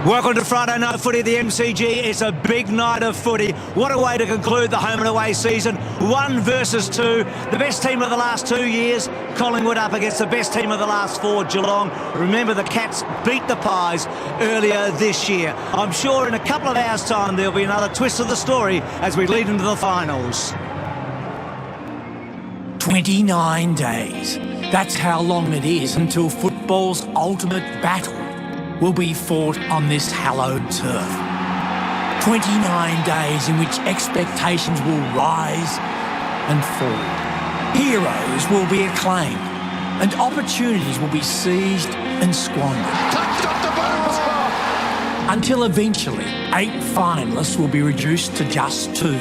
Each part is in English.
Welcome to Friday Night Footy at the MCG. It's a big night of footy. What a way to conclude the home and away season. 1 versus 2. The best team of the last 2 years, Collingwood up against the best team of the last 4, Geelong. Remember, the Cats beat the Pies earlier this year. I'm sure in a couple of hours' time there'll be another twist of the story as we lead into the finals. 29 days. That's how long it is until football's ultimate battle will be fought on this hallowed turf. 29 days in which expectations will rise and fall. Heroes will be acclaimed and opportunities will be seized and squandered. Touched off the bar. Until eventually 8 finalists will be reduced to just 2.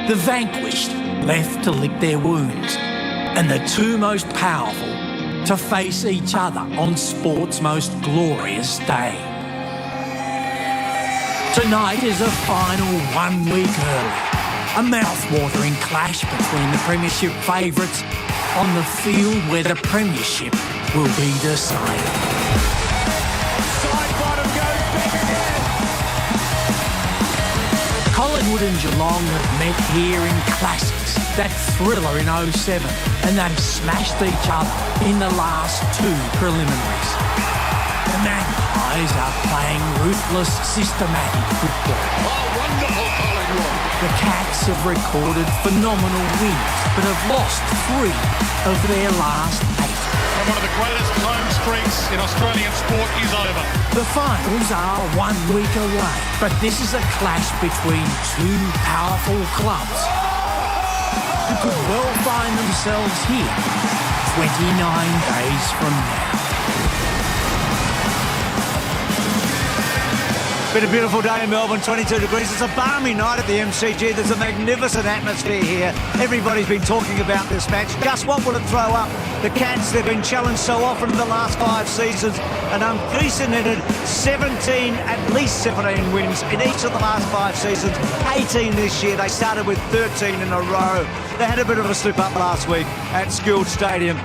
The vanquished left to lick their wounds, and the 2 most powerful to face each other on sport's most glorious day. Tonight is a final 1 week early. A mouth-watering clash between the premiership favourites on the field where the premiership will be decided. Side bottom goes back again. Collingwood and Geelong have met here in classics, that thriller in 07, and they've smashed each other in the last 2 preliminaries. The Magpies are playing ruthless, systematic football. Oh, wonderful Collingwood. The Cats have recorded phenomenal wins, but have lost 3 of their last 8. And one of the greatest home streaks in Australian sport is over. The finals are 1 week away, but this is a clash between 2 powerful clubs who could well find themselves here 29 days from now. Been a beautiful day in Melbourne, 22 degrees. It's a balmy night at the MCG. There's a magnificent atmosphere here. Everybody's been talking about this match. Just what will it throw up? The Cats, they've been challenged so often in the last 5 seasons. An unprecedented 17, at least 17 wins in each of the last 5 seasons. 18 this year. They started with 13 in a row. They had a bit of a slip up last week at Skilled Stadium.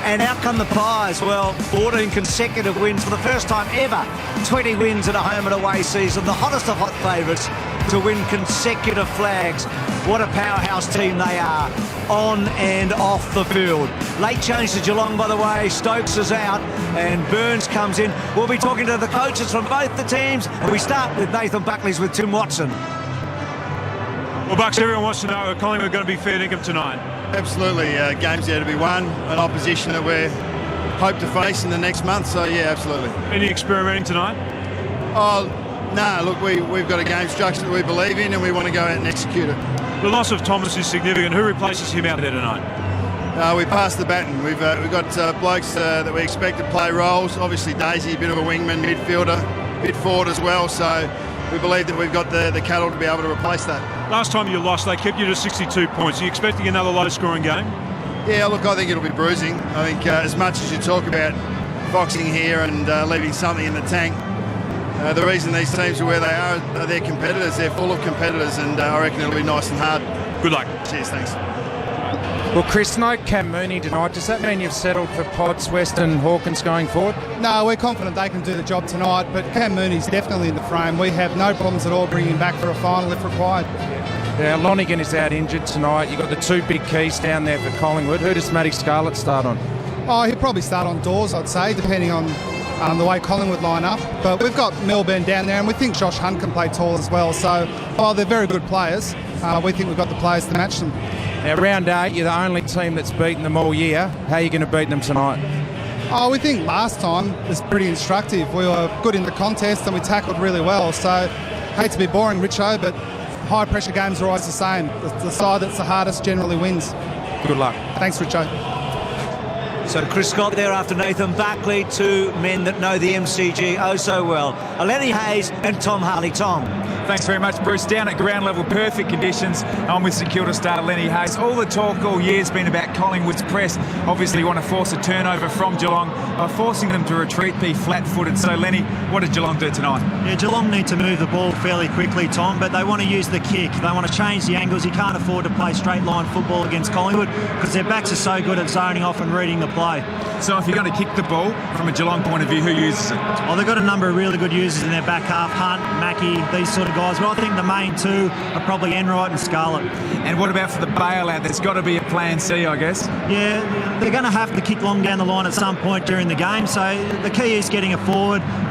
And out come the Pies. Well, 14 consecutive wins for the first time ever. 20 wins in a home and away season. The hottest of hot favourites to win consecutive flags. What a powerhouse team they are on and off the field. Late change to Geelong, by the way. Stokes is out and Burns comes in. We'll be talking to the coaches from both the teams. And we start with Nathan Buckley's with Tim Watson. Well, Bucks, everyone wants to know, are Collingwood going to be fair dinkum tonight? Absolutely. Games there to be won, an opposition that we hope to face in the next month, so yeah, absolutely. Any experimenting tonight? Oh, no, look, we've got a game structure that we believe in and we want to go out and execute it. The loss of Thomas is significant. Who replaces him out there tonight? We passed the baton. We've got blokes that we expect to play roles. Obviously Daisy, a bit of a wingman, midfielder, mid forward as well, so we believe that we've got the cattle to be able to replace that. Last time you lost, they kept you to 62 points. Are you expecting another low-scoring game? Yeah, look, I think it'll be bruising. I think as much as you talk about boxing here and leaving something in the tank, the reason these teams are where they are they're competitors. They're full of competitors, and I reckon it'll be nice and hard. Good luck. Cheers, thanks. Well, Chris, no Cam Mooney tonight. Does that mean you've settled for Potts, West and Hawkins going forward? No, we're confident they can do the job tonight, but Cam Mooney's definitely in the frame. We have no problems at all bringing him back for a final if required. Yeah, Lonigan is out injured tonight. You've got the 2 big keys down there for Collingwood. Who does Matty Scarlett start on? Oh, he'll probably start on Dawes, I'd say, depending on the way Collingwood line up. But we've got Melbourne down there, and we think Josh Hunt can play tall as well. So, while they're very good players, we think we've got the players to match them. Now, round 8, you're the only team that's beaten them all year. How are you going to beat them tonight? Oh, we think last time was pretty instructive. We were good in the contest and we tackled really well. So, hate to be boring, Richo, but high-pressure games are always the same. The side that's the hardest generally wins. Good luck. Thanks, Richo. So Chris Scott there after Nathan Buckley, 2 men that know the MCG oh so well. Lenny Hayes and Tom Harley. Tom, Thanks very much, Bruce. Down at ground level, perfect conditions. I'm with St Kilda star Lenny Hayes. All the talk all year has been about Collingwood's press. Obviously, want to force a turnover from Geelong by forcing them to retreat, be flat-footed. So, Lenny, what did Geelong do tonight? Yeah, Geelong need to move the ball fairly quickly, Tom, but they want to use the kick. They want to change the angles. You can't afford to play straight-line football against Collingwood because their backs are so good at zoning off and reading the play. So if you're going to kick the ball, from a Geelong point of view, who uses it? Oh, they've got a number of really good users in their back half. Hunt, Mackie, these sort of guys. But I think the main two are probably Enright and Scarlett. And what about for the bailout? There's got to be a plan C, I guess. Yeah, they're going to have to kick long down the line at some point during the game. So the key is getting a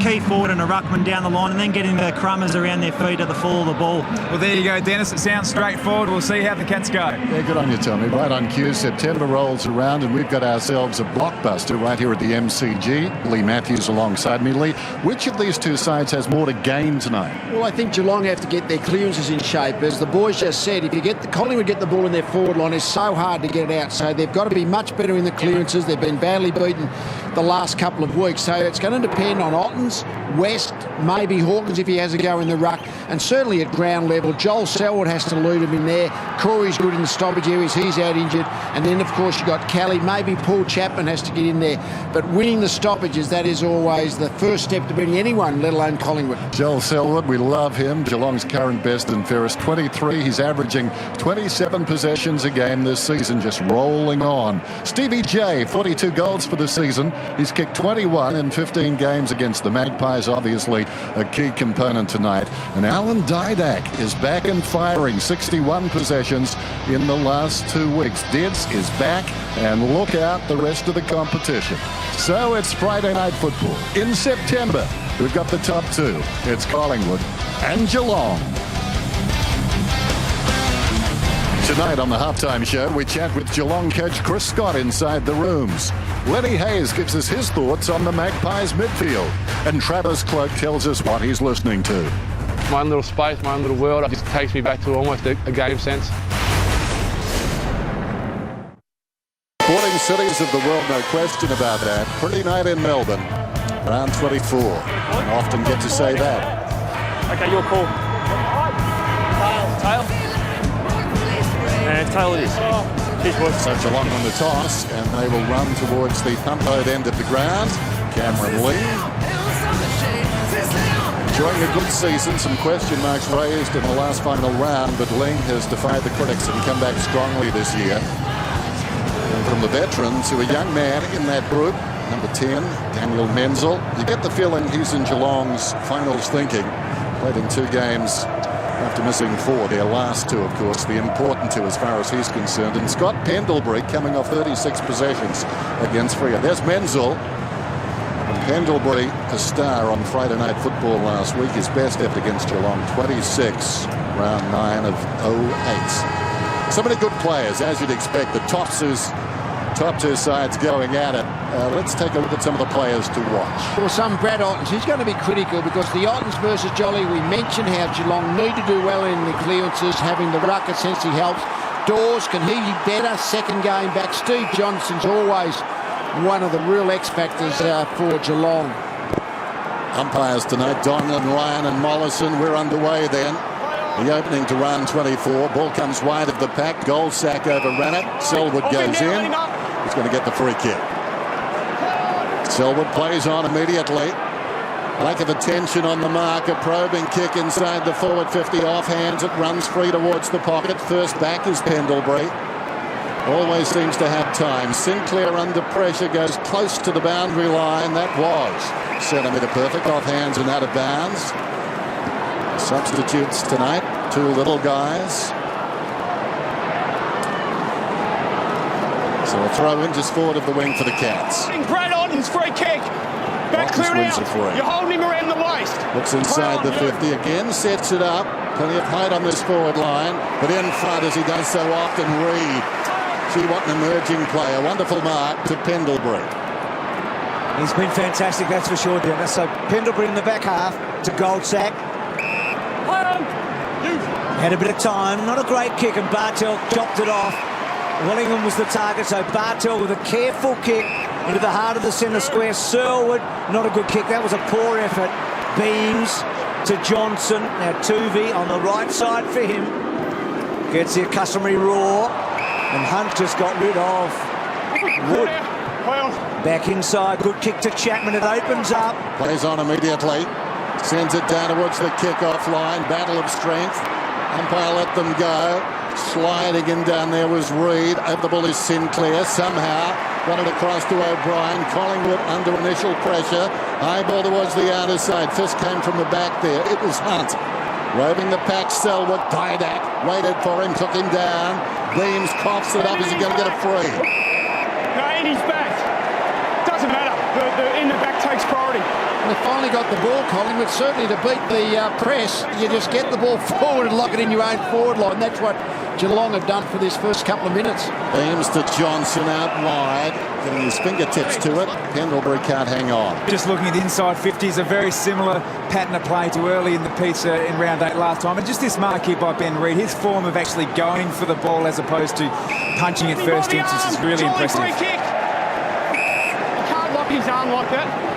key forward and a ruckman down the line and then getting the crummers around their feet at the fall of the ball. Well, there you go, Dennis. It sounds straightforward. We'll see how the Cats go. Yeah, good on you, Tommy. Right on cue. September rolls around and we've got ourselves a blockbuster right here at the MCG. Lee Matthews alongside me. Lee, which of these two sides has more to gain tonight? Well, I think Geelong have to get their clearances in shape. As the boys just said, if you get Collingwood get the ball in their forward line, it's so hard to get it out. So they've got to be much better in the clearances. They've been badly beaten the last couple of weeks. So it's going to depend on Ottens, West, maybe Hawkins if he has a go in the ruck, and certainly at ground level. Joel Selwood has to lead him in there. Corey's good in the stoppage areas. He's out injured. And then, of course, you've got Kelly. Maybe Paul Chapman has to get in there. But winning the stoppages, that is always the first step to beating anyone, let alone Collingwood. Joel Selwood, we love him. Geelong's current best and fairest, 23. He's averaging 27 possessions a game this season, just rolling on. Stevie J, 42 goals for the season. He's kicked 21 in 15 games against the Magpies, obviously a key component tonight. And Alan Didak is back and firing, 61 possessions in the last 2 weeks. Dids is back, and look out the rest of the competition. So it's Friday night football. In September, we've got the top two. It's Collingwood and Geelong. Tonight on the halftime show, we chat with Geelong coach Chris Scott inside the rooms. Lenny Hayes gives us his thoughts on the Magpies midfield. And Travis Cloak tells us what he's listening to. My own little space, my own little world. It just takes me back to almost a game sense. Sporting cities of the world, no question about that. Pretty night in Melbourne, round 24. And often get to say that. Okay, your call. Tail. And tail it is. Cheers, boys. So Geelong on the toss, and they will run towards the pump-out end of the ground. Cameron Lee. Enjoying a good season, some question marks raised in the last final round, but Ling has defied the critics and come back strongly this year. And from the veterans to a young man in that group, number 10, Daniel Menzel. You get the feeling he's in Geelong's finals thinking. Played in 2 games after missing 4, their last 2, of course, the important 2 as far as he's concerned. And Scott Pendlebury coming off 36 possessions against Freo. There's Menzel. Pendlebury, a star on Friday Night Football last week, his best effort against Geelong, 26, round 9 of 08. So many good players, as you'd expect. The top two sides going at it. Let's take a look at some of the players to watch. Well, some Brad Ottens, he's going to be critical because the Ottens versus Jolly, we mentioned how Geelong need to do well in the clearances, having the ruck essentially helps. Dawes, can he be better? Second game back. Steve Johnson's always one of the real X factors for Geelong. Umpires tonight, Donlan, Ryan and Mollison. We're underway then. The opening to round 24. Ball comes wide of the pack. Goal sack overran it. Selwood goes in. He's going to get the free kick. Selwood plays on immediately. Lack of attention on the mark. A probing kick inside the forward 50 offhands. It runs free towards the pocket. First back is Pendlebury. Always seems to have time. Sinclair under pressure goes close to the boundary line. That was centimetre perfect. Off hands and out of bounds. Substitutes tonight. 2 little guys. So a throw in just forward of the wing for the Cats. Brad Ottens, free kick. Back cleared out. You're holding him around the waist. Looks inside the 50 again. Sets it up. Plenty of height on this forward line. But in front, as he does so often, Reid. See what an emerging player. Wonderful mark to Pendlebury. He's been fantastic, that's for sure, Dennis. So Pendlebury in the back half to Goldsack. Had a bit of time, not a great kick, and Bartel chopped it off. Wellingham was the target, so Bartel with a careful kick into the heart of the centre square. Selwood, not a good kick. That was a poor effort. Beams to Johnson. Now Tuvey on the right side for him. Gets the customary roar. And Hunt just got rid of Wood. Back inside, good kick to Chapman. It opens up. Plays on immediately. Sends it down towards the kick-off line. Battle of strength. Umpire let them go. Sliding in down there was Reid. Over the ball is Sinclair. Somehow got it across to O'Brien. Collingwood under initial pressure. High ball towards the outer side. Fist came from the back there. It was Hunt. Roving the pack, Selwood. Didak waited for him, took him down. Beams coughs it up. Is he going to get a free? No, in his back. Doesn't matter. The in the back takes priority. And they finally got the ball, Collingwood. Certainly to beat the press, you just get the ball forward and lock it in your own forward line. That's what Geelong have done for this first couple of minutes. Beams to Johnson out wide. Getting his fingertips to it. Pendlebury can't hang on. Just looking at the inside 50s, a very similar pattern of play to early in the piece in round 8 last time. And just this mark here by Ben Reid, his form of actually going for the ball as opposed to punching it first instance is really impressive. Free kick. You can't lock his arm like that.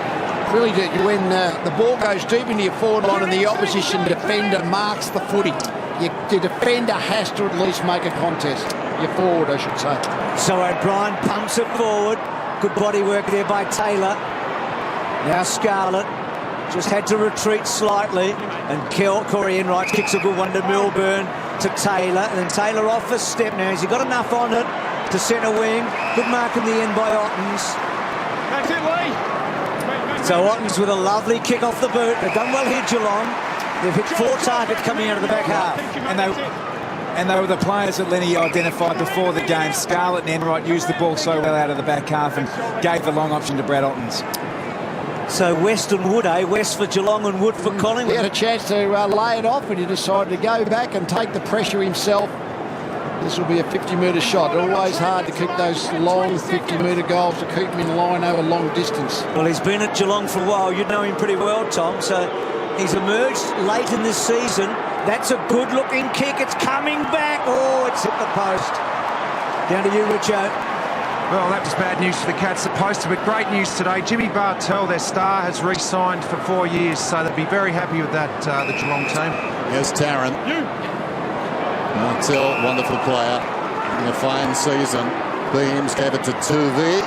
Really, when the ball goes deep into your forward line and the opposition defender marks the footy, your defender has to at least make a contest. Your forward, I should say. So O'Brien pumps it forward. Good body work there by Taylor. Now Scarlett just had to retreat slightly. And Corey Enright kicks a good one to Milburn, to Taylor. And then Taylor off a step now. Has he got enough on it to centre wing? Good mark in the end by Ottens. That's it, Lee. So Ottens with a lovely kick off the boot. They've done well here, Geelong. They've hit 4 targets coming out of the back half. And they were the players that Lenny identified before the game. Scarlett and Enright used the ball so well out of the back half and gave the long option to Brad Ottens. So West and Wood, West for Geelong and Wood for Collingwood. He had a chance to lay it off, but he decided to go back and take the pressure himself. This will be a 50-metre shot. Always hard to keep those long 50-metre goals, to keep him in line over long distance. Well, he's been at Geelong for a while. You know him pretty well, Tom. So he's emerged late in this season. That's a good-looking kick. It's coming back. Oh, it's hit the post. Down to you, Richo. Well, that was bad news for the Cats at poster, but great news today. Jimmy Bartell, their star, has re-signed for 4 years, so they'll be very happy with that, the Geelong team. Here's Tarrant. Bartell, wonderful player, in a fine season. Beams gave it to Tuvey.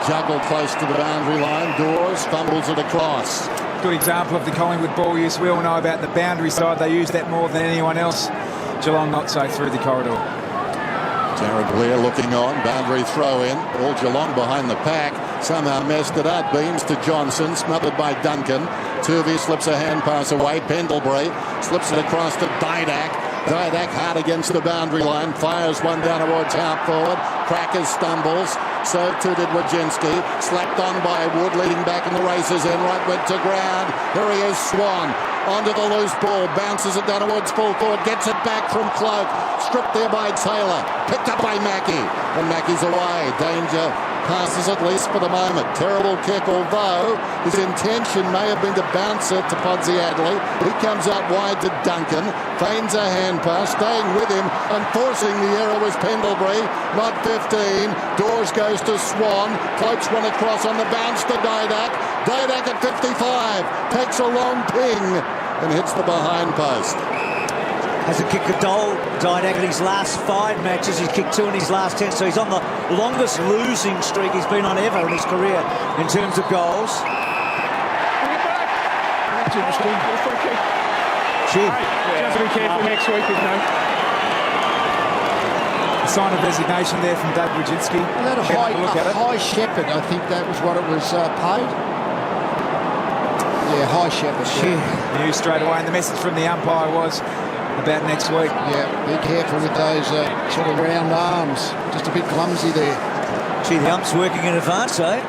Juggled close to the boundary line. Dawes fumbles it across. Good example of the Collingwood ball use. We all know about the boundary side. They use that more than anyone else. Geelong not so through the corridor. Jared Blair looking on. Boundary throw in. All Geelong behind the pack. Somehow messed it up. Beams to Johnson. Smothered by Duncan. Tuvey slips a hand pass away. Pendlebury slips it across to Didak. Didak hard against the boundary line. Fires one down towards half forward. Crackers stumbles. So too did Wojcinski. Slapped on by Wood, leading back in the races. Enright went to ground. Here he is, Swan. Onto the loose ball. Bounces it down towards full forward. Gets it back from Cloak. Stripped there by Taylor. Picked up by Mackie. And Mackie's away. Danger passes at least for the moment. Terrible kick, although his intention may have been to bounce it to Podsiadly. He comes out wide to Duncan. Feigns a hand pass. Staying with him and forcing the error was Pendlebury. Not 15. Dawes goes to Swan. Floats one across on the bounce to Didak. Didak at 55. Takes a long ping and hits the behind post. Hasn't kicked a goal, Didak, in his last 5 matches. He's kicked 2 in his last 10, so he's on the longest losing streak he's been on ever in his career in terms of goals. That's interesting. Gee. Just be careful next week, you know. A sign of resignation there from Dave Wojcinski. That a high shepherd, I think that was what it was paid. Yeah, high shepherd. Yeah. Knew straight away, and the message from the umpire was about next week. Yeah, be careful with those sort of round arms. Just a bit clumsy there. Gee, the ump's working in advance, eh?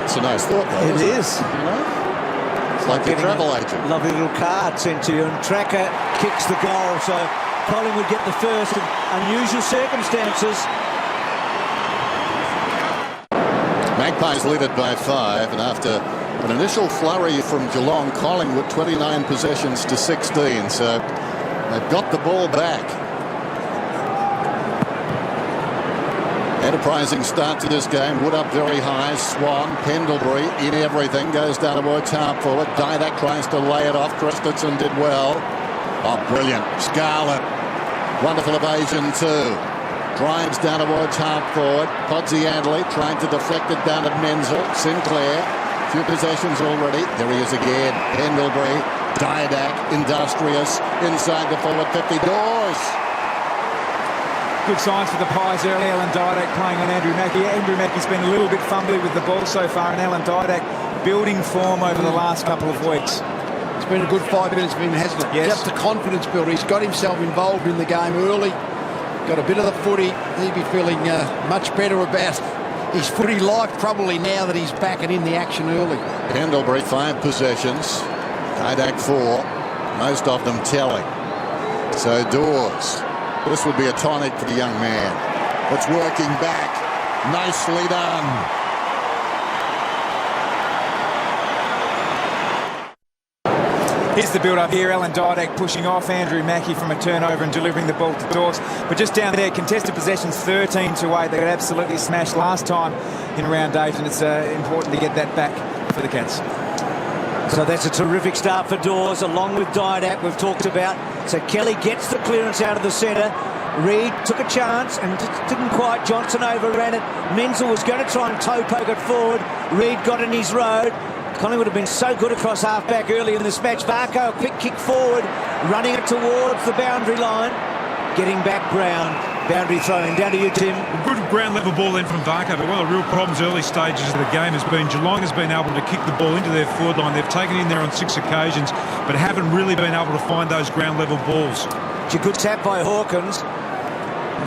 It's a nice thought, though. It is. You know? It's like your travel agent. Lovely little card sent to you, and Tracker kicks the goal, so Collingwood get the first in unusual circumstances. Magpies lead it by 5, and after an initial flurry from Geelong, Collingwood 29 possessions to 16, so they've got the ball back. Enterprising start to this game. Wood up very high. Swan, Pendlebury in everything. Goes down towards half forward. Didak tries to lay it off. Christensen did well. Oh, brilliant. Scarlett. Wonderful evasion too. Drives down towards half forward. Podsiadly trying to deflect it down at Menzel. Sinclair. Few possessions already. There he is again. Pendlebury. Didak. Industrious. Inside the forward 50. Dawes. Good signs for the Pies early. Alan Didak playing on Andrew Mackie. Andrew Mackie's been a little bit fumbly with the ball so far, and Alan Didak building form over the last couple of weeks. It's been a good 5 minutes for him, hasn't it? Yes. Just a confidence builder. He's got himself involved in the game early. Got a bit of the footy. He'd be feeling much better about his footy life probably now that he's back and in the action early. Pendlebury 5 possessions. Didak 4. Most of them telling. So Dawes. This would be a tonic for the young man. It's working back. Nicely done. Here's the build-up here. Alan Didak pushing off Andrew Mackie from a turnover and delivering the ball to Dawes. But just down there, contested possessions 13-8. They got absolutely smashed last time in round 8, and it's important to get that back for the Cats. So that's a terrific start for Dawes, along with Didak we've talked about. So Kelly gets the clearance out of the centre. Reid took a chance and didn't quite. Johnson overran it. Menzel was going to try and toe poke it forward. Reid got in his road. Collingwood have been so good across half-back early in this match. Varco, a quick kick forward, running it towards the boundary line. Getting back Brown. Boundary throwing. Down to you, Tim. Good ground level ball in from Varco, but one of the real problems early stages of the game has been Geelong has been able to kick the ball into their forward line. They've taken in there on 6 occasions, but haven't really been able to find those ground level balls. It's a good tap by Hawkins.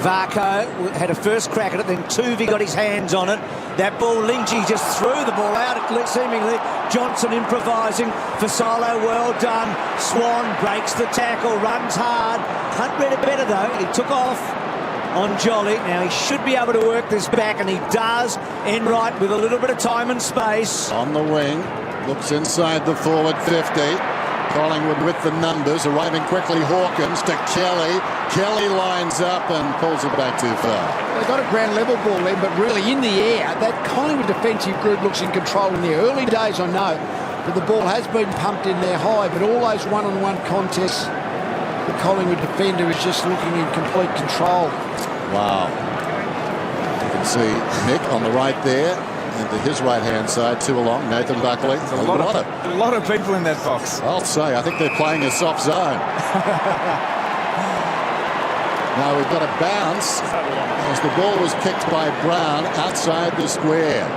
Varco had a first crack at it, then Tuvey got his hands on it. That ball, Lindsay just threw the ball out, seemingly. Johnson improvising for Silo, well done. Swan breaks the tackle, runs hard. Hunt read it better though, he took off on Jolly. Now he should be able to work this back, and he does. Enright with a little bit of time and space. On the wing, looks inside the forward 50. Collingwood with the numbers, arriving quickly. Hawkins to Kelly. Kelly lines up and pulls it back too far. They got a ground level ball then, but really in the air, that Collingwood defensive group looks in control in the early days, I know, but the ball has been pumped in there high, but all those one-on-one contests, the Collingwood defender is just looking in complete control. Wow. You can see Nick on the right there. And to his right-hand side, 2 along, Nathan Buckley. A lot of people in that box. I'll say, I think they're playing a soft zone. Now we've got a bounce as the ball was kicked by Brown outside the square.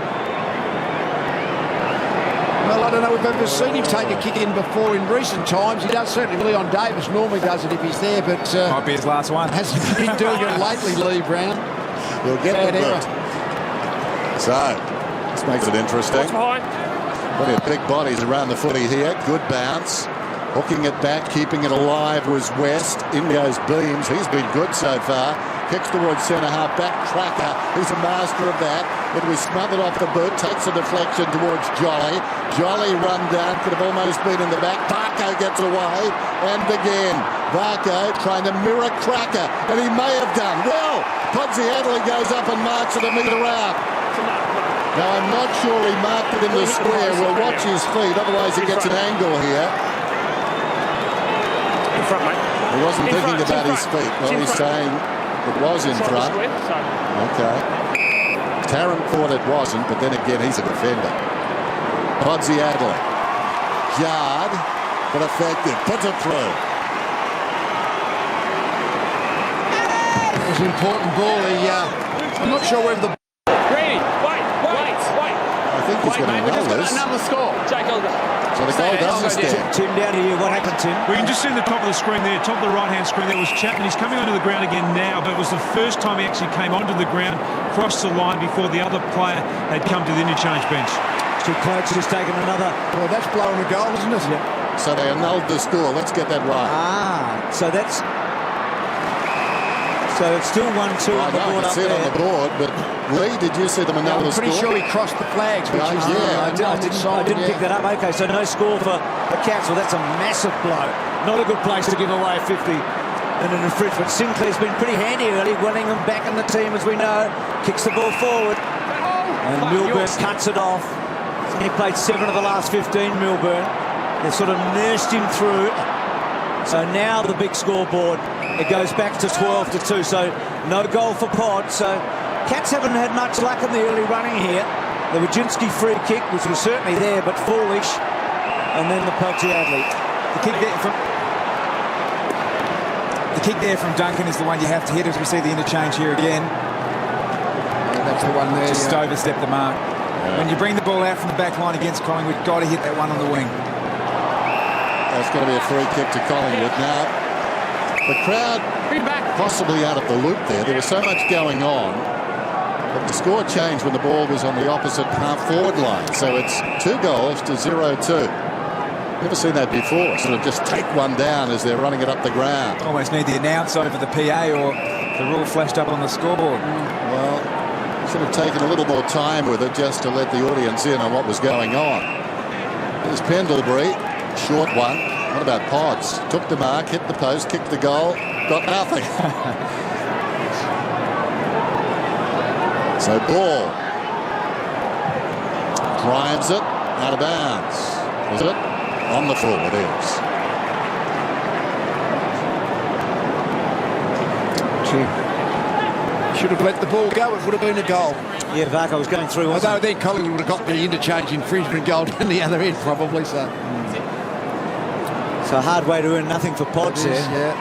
Well, I don't know if we've ever seen him take a kick in before in recent times. He does certainly. Leon Davis normally does it if he's there, but might be his last one. Hasn't been doing it lately, Lee Brown. He'll get the boot. So, this makes it interesting. Plenty of big bodies around the footy here. Good bounce. Hooking it back, keeping it alive was West. In goes Beams. He's been good so far. Kicks towards centre half back. Tracker. He's a master of that. It was smothered off the boot. Takes a deflection towards Jolly. Jolly run down. Could have almost been in the back. Varco gets away. And again. Varco trying to mirror Cracker. And he may have done. Well, Podsiadly goes up and marks it a metre out. Now, I'm not sure he marked it in the square. We'll watch his feet. Otherwise, he gets an angle here. In front, mate. He wasn't thinking about his feet. Well, he's saying it was in front. Okay. Tarrant thought it wasn't, but then again, he's a defender. Podsiadly. Yard, but effective. Puts it through. It was an important ball. I'm not sure whether the... I think he's going to nail this. Another score. Jake Elder. So the goal doesn't stand. Tim, down to you. What happened, Tim? We can just see the top of the screen there, top of the right-hand screen, there was Chapman. He's coming onto the ground again now, but it was the first time he actually came onto the ground, crossed the line before the other player had come to the interchange bench. Stu Coates has taken another. Well, that's blowing a goal, isn't it? Yeah. So they annulled the score. Let's get that right. So that's... So it's still 1-2 on the board. I can see it on the board, but Lee, did you see them annul the score? I'm pretty sure he crossed the flags, which is I didn't pick that up. Okay, so no score for the Cats. Well, that's a massive blow. Not a good place to give away 50 and an infringement. Sinclair's been pretty handy early, Wellingham back in the team as we know, kicks the ball forward, and Milburn cuts it off. He played 7 of the last 15, Milburn. They've sort of nursed him through. So now the big scoreboard, it goes back to 12-2, so no goal for Pod. So Cats haven't had much luck in the early running here. The Wojcinski free kick, which was certainly there, but foolish. And then the Podsiadly. The kick there from Duncan is the one you have to hit, as we see the interchange here again. Yeah, that's the one there. Just overstepped the mark. Yeah. When you bring the ball out from the back line against Collingwood, got to hit that one on the wing. That's going to be a free kick to Collingwood. Now, the crowd possibly out of the loop there. There was so much going on. But the score changed when the ball was on the opposite half-forward line. So it's 2 goals to 0-2. Never seen that before. Sort of just take one down as they're running it up the ground. Almost need the announce over the PA, or the rule flashed up on the scoreboard. Well, should have taken a little more time with it just to let the audience in on what was going on. There's Pendlebury. Short one. What about Pods? Took the mark, hit the post, kicked the goal, got nothing. So ball. Drives it out of bounds. Is it? On the full, it is. Should have let the ball go. It would have been a goal. Yeah, Varco was going through. Although then Collingwood would have got the interchange infringement goal down the other end, probably. So. So a hard way to earn nothing for Pods there. Yeah.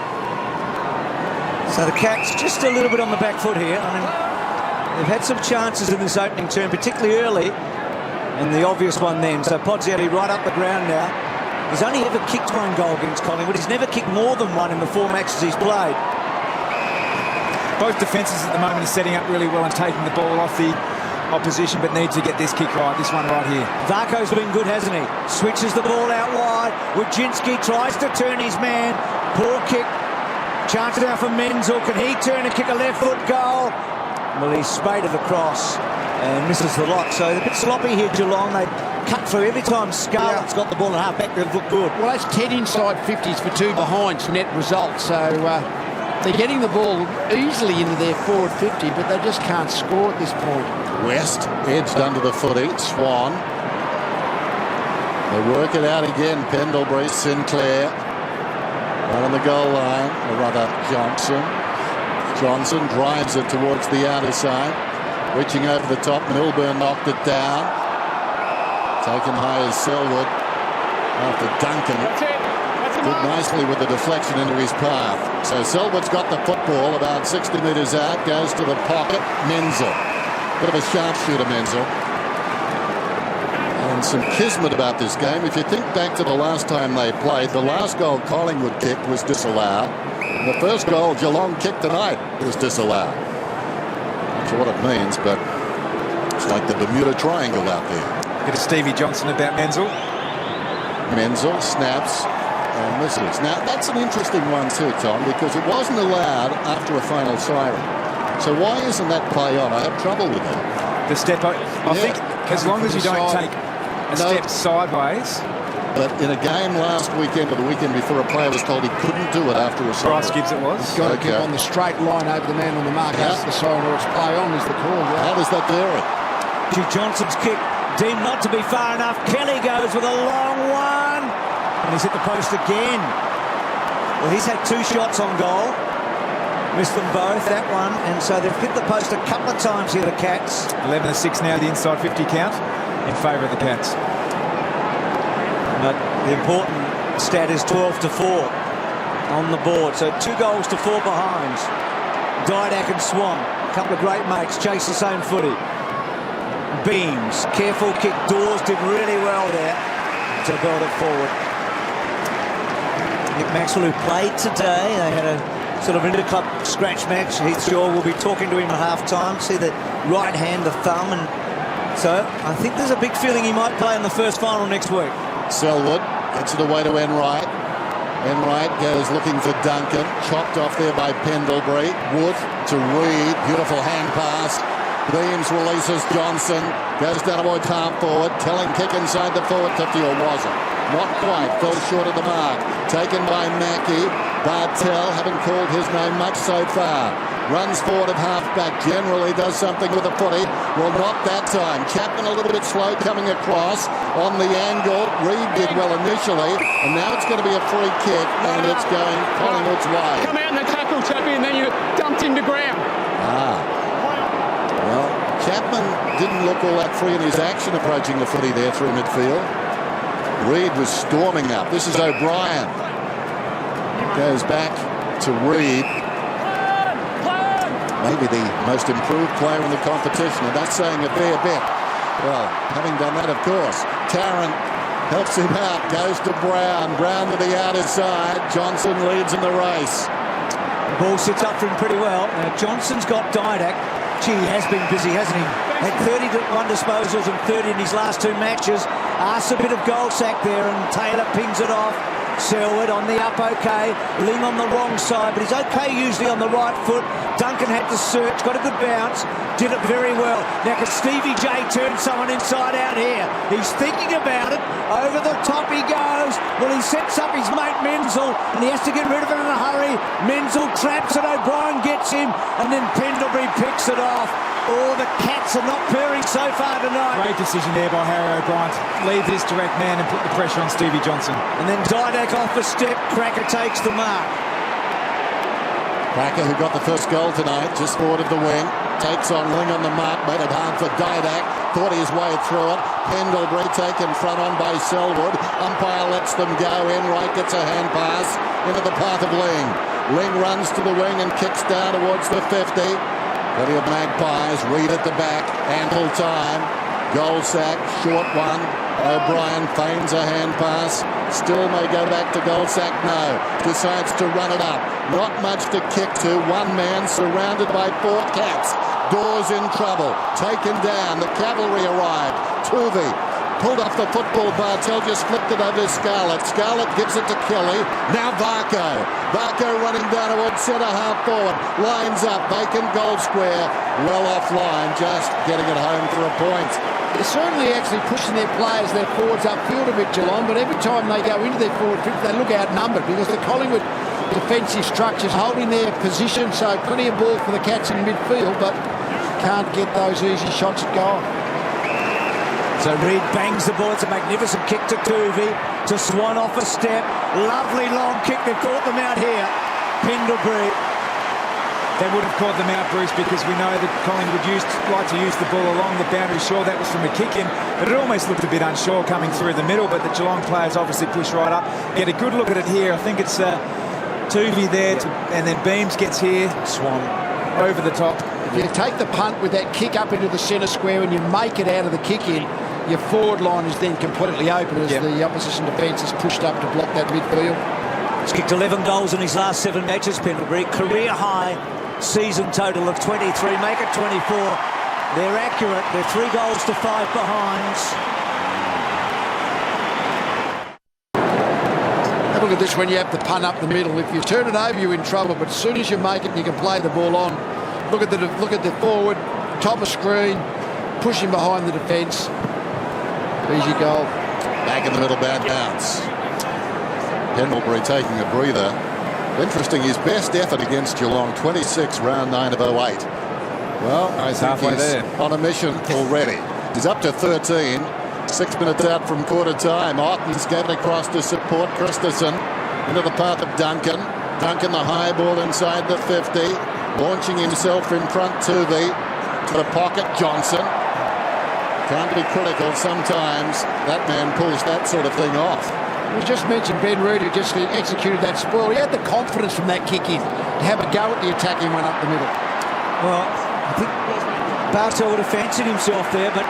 So the Cats just a little bit on the back foot here. I mean, they've had some chances in this opening term, particularly early, and the obvious one then. So Podsiadly right up the ground now. He's only ever kicked 1 goal against Collingwood. He's never kicked more than 1 in the 4 matches he's played. Both defences at the moment are setting up really well and taking the ball off the opposition, but need to get this kick right, this one right here. Varco's been good, hasn't he? Switches the ball out wide. Wojcinski tries to turn his man. Poor kick. Chance now for Menzel. Can he turn and kick a left foot goal? Well, he's spaded across and misses the lock. So they're a bit sloppy here, Geelong. They cut through every time Scarlett's got the ball in half back. They've looked good. Well, that's 10 inside 50s for 2 behinds net result. So they're getting the ball easily into their forward 50, but they just can't score at this point. West edged under the footy. Swan. They work it out again. Pendlebury, Sinclair. Right on the goal line. Or rather, Johnson. Johnson drives it towards the outer side. Reaching over the top. Milburn knocked it down. Taken high as Selwood. After Duncan. Did nicely with the deflection into his path. So Selwood's got the football about 60 metres out. Goes to the pocket. Menzel. Bit of a sharpshooter, Menzel. And some kismet about this game. If you think back to the last time they played, the last goal Collingwood kicked was disallowed. And the first goal Geelong kicked tonight was disallowed. Not sure what it means, but it's like the Bermuda Triangle out there. Bit of Stevie Johnson about Menzel. Menzel snaps and misses. Now, that's an interesting one too, Tom, because it wasn't allowed after a final siren. So why isn't that play on? I have trouble with that. The step, I think, as long as you don't take a step sideways. But in a game last weekend or the weekend before, a player was told he couldn't do it after a siren. Bryce Gibbs it was. He's got to keep on the straight line over the man on the mark. That's the siren, or it's play on is the call. Yeah. How does that do it? Johnson's kick deemed not to be far enough. Kelly goes with a long one. And he's hit the post again. Well, he's had 2 shots on goal. Missed them both, that one. And so they've hit the post a couple of times here, the Cats. 11-6 now, the inside 50 count in favour of the Cats. But the important stat is 12-4 on the board. So 2 goals to 4 behinds. Didak and Swan, a couple of great mates, chase the same footy. Beams, careful kick. Dawes did really well there to build it forward. Nick Maxwell, who played today, they had a sort of inter-club scratch match. Heath Shaw will be talking to him at half-time. See the right hand, the thumb, and so I think there's a big feeling he might play in the first final next week. Selwood gets it away to Enright. Enright goes looking for Duncan. Chopped off there by Pendlebury. Wood to Reid. Beautiful hand pass. Beams releases Johnson. Goes down towards half forward. Telling kick inside the forward 50, or was it? Not quite. Fell short of the mark. Taken by Mackey. Bartel, haven't called his name much so far. Runs forward of half-back. Generally does something with the footy. Well, not that time. Chapman a little bit slow coming across on the angle. Reid did well initially. And now it's going to be a free kick. And it's going Collingwood's way. Come out in the tackle, Chappie, and then you dumped him to ground. Well, Chapman didn't look all that free in his action approaching the footy there through midfield. Reid was storming up. This is O'Brien. Goes back to Reid. Maybe the most improved player in the competition, and that's saying a fair bit. Well, having done that, of course, Tarrant helps him out, goes to Brown. Brown to the outer side. Johnson leads in the race. The ball sits up for him pretty well. Johnson's got Didac. Gee, he has been busy, hasn't he? Had 31 disposals and 30 in his last 2 matches. Asks a bit of goal sack there, and Taylor pings it off. Selwood on the up, okay. Ling on the wrong side, but he's okay usually on the right foot. Duncan had to search, got a good bounce, did it very well. Now can Stevie J turn someone inside out here? He's thinking about it. Over the top he goes. Well, he sets up his mate Menzel, and he has to get rid of it in a hurry. Menzel traps it, O'Brien gets him, and then Pendlebury picks it off. Oh, the Cats are not purring so far tonight. Great decision there by Harry O'Brien to leave his direct man and put the pressure on Stevie Johnson. And then Didac off a step, Cracker takes the mark. Cracker, who got the first goal tonight, just forward of the wing, takes on Ling on the mark, made it hard for Didac, thought his way through it. Pendlebury taken front on by Selwood. Umpire lets them go in. Wright gets a hand pass into the path of Ling. Ling runs to the wing and kicks down towards the 50. Plenty of Magpies. Reid at the back. Ample time. Goal sack. Short one. O'Brien feigns a hand pass. Still may go back to goal sack. No. Decides to run it up. Not much to kick to. One man surrounded by 4 Cats. Dawes in trouble. Taken down. The cavalry arrived. Tuvey pulled off the football. Bartel just flipped it over Scarlett. Scarlett gives it to Kelly. Now Varco. Varco running down towards centre half forward. Lines up. Vacant goal square. Well offline. Just getting it home for a point. They're certainly actually pushing their players, their forwards upfield a bit, Geelong, but every time they go into their forward 50, they look outnumbered because the Collingwood defensive structures holding their position, so plenty of ball for the Cats in midfield, but can't get those easy shots at goal. So Reid bangs the ball. It's a magnificent kick to Tuvey, to Swan off a step. Lovely long kick. They've caught them out here. Pendlebury. They would have caught them out, Bruce, because we know that Collingwood like to use the ball along the boundary. Sure, that was from a kick in, but it almost looked a bit unsure coming through the middle, but the Geelong players obviously push right up. Get a good look at it here. I think it's Tuvey there, and then Beams gets here. Swan over the top. If you take the punt with that kick up into the centre square and you make it out of the kick in, your forward line is then completely open as the opposition defence is pushed up to block that midfield. He's kicked 11 goals in his last 7 matches, Pendlebury. Career high season total of 23. Make it 24. They're accurate. They're 3 goals to 5 behinds. Have a look at this when you have the punt up the middle. If you turn it over, you're in trouble, but as soon as you make it, you can play the ball on. Look at the forward, top of screen, pushing behind the defence. Easy goal. Back in the middle, bad bounce. Pendlebury taking a breather. Interesting, his best effort against Geelong, 26, round 9 of 08. Well, I think halfway he's there. On a mission already. He's up to 13. 6 minutes out from quarter time. Otten's getting across to support Christensen. Into the path of Duncan. Duncan, the high ball inside the 50. Launching himself in front, Tuvey. To the pocket, Johnson. Can't be critical. Sometimes that man pulls that sort of thing off. We just mentioned Ben Reid, who just executed that spoil. He had the confidence from that kick in to have a go at the attacking one up the middle. Well, I think Bartel would have fancied himself there, but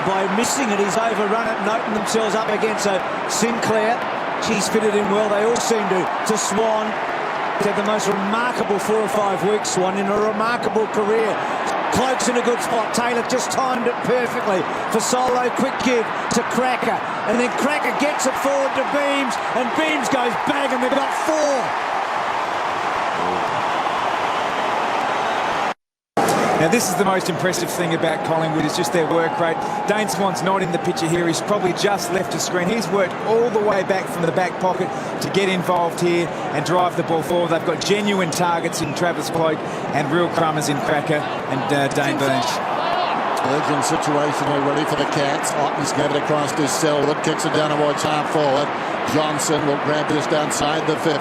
by missing it, he's overrun it and opened themselves up again. So Sinclair, she's fitted in well. They all seem to Swan. He's had the most remarkable 4 or 5 weeks, Swan, in a remarkable career. Cloak's in a good spot. Taylor just timed it perfectly for Solo. Quick give to Cracker. And then Cracker gets it forward to Beams. And Beams goes bang, and they've got 4. Now, this is the most impressive thing about Collingwood, is just their work rate. Dane Swan's not in the picture here. He's probably just left a screen. He's worked all the way back from the back pocket to get involved here and drive the ball forward. They've got genuine targets in Travis Cloak and real crummers in Cracker and Dane Burns. Urgent situation already for the Cats. Otten's got it across to Selwood. Kicks it down towards half forward. Johnson will grab just outside the 50.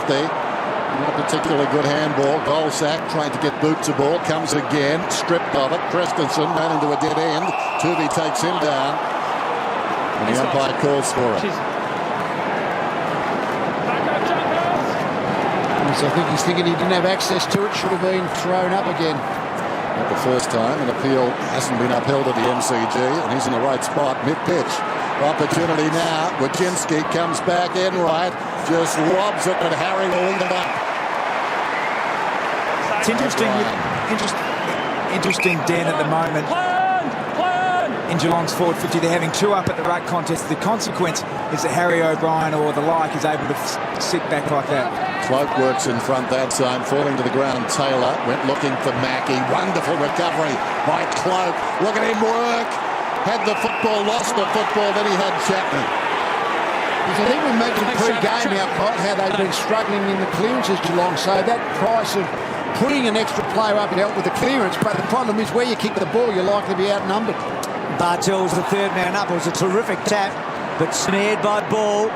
Not a particularly good handball. Goldsack trying to get boot to ball. Comes again. Stripped of it. Christensen ran into a dead end. Tooby takes him down. And the umpire calls for it. So I think he's thinking he didn't have access to it. Should have been thrown up again. Not the first time. An appeal hasn't been upheld at the MCG. And he's in the right spot. Mid-pitch. Opportunity now. Wojcinski comes back in right. Just lobs it, but Harry will lead it up. It's interesting, Dan, at the moment. In Geelong's forward 50, they're having two up at the ruck contest. The consequence is that Harry O'Brien or the like is able to sit back like that. Cloak works in front that time, falling to the ground. Taylor went looking for Mackie. Wonderful recovery by Cloak. Look at him work. Had the football, lost the football, then he had Chapman. I think we mentioned pre-game how they've been struggling in the clearances, Geelong. So that price of putting an extra player up and help with the clearance, but the problem is where you kick the ball, you're likely to be outnumbered. Bartel was the third man up. It was a terrific tap, but snared by Ball.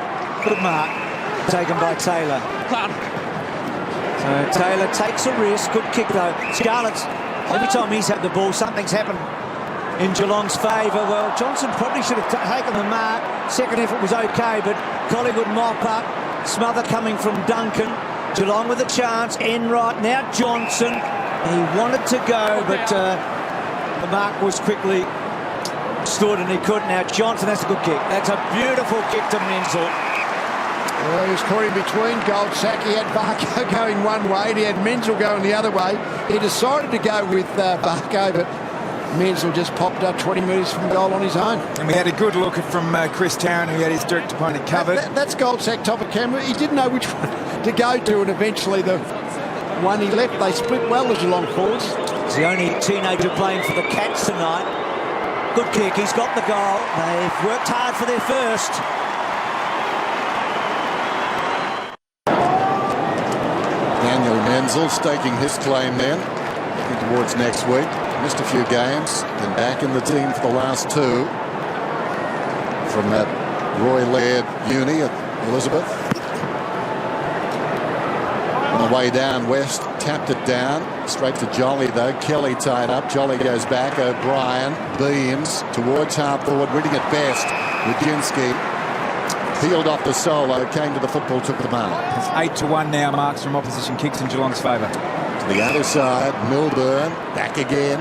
Good mark. Taken by Taylor. So Taylor takes a risk. Good kick though. Scarlett's, every time he's had the ball, something's happened in Geelong's favour. Well, Johnson probably should have taken the mark. Second effort was okay, but Collingwood mop up. Smother coming from Duncan. Geelong with a chance. Enright, now Johnson. He wanted to go, but the mark was quickly stood and he couldn't. Now Johnson, that's a good kick. That's a beautiful kick to Menzel. Well, he was caught in between. Goldsack, he had Barco going one way and he had Menzel going the other way. He decided to go with Barco, but Menzel just popped up 20 metres from goal on his own. And we had a good look from Chris Tarrant, who had his direct opponent covered. That's Goldsack top of camera. He didn't know which one to go to, and eventually the one he left, they split well, the Geelong forwards. He's the only teenager playing for the Cats tonight. Good kick, he's got the goal. They've worked hard for their first. Daniel Menzel staking his claim then, looking towards next week. Missed a few games, been back in the team for the last two. From that Roy Laird uni at Elizabeth. On the way down West, tapped it down. Straight to Jolly though. Kelly tied up. Jolly goes back. O'Brien beams towards half forward, reading it best. Wojcinski peeled off the solo, came to the football, took the mark. It's 8-1 now, marks from opposition kicks in Geelong's favour. To the other side, Milburn back again.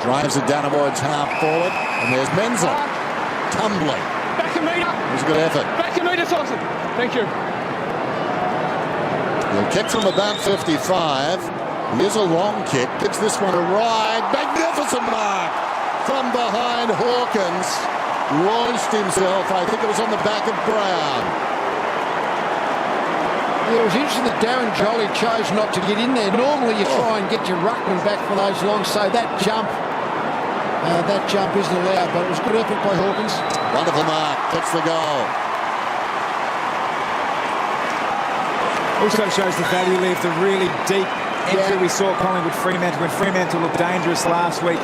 Drives it down towards half forward. And there's Menzel. Tumbling. Back a metre. It was a good effort. Back a metre, Thompson. Thank you. He'll kick from about 55. Here's a long kick. Gives this one a ride. Magnificent mark from behind Hawkins. Launched himself. I think it was on the back of Brown. Yeah, it was interesting that Darren Jolly chose not to get in there. Normally you try and get your ruckman back for those long, so that jump isn't allowed, but it was good effort by Hawkins. Wonderful mark. Gets the goal. Also shows the value of the really deep entry we saw Collingwood Fremantle. When Fremantle looked dangerous last week,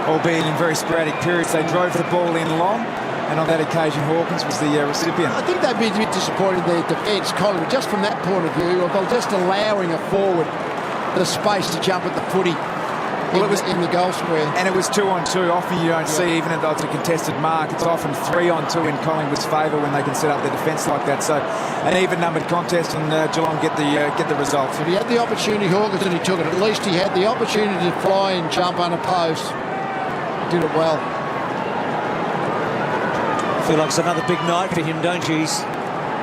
albeit in very sporadic periods, they drove the ball in long, and on that occasion Hawkins was the recipient. I think they'd be a bit disappointed in their defence, Collingwood, just from that point of view, of just allowing a forward the space to jump at the footy. Well, it was in the goal square. And it was 2-on-2. Often you don't see, even if it's a contested mark, it's often 3-on-2 in Collingwood's favour when they can set up their defence like that. So an even-numbered contest, and Geelong get the result. If he had the opportunity, Hawkins, and he took it. At least he had the opportunity to fly and jump unopposed. Did it well. I feel like it's another big night for him, don't you? He's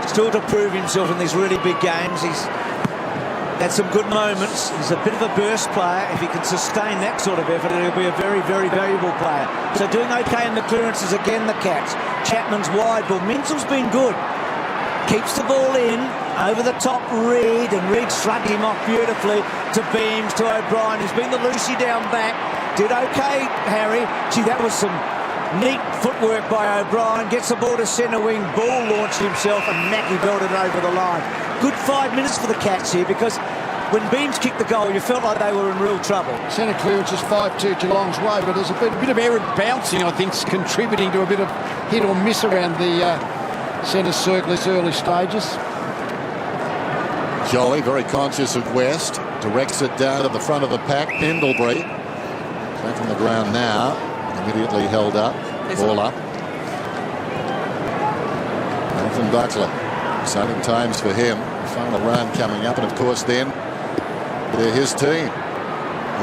still to prove himself in these really big games. He's had some good moments. He's a bit of a burst player. If he can sustain that sort of effort, he'll be a very, very valuable player. So doing okay in the clearances again, the Cats. Chapman's wide ball. Menzel's been good. Keeps the ball in. Over the top, Reid. And Reid shrugged him off beautifully to Beams, to O'Brien, who's been the Lucy down back. did okay, Harry. Gee, that was some neat footwork by O'Brien. Gets the ball to centre wing. Ball launched himself and Mackie belted it over the line. Good 5 minutes for the Cats here because when Beams kicked the goal, you felt like they were in real trouble. Centre clearance is 5-2 Geelong's way, but there's a bit of errant bouncing, I think, contributing to a bit of hit or miss around the centre circle in early stages. Jolly, very conscious of West, directs it down to the front of the pack. Pendlebury back on the ground now, immediately held up, ball up. Nathan Buckley, exciting times for him. Final round coming up, and of course then they're his team.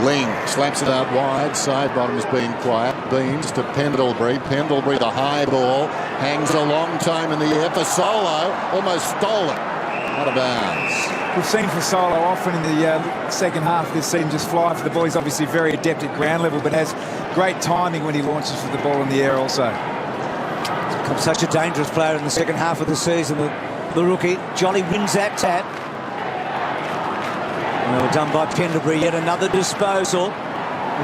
Ling slaps it out wide, side bottom's been quiet. Beams to Pendlebury. Pendlebury, the high ball, hangs a long time in the air for Solo, almost stolen. Out of bounds. We've seen for Solo often in the second half of this season just fly for the ball. He's obviously very adept at ground level, but has great timing when he launches for the ball in the air also. He's become such a dangerous player in the second half of the season, the rookie. Jolly wins that tap. Well done by Pendlebury, yet another disposal.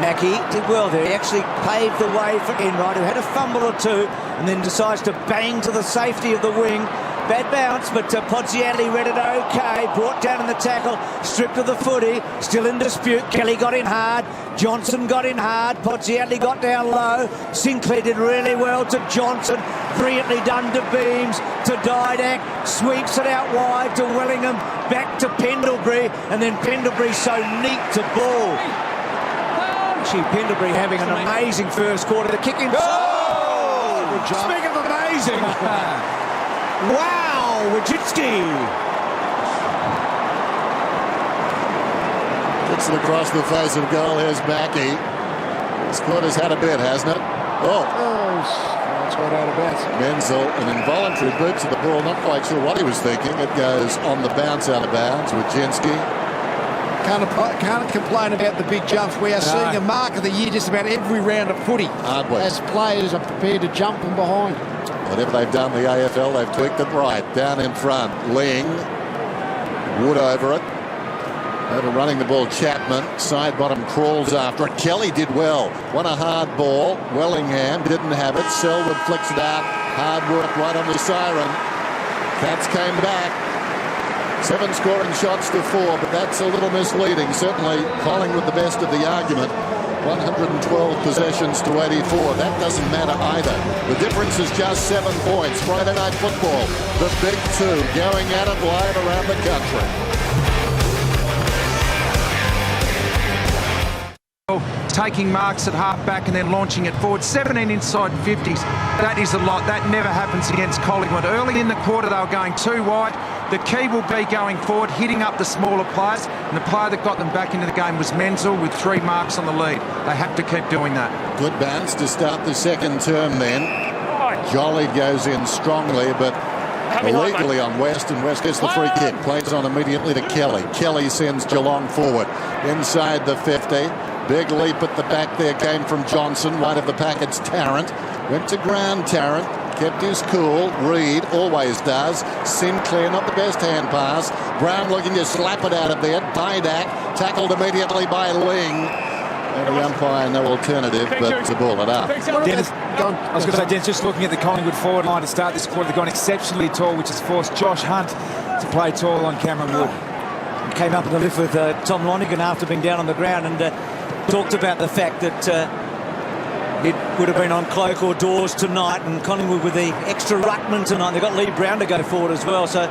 Mackie did well there. He actually paved the way for Enright, who had a fumble or two and then decides to bang to the safety of the wing. Bad bounce, but Podsiadly read it okay. Brought down in the tackle, stripped of the footy. Still in dispute. Kelly got in hard. Johnson got in hard. Podsiadly got down low. Sinclair did really well to Johnson. Brilliantly done to Beams. To Didak. Sweeps it out wide to Wellingham. Back to Pendlebury. And then Pendlebury so neat to ball. Gee, Pendlebury having an amazing first quarter. The kick in. Oh! Speaking of amazing. Wow, Wojcicki. Gets it across the face of goal. Here's Mackie. Squad has had a bit, hasn't it? Oh. That's got out of bounds. Menzel, an involuntary boot to the ball. Not quite sure what he was thinking. It goes on the bounce out of bounds. Wojcicki. Can't complain about the big jumps. We are seeing a mark of the year just about every round of footy. Aren't we? As players are prepared to jump from behind. Whatever they've done, the AFL, they've tweaked it right. Down in front, Ling. Wood over it. Over running the ball, Chapman. Side bottom crawls after it. Kelly did well. Won a hard ball. Wellingham didn't have it. Selwood flicks it out. Hard work right on the siren. Cats came back. 7 scoring shots to 4, but that's a little misleading. Certainly Collingwood the best of the argument. 112 possessions to 84. That doesn't matter either. The difference is just 7 points. Friday Night Football, the big two, going at it live around the country. Taking marks at half-back and then launching it forward. 17 inside 50s. That is a lot. That never happens against Collingwood. Early in the quarter, they were going too wide. The key will be going forward, hitting up the smaller players. And the player that got them back into the game was Menzel with 3 marks on the lead. They have to keep doing that. Good bounce to start the second term then. Jolly goes in strongly, but illegally on West, and West gets the free kick. Plays on immediately to Kelly. Kelly sends Geelong forward. Inside the 50. Big leap at the back there came from Johnson. Wide of the pack, it's Tarrant. Went to ground, Tarrant. Kept his cool. Reed always does. Sinclair, not the best hand pass. Brown looking to slap it out of there. Didak tackled immediately by Ling. And the umpire, no alternative but to ball it up. Dennis, I was going to say, Dennis, just looking at the Collingwood forward line to start this quarter, they've gone exceptionally tall, which has forced Josh Hunt to play tall on Cameron Wood. Came up in the lift with Tom Lonergan after being down on the ground and talked about the fact that it would have been on cloak or doors tonight, and Collingwood with the extra ruckman tonight. They've got Lee Brown to go forward as well, so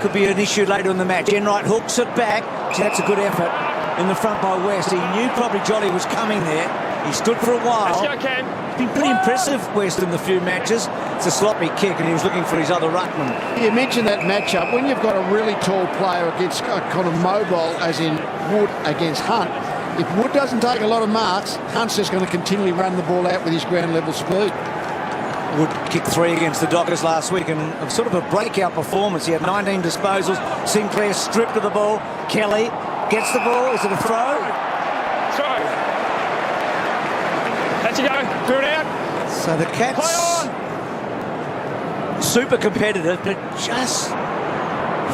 could be an issue later in the match. Enright hooks it back. Gee, that's a good effort in the front by West. He knew probably Jolly was coming there. He stood for a while. Let's go, Ken. It's been pretty impressive, West, in the few matches. It's a sloppy kick, and he was looking for his other ruckman. You mentioned that matchup. When you've got a really tall player against a kind of mobile, as in Wood against Hunt, if Wood doesn't take a lot of marks, Hunt's just going to continually run the ball out with his ground level speed. Wood kicked 3 against the Dockers last week, and sort of a breakout performance. He had 19 disposals. Sinclair stripped of the ball. Kelly gets the ball. Is it a throw? Throw. Let you go. Do it out. So the Cats, super competitive, but just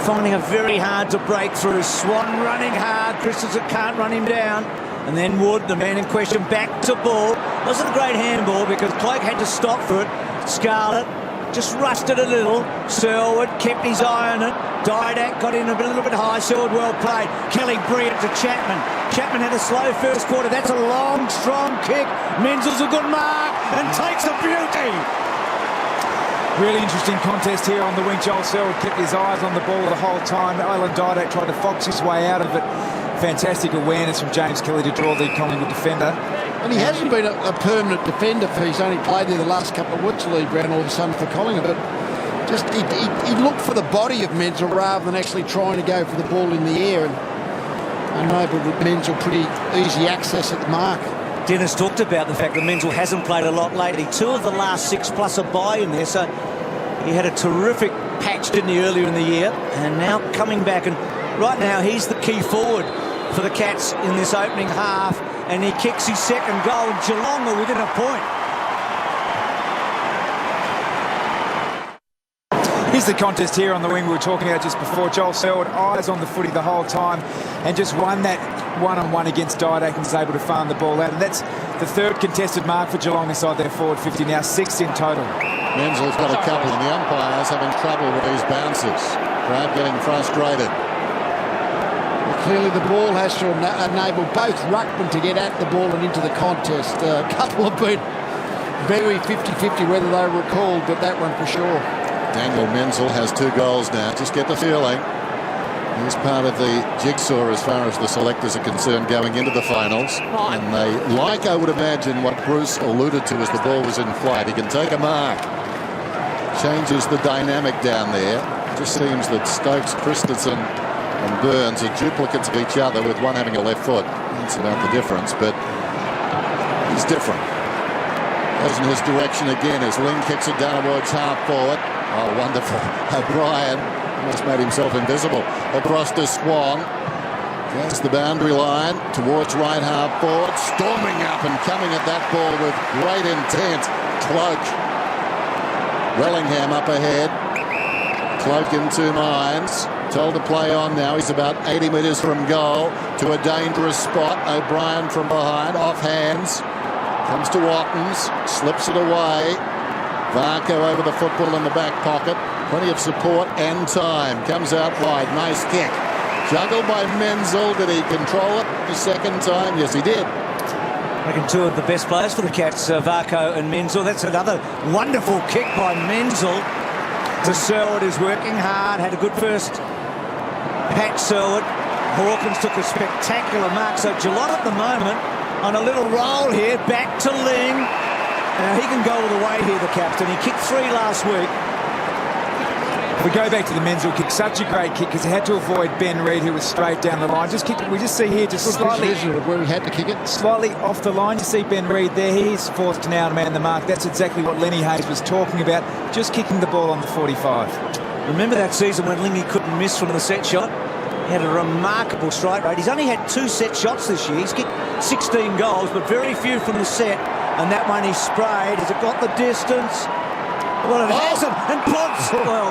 finding it very hard to break through. Swan running hard. Christensen can't run him down. And then Wood, the man in question, back to ball. Wasn't a great handball because Cloak had to stop for it. Scarlett just rushed it a little. Selwood kept his eye on it. Didak got in a little bit high. Selwood well played. Kelly brilliant to Chapman. Chapman had a slow first quarter. That's a long, strong kick. Menzel's a good mark and takes a beauty. Really interesting contest here on the wing. Joel Selwood kept his eyes on the ball the whole time. Alan Didak tried to fox his way out of it. Fantastic awareness from James Kelly to draw the Collingwood defender. And he hasn't been a permanent defender for he's only played there the last couple of weeks, league round all of a sudden for Collingwood. But just he looked for the body of Menzel rather than actually trying to go for the ball in the air. And enabled Menzel pretty easy access at the mark. Dennis talked about the fact that Menzel hasn't played a lot lately. 2 of the last 6 plus a bye in there. So he had a terrific patch, didn't he, earlier in the year. And now coming back. And right now he's the key forward for the Cats in this opening half. And he kicks his second goal. Geelong are within a point. Here's the contest here on the wing we were talking about just before. Joel Selwood, eyes on the footy the whole time, and just won that one-on-one against Didak and was able to farm the ball out. And that's the 3rd contested mark for Geelong inside their forward 50 now, 6 in total. Menzel's got a couple, and the umpire's having trouble with these bounces. Crowd getting frustrated. Clearly the ball has to enable both ruckmen to get at the ball and into the contest. A couple have been very 50-50 whether they were called, but that one for sure. Daniel Menzel has 2 goals now. Just get the feeling he's part of the jigsaw as far as the selectors are concerned going into the finals. And they like, I would imagine, what Bruce alluded to as the ball was in flight. He can take a mark. Changes the dynamic down there. Just seems that Stokes, Christensen and Burns are duplicates of each other, with one having a left foot. That's about the difference, but he's different. Goes in his direction again as Ling kicks it down towards half forward. Oh, wonderful. O'Brien almost made himself invisible. Across to Swan. Against the boundary line towards right half forward. Storming up and coming at that ball with great intent. Cloak. Wellingham up ahead. Cloak in 2 minds. Told to play on now. He's about 80 metres from goal to a dangerous spot. O'Brien from behind. Off hands. Comes to Wattens. Slips it away. Varco over the football in the back pocket. Plenty of support and time. Comes out wide. Nice kick. Juggled by Menzel. Did he control it the second time? Yes, he did. I reckon 2 of the best players for the Cats, Varco and Menzel. That's another wonderful kick by Menzel. To Selwood, who's working hard. Had a good first patch, Selwood. Hawkins took a spectacular mark. So Geelong at the moment on a little roll here. Back to Ling. Now he can go all the way here, the captain. He kicked 3 last week. If we go back to the Menzel kick, such a great kick because he had to avoid Ben Reid, who was straight down the line. Just kicked it. We just see here, just slightly where he had to kick it, slightly off the line. You see Ben Reid there. He's forced to now man the mark. That's exactly what Lenny Hayes was talking about. Just kicking the ball on the 45. Remember that season when Lingy couldn't miss from the set shot? He had a remarkable strike rate. He's only had 2 set shots this year. He's kicked 16 goals, but very few from the set. And that one he sprayed. Has it got the distance? Well, it hasn't. And Potts, well,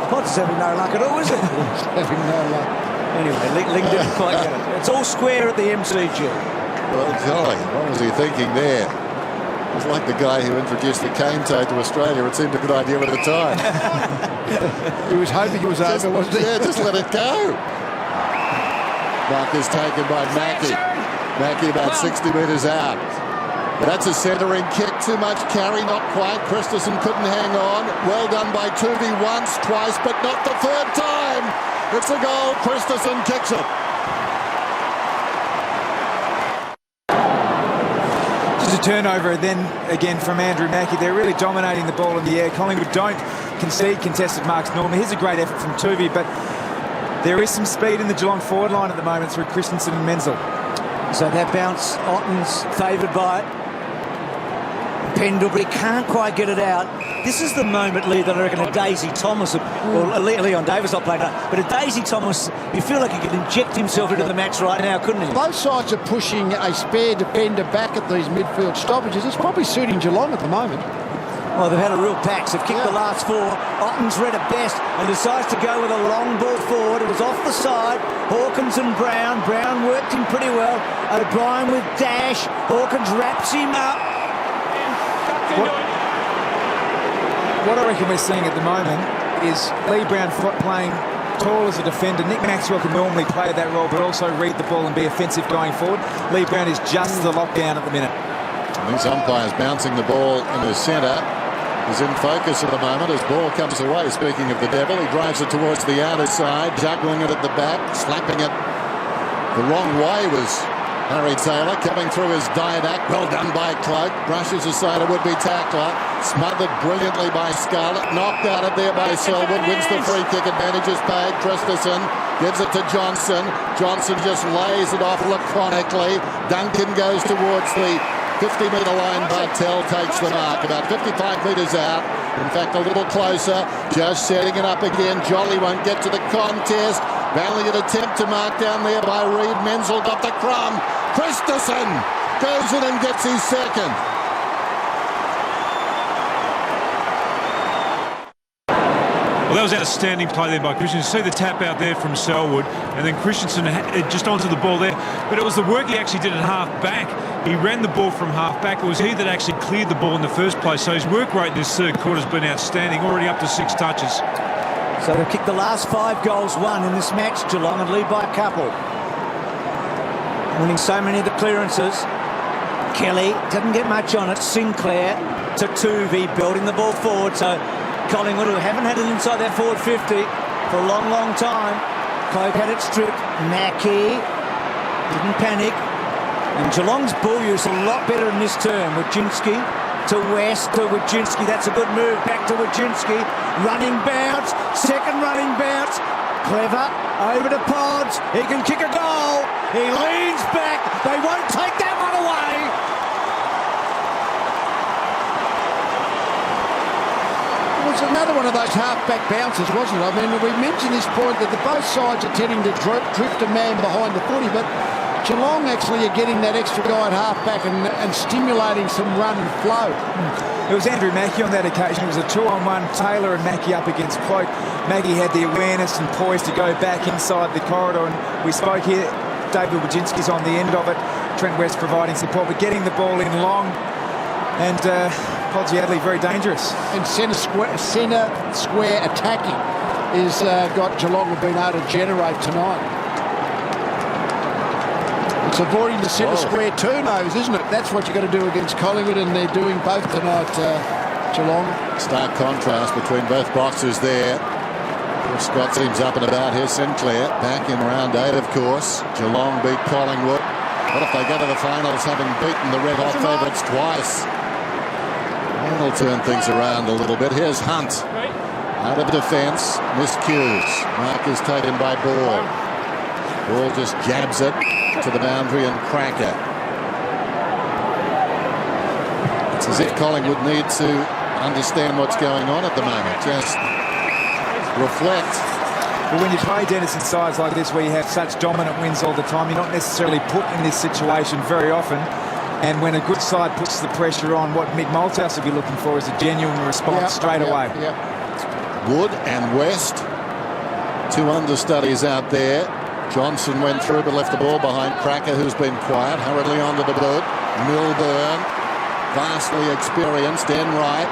Potts is having no luck at all, is it? Having no luck. Anyway, Ling didn't quite get it. It's all square at the MCG. Well, golly, what was he thinking there? It was like the guy who introduced the cane toad to Australia. It seemed a good idea at the time. He was hoping it was over, wasn't he? Yeah, just let it go. Mark is taken by Mackie. Mackie about 60 metres out. That's a centering kick. Too much carry, not quite. Christensen couldn't hang on. Well done by Tuvey once, twice, but not the 3rd time. It's a goal. Christensen kicks it. Just a turnover then again from Andrew Mackie. They're really dominating the ball in the air. Collingwood don't concede contested marks normally. Here's a great effort from Tuvey, but there is some speed in the Geelong forward line at the moment through Christensen and Menzel. So that bounce, Otten's favoured by it. Pendlebury can't quite get it out. This is the moment, Lee, that I reckon a Daisy Thomas, or Leon Davis not playing that, but a Daisy Thomas, you feel like he could inject himself into the match right now, couldn't he? Both sides are pushing a spare defender back at these midfield stoppages. It's probably suiting Geelong at the moment. Well, they've had a real pack. They've kicked the last 4. Otten's read it best and decides to go with a long ball forward. It was off the side. Hawkins and Brown. Brown worked him pretty well. O'Brien with dash. Hawkins wraps him up. What I reckon we're seeing at the moment is Lee Brown playing tall as a defender. Nick Maxwell can normally play that role, but also read the ball and be offensive going forward. Lee Brown is just the lockdown at the minute. These umpires bouncing the ball in the centre. Is in focus at the moment as ball comes away. Speaking of the devil, he drives it towards the outer side, juggling it at the back, slapping it the wrong way was Harry Taylor, coming through his diadact. Well done by Cloak. Brushes aside a would-be tackler. Smothered brilliantly by Scarlett. Knocked out it there by Selwood. Wins the free kick. Advantage is paid. Christensen gives it to Johnson. Johnson just lays it off laconically. Duncan goes towards the 50-metre line. Bartel takes the mark. About 55 metres out. In fact, a little closer. Just setting it up again. Jolly won't get to the contest. Valiant attempt to mark down there by Reid. Menzel got the crumb. Christensen goes in and gets his second. Well, that was outstanding play there by Christensen. See the tap out there from Selwood, and then Christensen just onto the ball there. But it was the work he actually did at half back. He ran the ball from half back. It was he that actually cleared the ball in the first place. So his work rate in this third quarter has been outstanding, already up to 6 touches. So they've kicked the last 5 goals won in this match, Geelong, and lead by a couple. Winning so many of the clearances. Kelly didn't get much on it. Sinclair to Tuvey, building the ball forward. So Collingwood, who haven't had it inside their forward 50 for a long, long time. Cloak had it stripped. Mackie didn't panic. And Geelong's ball use a lot better in this term. Wojcinski to West, to Wojcinski. That's a good move. Back to Wojcinski. Running bounce. Second running bounce. Clever. Over to Pods. He can kick a goal. He leans back. They won't take that one away. It was another one of those half-back bounces, wasn't it? I mean, we mentioned this point that both sides are tending to drift a man behind the footy, but Geelong actually are getting that extra guy at half-back and stimulating some run and flow. It was Andrew Mackie on that occasion. It was a 2-on-1, Taylor and Mackie up against Cloak. Mackie had the awareness and poise to go back inside the corridor, and we spoke here, David Wojcinski's on the end of it, Trent West providing support, but getting the ball in long, and Podsiadly very dangerous. And centre square attacking is got Geelong have been able to generate tonight. It's avoiding the centre square turnovers, isn't it? That's what you've got to do against Collingwood, and they're doing both tonight, Geelong. Stark contrast between both boxes there. Scott seems up and about. Here's Sinclair back in round 8, of course. Geelong beat Collingwood. What if they go to the finals having beaten the red hot favourites twice? That'll turn things around a little bit. Here's Hunt out of defence. Miscues. Mark is taken by Ball. Ball just jabs it to the boundary and Cracker. It's as if Collingwood need to understand what's going on at the moment. Just reflect. Well, when you play Dennis in sides like this, where you have such dominant wins all the time, you're not necessarily put in this situation very often. And when a good side puts the pressure on, what Mick Malthouse will be looking for is a genuine response straight away. Wood and West, 2 understudies out there. Johnson went through but left the ball behind Cracker, who's been quiet. Hurriedly onto the boot. Milburn, vastly experienced, Enright.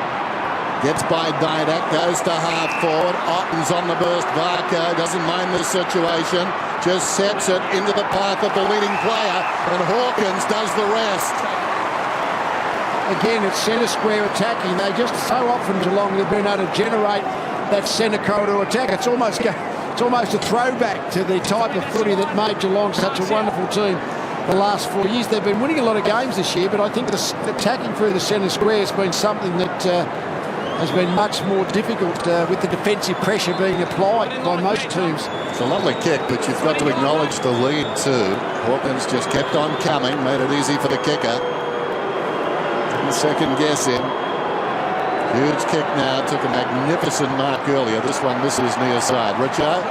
Gets by Didak, goes to half forward. Otten's on the burst. Varco doesn't mind the situation. Just sets it into the path of the leading player, and Hawkins does the rest. Again, it's centre square attacking. They just so often Geelong have been able to generate that centre corridor attack. It's almost a throwback to the type of footy that made Geelong such a wonderful team the last 4 years. They've been winning a lot of games this year, but I think the attacking through the centre square has been something that has been much more difficult with the defensive pressure being applied by most teams. It's a lovely kick, but you've got to acknowledge the lead too. Hawkins just kept on coming, made it easy for the kicker. Didn't second guess him. Huge kick now, took a magnificent mark earlier. This one misses near side. Richo?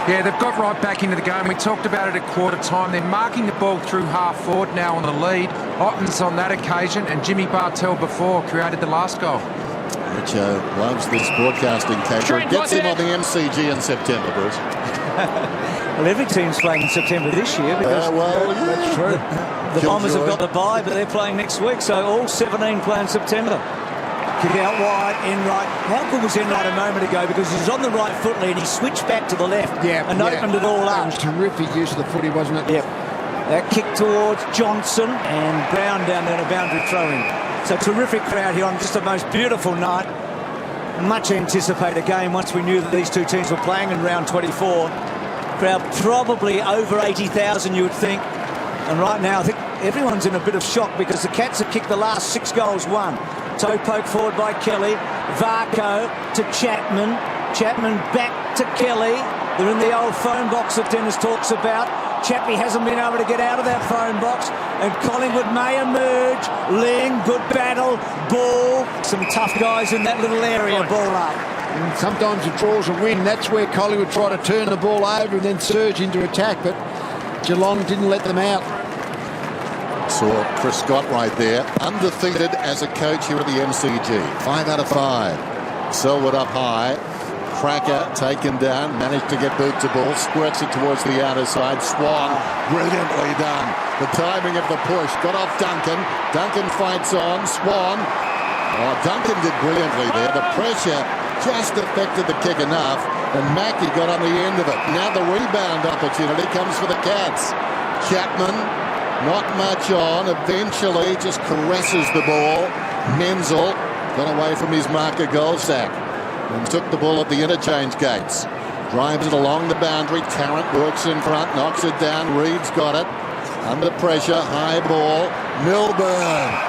Yeah, they've got right back into the game. We talked about it at quarter time. They're marking the ball through half forward now on the lead. Otten's on that occasion, and Jimmy Bartel before created the last goal. Richo loves this broadcasting capture. It gets him on the MCG in September, Bruce. Well, every team's playing in September this year because That's true. the Bombers have got the bye, but they're playing next week, so all 17 play in September. Kick out wide, Enright. How good was Enright a moment ago because he was on the right foot lead, he switched back to the left and opened it all That up. was terrific use of the footy, wasn't it? Yep. That kick towards Johnson and Brown down there, a boundary throw-in. So terrific crowd here on just the most beautiful night. Much anticipated game once we knew that these two teams were playing in round 24. Crowd probably over 80,000, you would think. And right now, I think everyone's in a bit of shock because the Cats have kicked the last 6 goals won. Toe poke forward by Kelly. Varco to Chapman. Chapman back to Kelly. They're in the old phone box that Dennis talks about. Chappie hasn't been able to get out of that phone box. And Collingwood may emerge. Ling, good battle. Ball. Some tough guys in that little area. Ball up. And sometimes it draws a win. That's where Collingwood try to turn the ball over and then surge into attack. But Geelong didn't let them out. Saw Chris Scott right there, undefeated as a coach here at the MCG. 5 out of 5. Selwood up high. Cracker taken down, managed to get boot to ball, squirts it towards the outer side. Swan, brilliantly done. The timing of the push got off Duncan. Duncan fights on. Swan. Oh, Duncan did brilliantly there. The pressure just affected the kick enough, and Mackie got on the end of it. Now the rebound opportunity comes for the Cats. Chapman, not much on. Eventually just caresses the ball. Menzel got away from his marker goal sack and took the ball at the interchange gates. Drives it along the boundary. Tarrant works in front, knocks it down. Reed's got it. Under pressure, high ball. Milburn.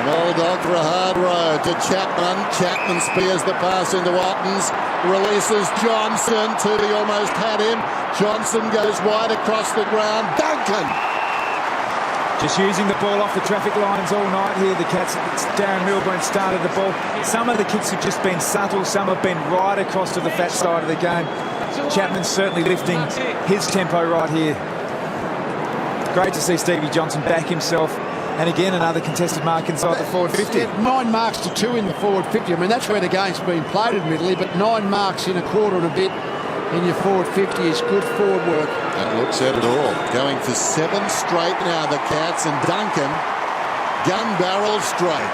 An old dog for a hard road to Chapman. Chapman spears the pass into Ottens. Releases Johnson. Tootie almost had him. Johnson goes wide across the ground. Duncan. Just using the ball off the traffic lines all night here. The Cats, Darren Milburn started the ball. Some of the kicks have just been subtle. Some have been right across to the fat side of the game. Chapman's certainly lifting his tempo right here. Great to see Stevie Johnson back himself. And again, another contested mark inside the forward 50. 9 marks to 2 in the forward 50. I mean, that's where the game's been played, admittedly, but 9 marks in a quarter and a bit in your forward 50 is good forward work. That looks at it all. Going for 7 straight now, the Cats, and Duncan gun barrel straight.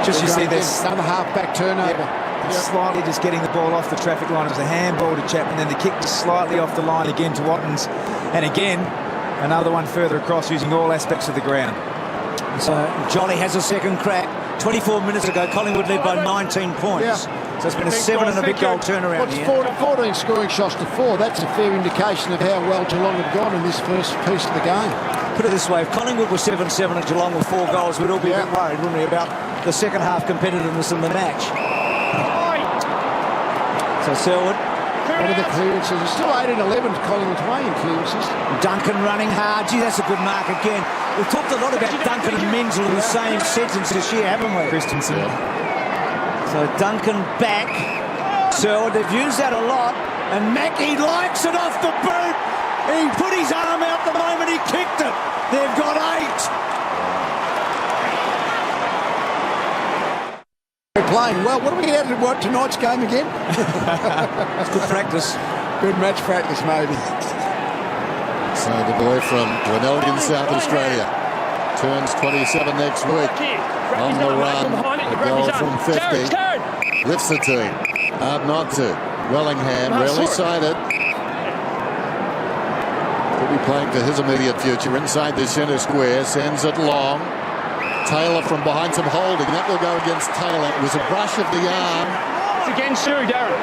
Just you see this. Another half-back turnover. Yep. Slightly just getting the ball off the traffic line. It was a handball to Chapman, then the kick just slightly off the line again to Wattens. And again, another one further across using all aspects of the ground. So Jolly has a second crack. 24 minutes ago, Collingwood led by 19 points. Yeah. So it's been a 7 and a bit goal turnaround What's here. 14 scoring shots to 4? That's a fair indication of how well Geelong have gone in this first piece of the game. Put it this way, if Collingwood were 7-7 and Geelong were 4 goals, we'd all be a bit worried, wouldn't we, about the second half competitiveness in the match. So Selwood. What are the clearances? It's still 8-11 Collingwood's way in clearances. Duncan running hard. Gee, that's a good mark again. We've talked a lot about Duncan and Menzel in the same sentence this year, haven't we? Christensen. So Duncan back. Selwood, they've used that a lot. And Mackie likes it off the boot. He put his arm out the moment he kicked it. They've got 8. Playing well. What do we get out of what tonight's game again? That's good practice. Good match practice, maybe. So the boy from Glenelg in South Australia turns 27 next week. On the run, a goal from 50. Lifts the team. Hard not to. Wellingham, rarely sighted. Could be playing for his immediate future inside the centre square. Sends it long. Taylor from behind, some holding. That will go against Taylor. It was a brush of the arm. It's against you, Darren.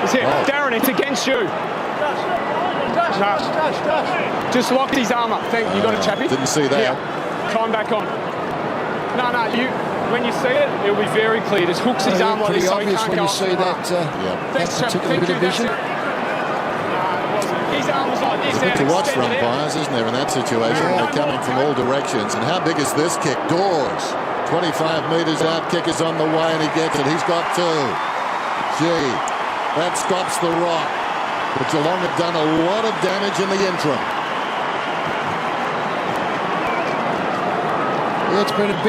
It's it. Oh. Darren, it's against you. No. Just locked his arm up. You got a chappy? Didn't see that. Yeah. Come back on. No, when you see it, it'll be very clear. Just hooks his arm like this so he can't when go you see that, Thanks, that particular bit of vision. His arm was like this. It's good to watch for umpires, isn't there, in that situation? They're coming from all directions. And how big is this kick? Dawes. 25 metres out, kick is on the way, and he gets it. He's got 2. Gee, that stops the rock. But Geelong have done a lot of damage in the interim. Yeah, it's been a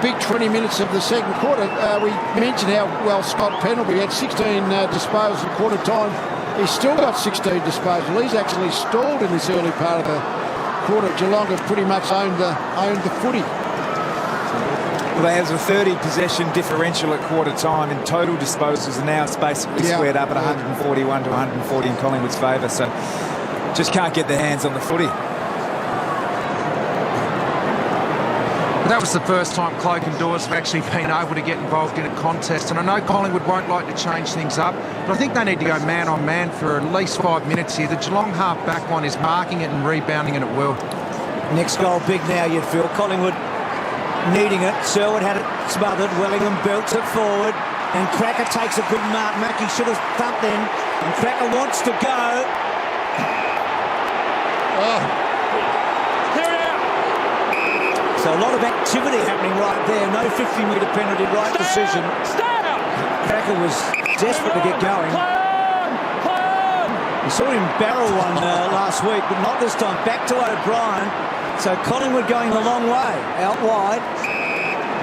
big 20 minutes of the second quarter. We mentioned how well Scott Pendlebury had 16 disposals at quarter time. He's still got 16 disposals. He's actually stalled in this early part of the quarter. Geelong have pretty much owned the footy. Well, they have a 30 possession differential at quarter time in total disposals, and now it's basically squared up at 141 to 140 in Collingwood's favour. So just can't get their hands on the footy. That was the first time Cloak and Dawes have actually been able to get involved in a contest, and I know Collingwood won't like to change things up, but I think they need to go man on man for at least 5 minutes here. The Geelong half-back line is marking it and rebounding it at will. Next goal big now, you'd feel. Collingwood needing it. Selwood had it smothered. Wellingham belts it forward, and Cracker takes a good mark. Mackie should have thumped in, and Cracker wants to go. So a lot of activity happening right there. No 50-metre penalty, right decision. Cracker was desperate to get going. We saw him barrel one last week, but not this time. Back to O'Brien. So Collingwood going the long way. Out wide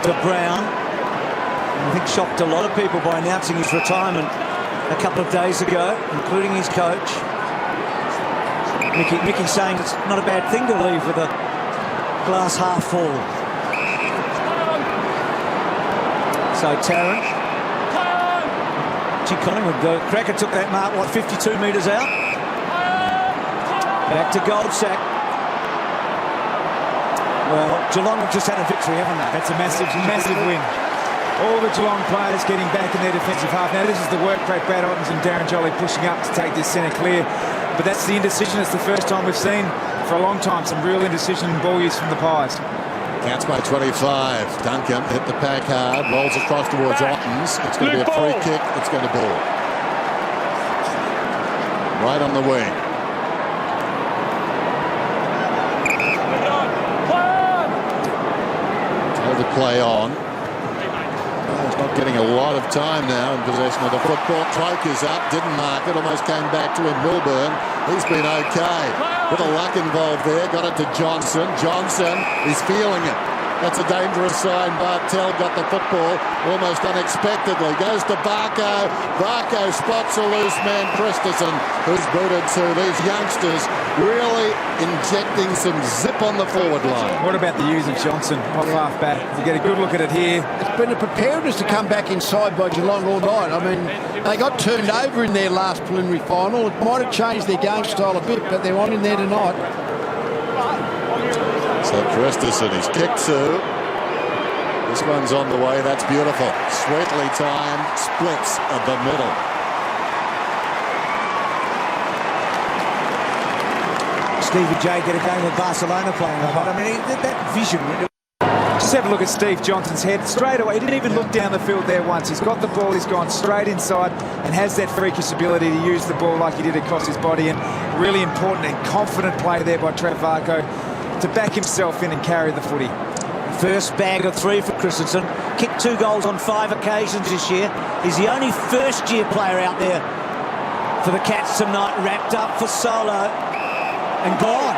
to Brown. I think shocked a lot of people by announcing his retirement a couple of days ago, including his coach. Mickey saying it's not a bad thing to leave with a glass half full. So Tarrant. Gee, Collingwood, the Cracker took that mark, 52 metres out. Back to Goldsack. Well, Geelong have just had a victory, haven't they? That's a massive win. All the Geelong players getting back in their defensive half. Now, this is the work rate. Brad Ottens and Darren Jolly pushing up to take this centre clear. But that's the indecision. It's the first time we've seen for a long time some real indecision in ball use from the Pies. Counts by 25. Duncan hit the pack hard, rolls across towards Ottens. It's going to be a free kick. It's going to ball. Right on the wing. The play on. He's not getting a lot of time now in possession of the football. Cloak is up, didn't mark it, almost came back to him. Milburn, he's been okay. Bit of luck involved there, got it to Johnson. Johnson is feeling it. That's a dangerous sign. Bartel got the football almost unexpectedly. Goes to Barco. Barco spots a loose man, Christensen, who's booted to. These youngsters really injecting some zip on the forward line. What about the use of Johnson off half back? You get a good look at it here. It's been a preparedness to come back inside by Geelong all night. I mean, they got turned over in their last preliminary final. It might have changed their game style a bit, but they're on in there tonight. So Christensen, he's kicked two. This one's on the way. That's beautiful. Sweetly timed. Splits of the middle. Stevie J get a game with Barcelona playing like that. I mean, that vision. Just have a look at Steve Johnson's head straight away. He didn't even look down the field there once. He's got the ball. He's gone straight inside and has that freakish ability to use the ball like he did across his body. And really important and confident play there by Trev Varco to back himself in and carry the footy. First bag of 3 for Christensen. Kicked 2 goals on 5 occasions this year. He's the only first-year player out there for the Cats tonight. Wrapped up for Solo and gone.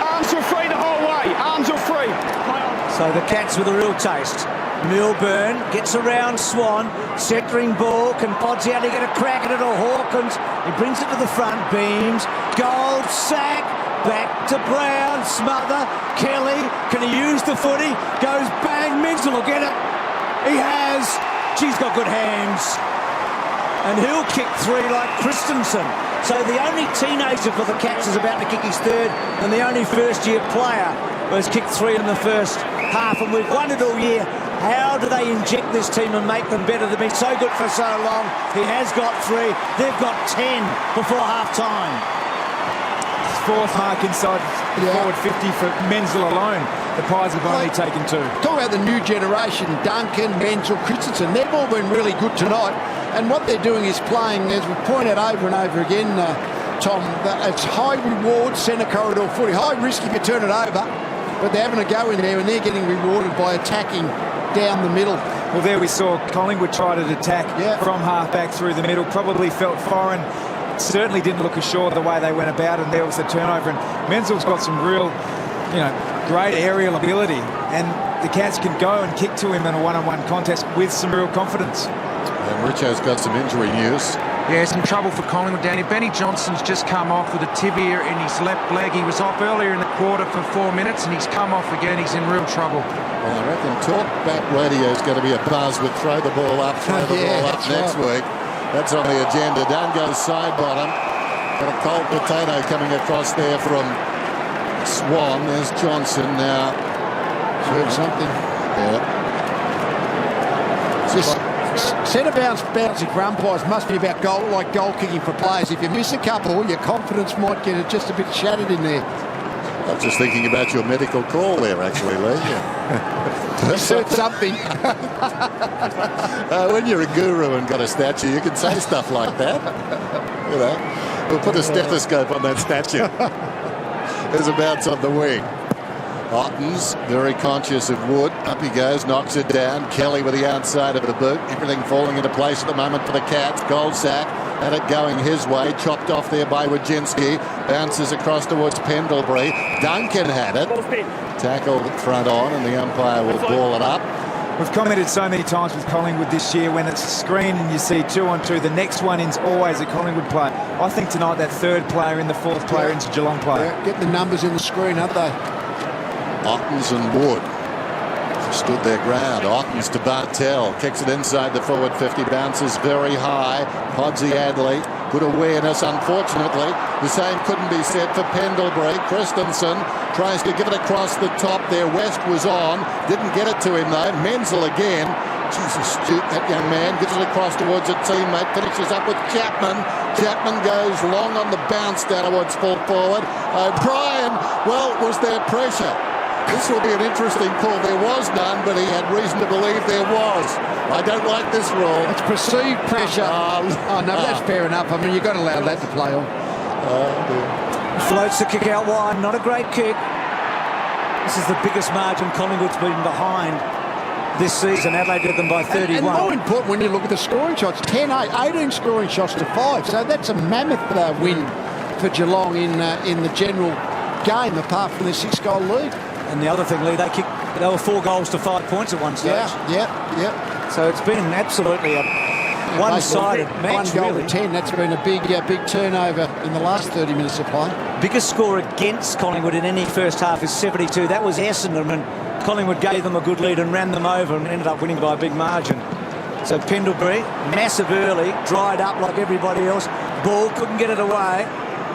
Arms were free the whole way. Arms were free. So the Cats with a real taste. Milburn gets around Swan. Centering ball. Can Podziali get a crack at it, or Hawkins? He brings it to the front. Beams. Goldsack. Back to Brown, smother, Kelly, can he use the footy? Goes bang, Menzel will get it. He has. She's got good hands. And he'll kick 3 like Christensen. So the only teenager for the Cats is about to kick his 3rd, and the only first-year player has kicked 3 in the first half. And we've wondered all year, how do they inject this team and make them better? They've been so good for so long. He has got 3. They've got 10 before half-time. 4th mark inside forward 50 for Menzel alone. The Pies have only taken 2. Talk about the new generation, Duncan, Menzel, Christensen. They've all been really good tonight. And what they're doing is playing, as we point out over and over again, Tom, it's high reward centre corridor footy. High risk if you turn it over, but they're having a go in there and they're getting rewarded by attacking down the middle. Well, there we saw Collingwood try to attack from half-back through the middle. Probably felt foreign. Certainly didn't look assured the way they went about it. And there was the turnover. And Menzel's got some real, great aerial ability. And the Cats can go and kick to him in a one-on-one contest with some real confidence. And Richo's got some injury news. Yeah, some trouble for Collingwood down here. Benny Johnson's just come off with a tibia in his left leg. He was off earlier in the quarter for 4 minutes and he's come off again. He's in real trouble. Well, I reckon Talk Back Radio is going to be a buzz with throw the ball up next week. That's on the agenda. Down goes side bottom. Got a cold potato coming across there from Swan. There's Johnson now. Heard something. Yeah. Centre bouncing for umpires must be about goal kicking for players. If you miss a couple, your confidence might get just a bit shattered in there. I was just thinking about your medical call there, actually, Lee. You said something. When you're a guru and got a statue, you can say stuff like that. We'll put a stethoscope on that statue. There's a bounce on the wing. Otten's very conscious of Wood. Up he goes, knocks it down. Kelly with the outside of the boot. Everything falling into place at the moment for the Cats. Goldsack had it going his way. Chopped off there by Wojcinski. Bounces across towards Pendlebury. Duncan had it. Tackled front on and the umpire will ball it up. We've commented so many times with Collingwood this year when it's a screen and you see 2-on-2, the next one is always a Collingwood player. I think tonight that third player in, the fourth player into Geelong player. Yeah, get the numbers in the screen, aren't they? Ottens and Wood stood their ground. Ottens to Bartell, kicks it inside the forward 50, bounces very high. Podsy Adley, good awareness. Unfortunately, the same couldn't be said for Pendlebury. Christensen tries to give it across the top there. West was on, didn't get it to him though. Menzel again. Jesus, shoot that young man, gives it across towards a teammate, finishes up with Chapman. Chapman goes long on the bounce down towards full forward. O'Brien, well, was there pressure? This will be an interesting call. There was none, but he had reason to believe there was. I don't like this rule. It's perceived pressure. That's fair enough. I mean, you've got to allow that to play on. Floats the kick out wide. Not a great kick. This is the biggest margin Collingwood's been behind this season. Adelaide did them by 31. And more important, when you look at the scoring shots, 10-8, 18 scoring shots to 5. So that's a mammoth win for Geelong in the general game, apart from the 6-goal lead. And the other thing, Lee, they were 4 goals to 5 points at one stage. Yeah. So it's been absolutely a one-sided match. 1 goal really. to 10. That's been a big turnover in the last 30 minutes of play. Biggest score against Collingwood in any first half is 72. That was Essendon, and Collingwood gave them a good lead and ran them over and ended up winning by a big margin. So Pendlebury, massive early, dried up like everybody else. Ball couldn't get it away.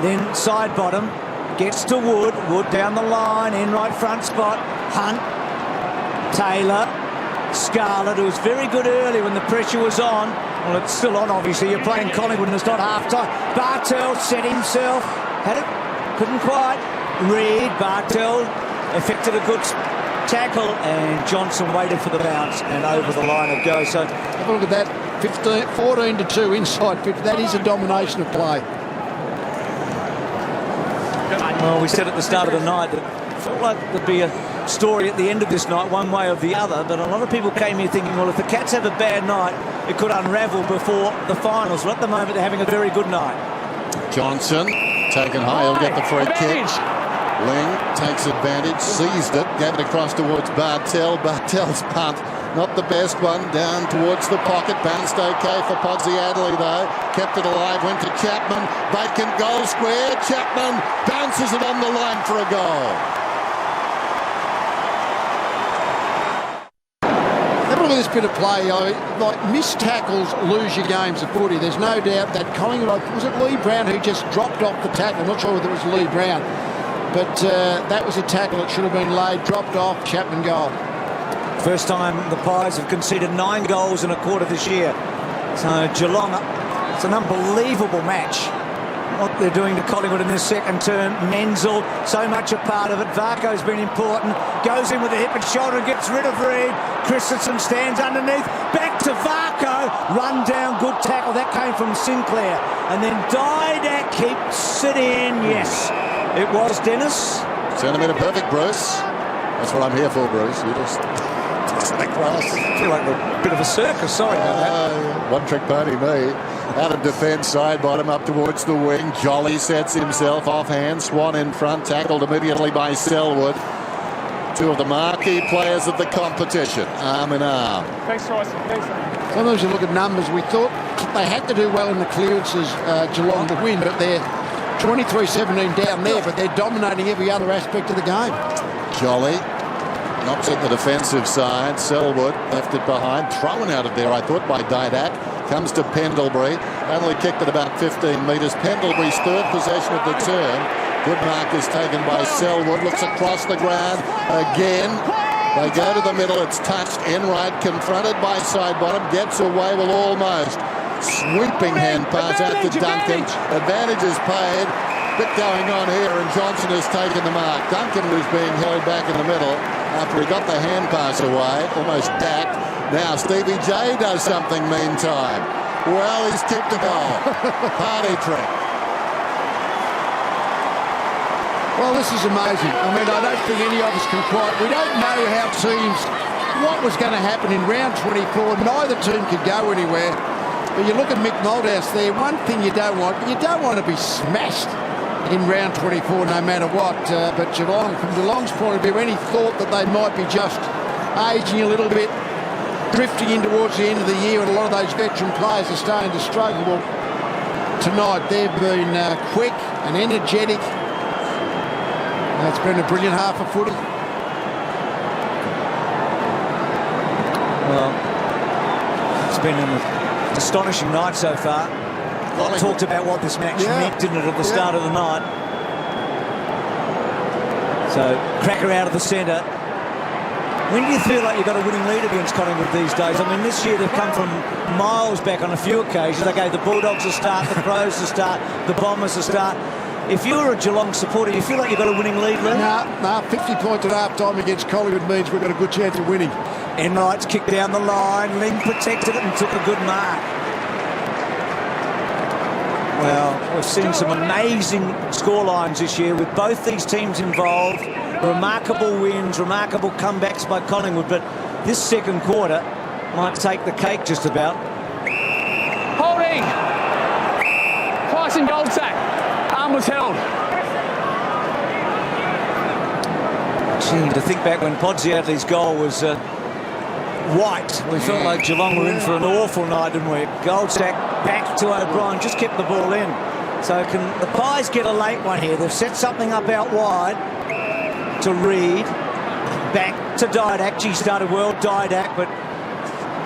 Then side bottom. Gets to Wood. Wood down the line, in right front spot. Hunt, Taylor, Scarlett, who was very good early when the pressure was on. Well, it's still on, obviously. You're playing Collingwood and it's not half-time. Bartell set himself. Had it, couldn't quite. Reed, Bartell effected a good tackle, and Johnson waited for the bounce and over the line of go. So have a look at that. 14-2 inside 50. That is a domination of play. Well, we said at the start of the night that it felt like there'd be a story at the end of this night, one way or the other, but a lot of people came here thinking, well, if the Cats have a bad night, it could unravel before the finals. Well, at the moment, they're having a very good night. Johnson taken high, he'll get the free kick. Ling takes advantage, seized it, gave it across towards Bartell. Bartell's punt, not the best one, down towards the pocket. Bounced okay for Podsy Adley though. Kept it alive, went to Chapman. Vacant goal square. Chapman bounces it on the line for a goal. Have a look at this bit of play. Like missed tackles lose your games of footy. There's no doubt that Collingwood, was it Lee Brown who just dropped off the tackle? I'm not sure whether it was Lee Brown. But that was a tackle that should have been laid, dropped off, Chapman goal. First time the Pies have conceded 9 goals in a quarter this year. So Geelong, it's an unbelievable match. What they're doing to Collingwood in this second term. Menzel, so much a part of it. Varco's been important. Goes in with a hip and shoulder and gets rid of Reed. Christensen stands underneath. Back to Varco. Run down, good tackle. That came from Sinclair. And then Didac keeps it in. Yes, it was Dennis. Centimetre perfect, Bruce. That's what I'm here for, Bruce. You just across. I feel like a bit of a circus. Sorry about that. One-trick pony me. Out of defence, side bottom up towards the wing. Jolly sets himself offhand. Swan in front, tackled immediately by Selwood. Two of the marquee players of the competition, arm in arm. Thanks, Tyson. Thanks. Sometimes you look at numbers, we thought they had to do well in the clearances, Geelong, to win, but they're 23-17 down there, but they're dominating every other aspect of the game. Jolly knocks at the defensive side. Selwood left it behind. Thrown out of there, I thought, by Didak. Comes to Pendlebury. Only kicked at about 15 metres. Pendlebury's third possession of the turn. Good mark is taken by Selwood. Looks across the ground again. They go to the middle. It's touched. Enright confronted by side bottom. Gets away with almost. Sweeping hand pass out to Duncan. Advantage is paid. Bit going on here, and Johnson has taken the mark. Duncan was being held back in the middle after he got the hand pass away. Almost backed. Now Stevie J does something meantime. Well, he's tipped the ball. Party trick. Well, this is amazing. I mean, I don't think any of us can quite... We don't know how teams... What was going to happen in round 24. Neither team could go anywhere. But you look at Mick Malthouse there, one thing you don't want to be smashed in round 24 no matter what. But Geelong, from Geelong's point of view, any thought that they might be just ageing a little bit, drifting in towards the end of the year, and a lot of those veteran players are starting to struggle. Well, tonight they've been quick and energetic. It's been a brilliant half of footy. Well, it's been an astonishing night so far. We talked about what this match meant, didn't it, at the start of the night. So, cracker out of the centre. When do you feel like you've got a winning lead against Collingwood these days? I mean, this year they've come from miles back on a few occasions. They gave the Bulldogs a start, the Crows a start, the Bombers a start. If you're a Geelong supporter, you feel like you've got a winning lead, Lee? No, 50 points at half-time against Collingwood means we've got a good chance of winning. Enright's kicked down the line. Ling protected it and took a good mark. Well, we've seen some amazing scorelines this year with both these teams involved. Remarkable wins, remarkable comebacks by Collingwood, but this second quarter might take the cake just about. Holding! Tyson Goldsack. Arm was held. Gee, to think back when Podsiadly's goal was white, we felt like Geelong were in for an awful night, didn't we? Goldsack back to O'Brien, just kept the ball in. So can the Pies get a late one here? They've set something up out wide to Reid, back to Didak. Gee, started well, Didak, but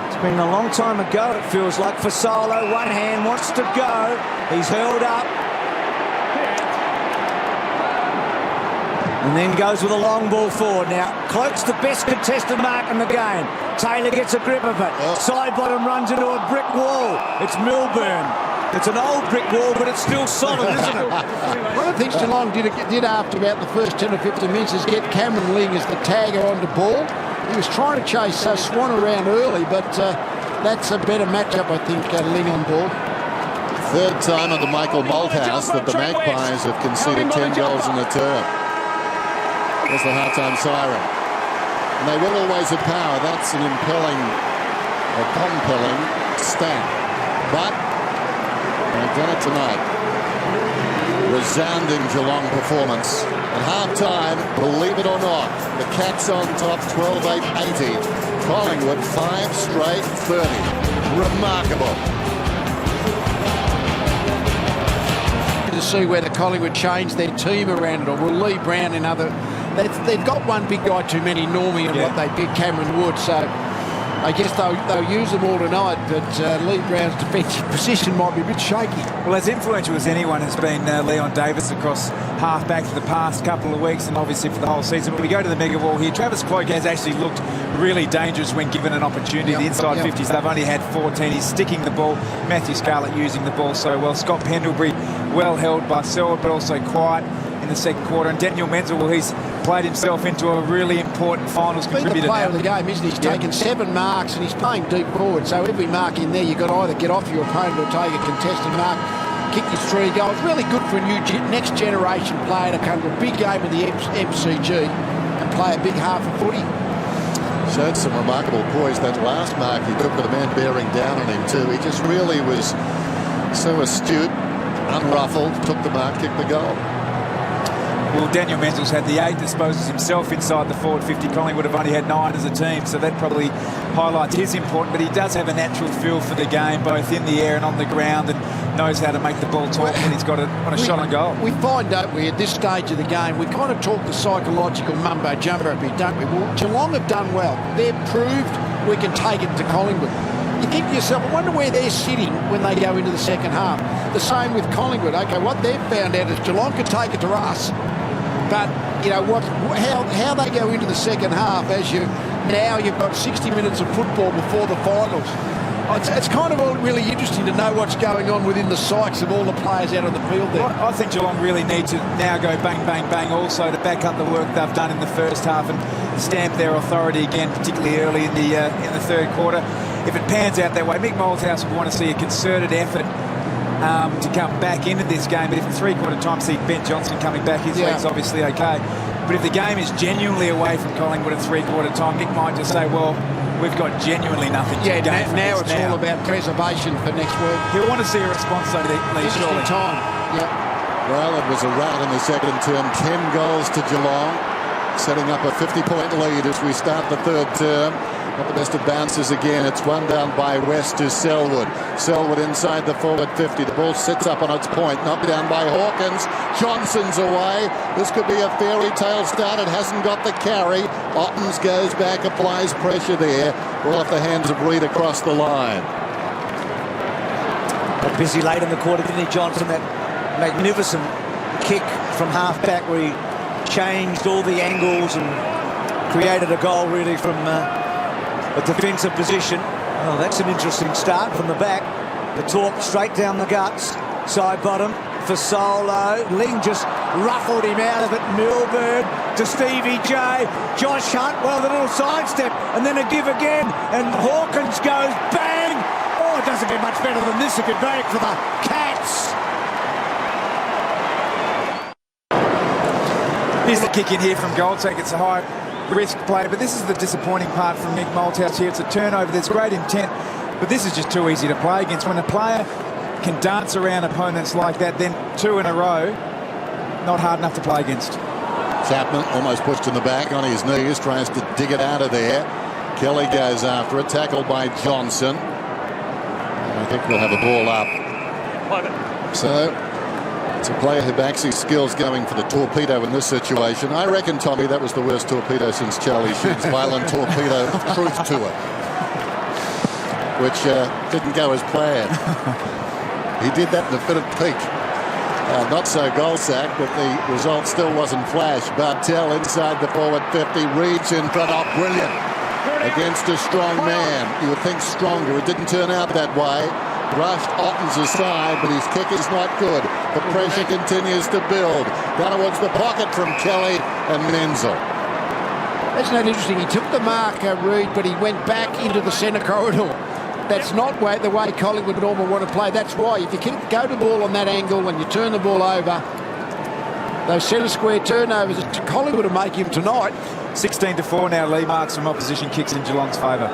it's been a long time ago, it feels like, for Solo. One hand wants to go. He's held up. And then goes with a long ball forward. Now, Cloak's the best contested mark in the game. Taylor gets a grip of it. Side bottom runs into a brick wall. It's Milburn. It's an old brick wall, but it's still solid, isn't it? One of the things Geelong did after about the first 10 or 15 minutes is get Cameron Ling as the tagger onto ball. He was trying to chase Swan around early, but that's a better matchup, I think, Ling on ball. Third time under Michael Malthouse that the Magpies have conceded 10 goals in the term. There's the half-time siren. And they will always have power. That's an compelling stat. But they've done it tonight. Resounding Geelong performance. At half-time, believe it or not, the Cats on top, 12-8-80. Collingwood, 5 straight 30. Remarkable. To see whether Collingwood changed their team around it, or will Lee Brown and other... They've got one big guy too many, Normie, and what they did, Cameron Wood, so I guess they'll use them all tonight, but Lee Brown's defensive position might be a bit shaky. Well, as influential as anyone has been Leon Davis across half-back for the past couple of weeks and obviously for the whole season. But we go to the mega wall here. Travis Cloak has actually looked really dangerous when given an opportunity. The inside 50s, they've only had 14. He's sticking the ball. Matthew Scarlett using the ball so well. Scott Pendlebury well held by Selwood, but also quiet in the second quarter. And Daniel Menzel, well, he's played himself into a really important finals contributor. He's the player now of the game, isn't he? He's taken 7 marks and he's playing deep forward. So every mark in there, you've got to either get off your opponent or take a contested mark, kick your 3 goals. Really good for a new next generation player to come to a big game of the MCG and play a big half of footy. Showed some remarkable poise. That last mark he took with a man bearing down on him too. He just really was so astute, unruffled, took the mark, kicked the goal. Well, Daniel Menzel's had the 8 disposals himself inside the forward 50. Collingwood have only had 9 as a team, so that probably highlights his importance. But he does have a natural feel for the game, both in the air and on the ground, and knows how to make the ball talk when he's got it on a shot on goal. We find, don't we, at this stage of the game, we kind of talk the psychological mumbo-jumbo a bit, don't we? Well, Geelong have done well. They've proved we can take it to Collingwood. You think to yourself, I wonder where they're sitting when they go into the second half. The same with Collingwood. OK, what they've found out is Geelong can take it to us. But, you know, how they go into the second half as you've got 60 minutes of football before the finals. It's kind of all really interesting to know what's going on within the psyches of all the players out on the field there. I think Geelong really need to now go bang, bang, bang also to back up the work they've done in the first half and stamp their authority again, particularly early in the third quarter. If it pans out that way, Mick Malthouse would want to see a concerted effort to come back into this game. But if in three-quarter time see Ben Johnson coming back, his leg's obviously okay. But if the game is genuinely away from Collingwood at three-quarter time, Mick might just say, well, we've got genuinely nothing to gain. Now it's all about preservation for next week. He'll want to see a response, though, Lee, surely. Time. Yeah. Well, it was a rout in the second term. 10 goals to Geelong, setting up a 50-point lead as we start the third term. Not the best of bounces again. It's one down by West to Selwood. Selwood inside the forward 50. The ball sits up on its point. Knocked down by Hawkins. Johnson's away. This could be a fairy tale start. It hasn't got the carry. Ottens goes back, applies pressure there. Ball off the hands of Reid across the line. Got busy late in the quarter, didn't he, Johnson? That magnificent kick from half-back where he changed all the angles and created a goal really from a defensive position. Oh, that's an interesting start from the back. The talk straight down the guts. Side bottom for Solo. Ling just ruffled him out of it. Milburn to Stevie J. Josh Hunt, well, the little sidestep and then a give again. And Hawkins goes bang. Oh, it doesn't get much better than this. A good break for the Cats. Here's the kick in here from Goldsack. It's a high risk play, but this is the disappointing part from Mick Malthouse here. It's a turnover. There's great intent, but this is just too easy to play against. When a player can dance around opponents like that, then 2 in a row, not hard enough to play against. Chapman almost pushed in the back on his knees, tries to dig it out of there. Kelly goes after it, tackled by Johnson. I think we'll have a ball up. So it's a player who backs his skills going for the torpedo in this situation. I reckon, Tommy, that was the worst torpedo since Charlie Sheen's violent torpedo truth tour, which didn't go as planned. He did that in a fit of pique. Not so Goldsack, but the result still wasn't flash. Bartell inside the forward 50, Reid's in front. Oh, brilliant. Against a strong man. You would think stronger. It didn't turn out that way. Rushed Ottens aside, but his kick is not good. The pressure continues to build. Down towards the pocket from Kelly and Menzel. That's not interesting. He took the mark, Reid, but he went back into the centre corridor. That's not the way Collingwood normally want to play. That's why if you can go to the ball on that angle and you turn the ball over, those centre square turnovers, Collingwood will make him tonight. 16-4 now. Lee marks from opposition kicks in Geelong's favour.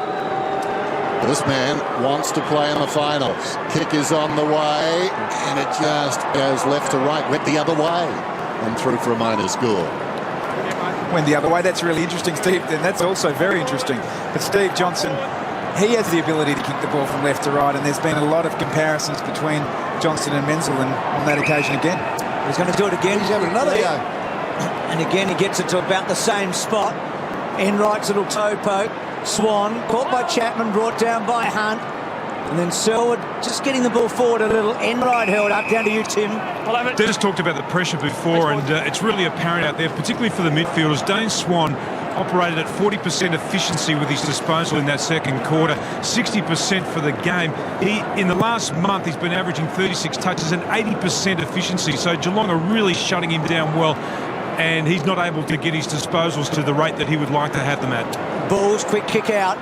This man wants to play in the finals. Kick is on the way, and it just goes left to right. Went the other way and through for a minor score. Went the other way. That's really interesting, Steve. And that's also very interesting. But Steve Johnson, he has the ability to kick the ball from left to right, and there's been a lot of comparisons between Johnson and Menzel, and on that occasion again. He's going to do it again. He's having another go. And again, he gets it to about the same spot. Enright's little toe poke. Swan, caught by Chapman, brought down by Hunt. And then Selwood just getting the ball forward a little. Enright held up. Down to you, Tim. Dennis talked about the pressure before, and it's really apparent out there, particularly for the midfielders. Dane Swan operated at 40% efficiency with his disposal in that second quarter, 60% for the game. In the last month, he's been averaging 36 touches and 80% efficiency. So Geelong are really shutting him down well, and he's not able to get his disposals to the rate that he would like to have them at. Bulls, quick kick out.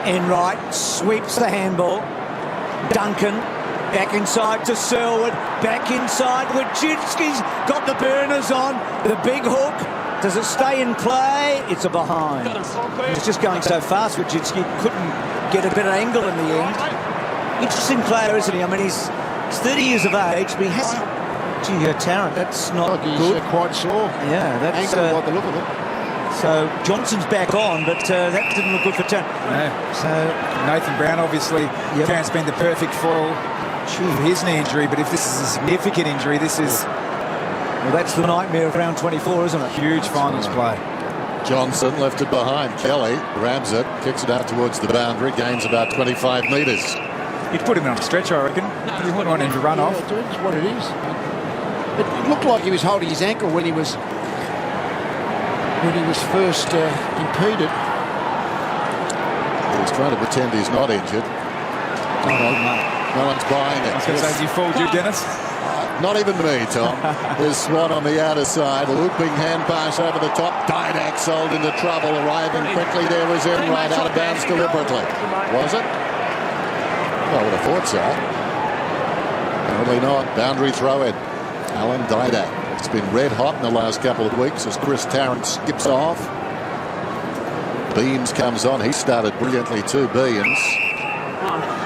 Enright sweeps the handball. Duncan back inside to Selwood. Back inside. Wojcicki's got the burners on. The big hook. Does it stay in play? It's a behind. It's just going so fast, Wojcicki couldn't get a better angle in the end. Interesting player, isn't he? I mean, he's 30 years of age, but he has talent. That's not good. Quite sore. Yeah, that's by the look of it. So Johnson's back on, but that didn't look good for Tarrant. No. So Nathan Brown, obviously, Tarrant's been the perfect foil for his knee injury, but if this is a significant injury, this is... Well, that's the nightmare of round 24, isn't it? Huge finals play. Johnson left it behind. Kelly grabs it, kicks it out towards the boundary, gains about 25 metres. You'd put him on a stretcher, I reckon. You wouldn't want him to run off. That's what it is. It looked like he was holding his ankle when he was first impeded. He's trying to pretend he's not injured. No one's buying it. I was going to say, you fooled you, Dennis? Not even me, Tom. There's Swan on the outer side. Looping hand pass over the top. Didak sold into trouble. Arriving quickly. There was in right out of bounds deliberately. Was it? I would have thought so. Apparently not. Boundary throw in. Alan Didak. It's been red hot in the last couple of weeks as Chris Tarrant skips off. Beams comes on. He started brilliantly too, Beams.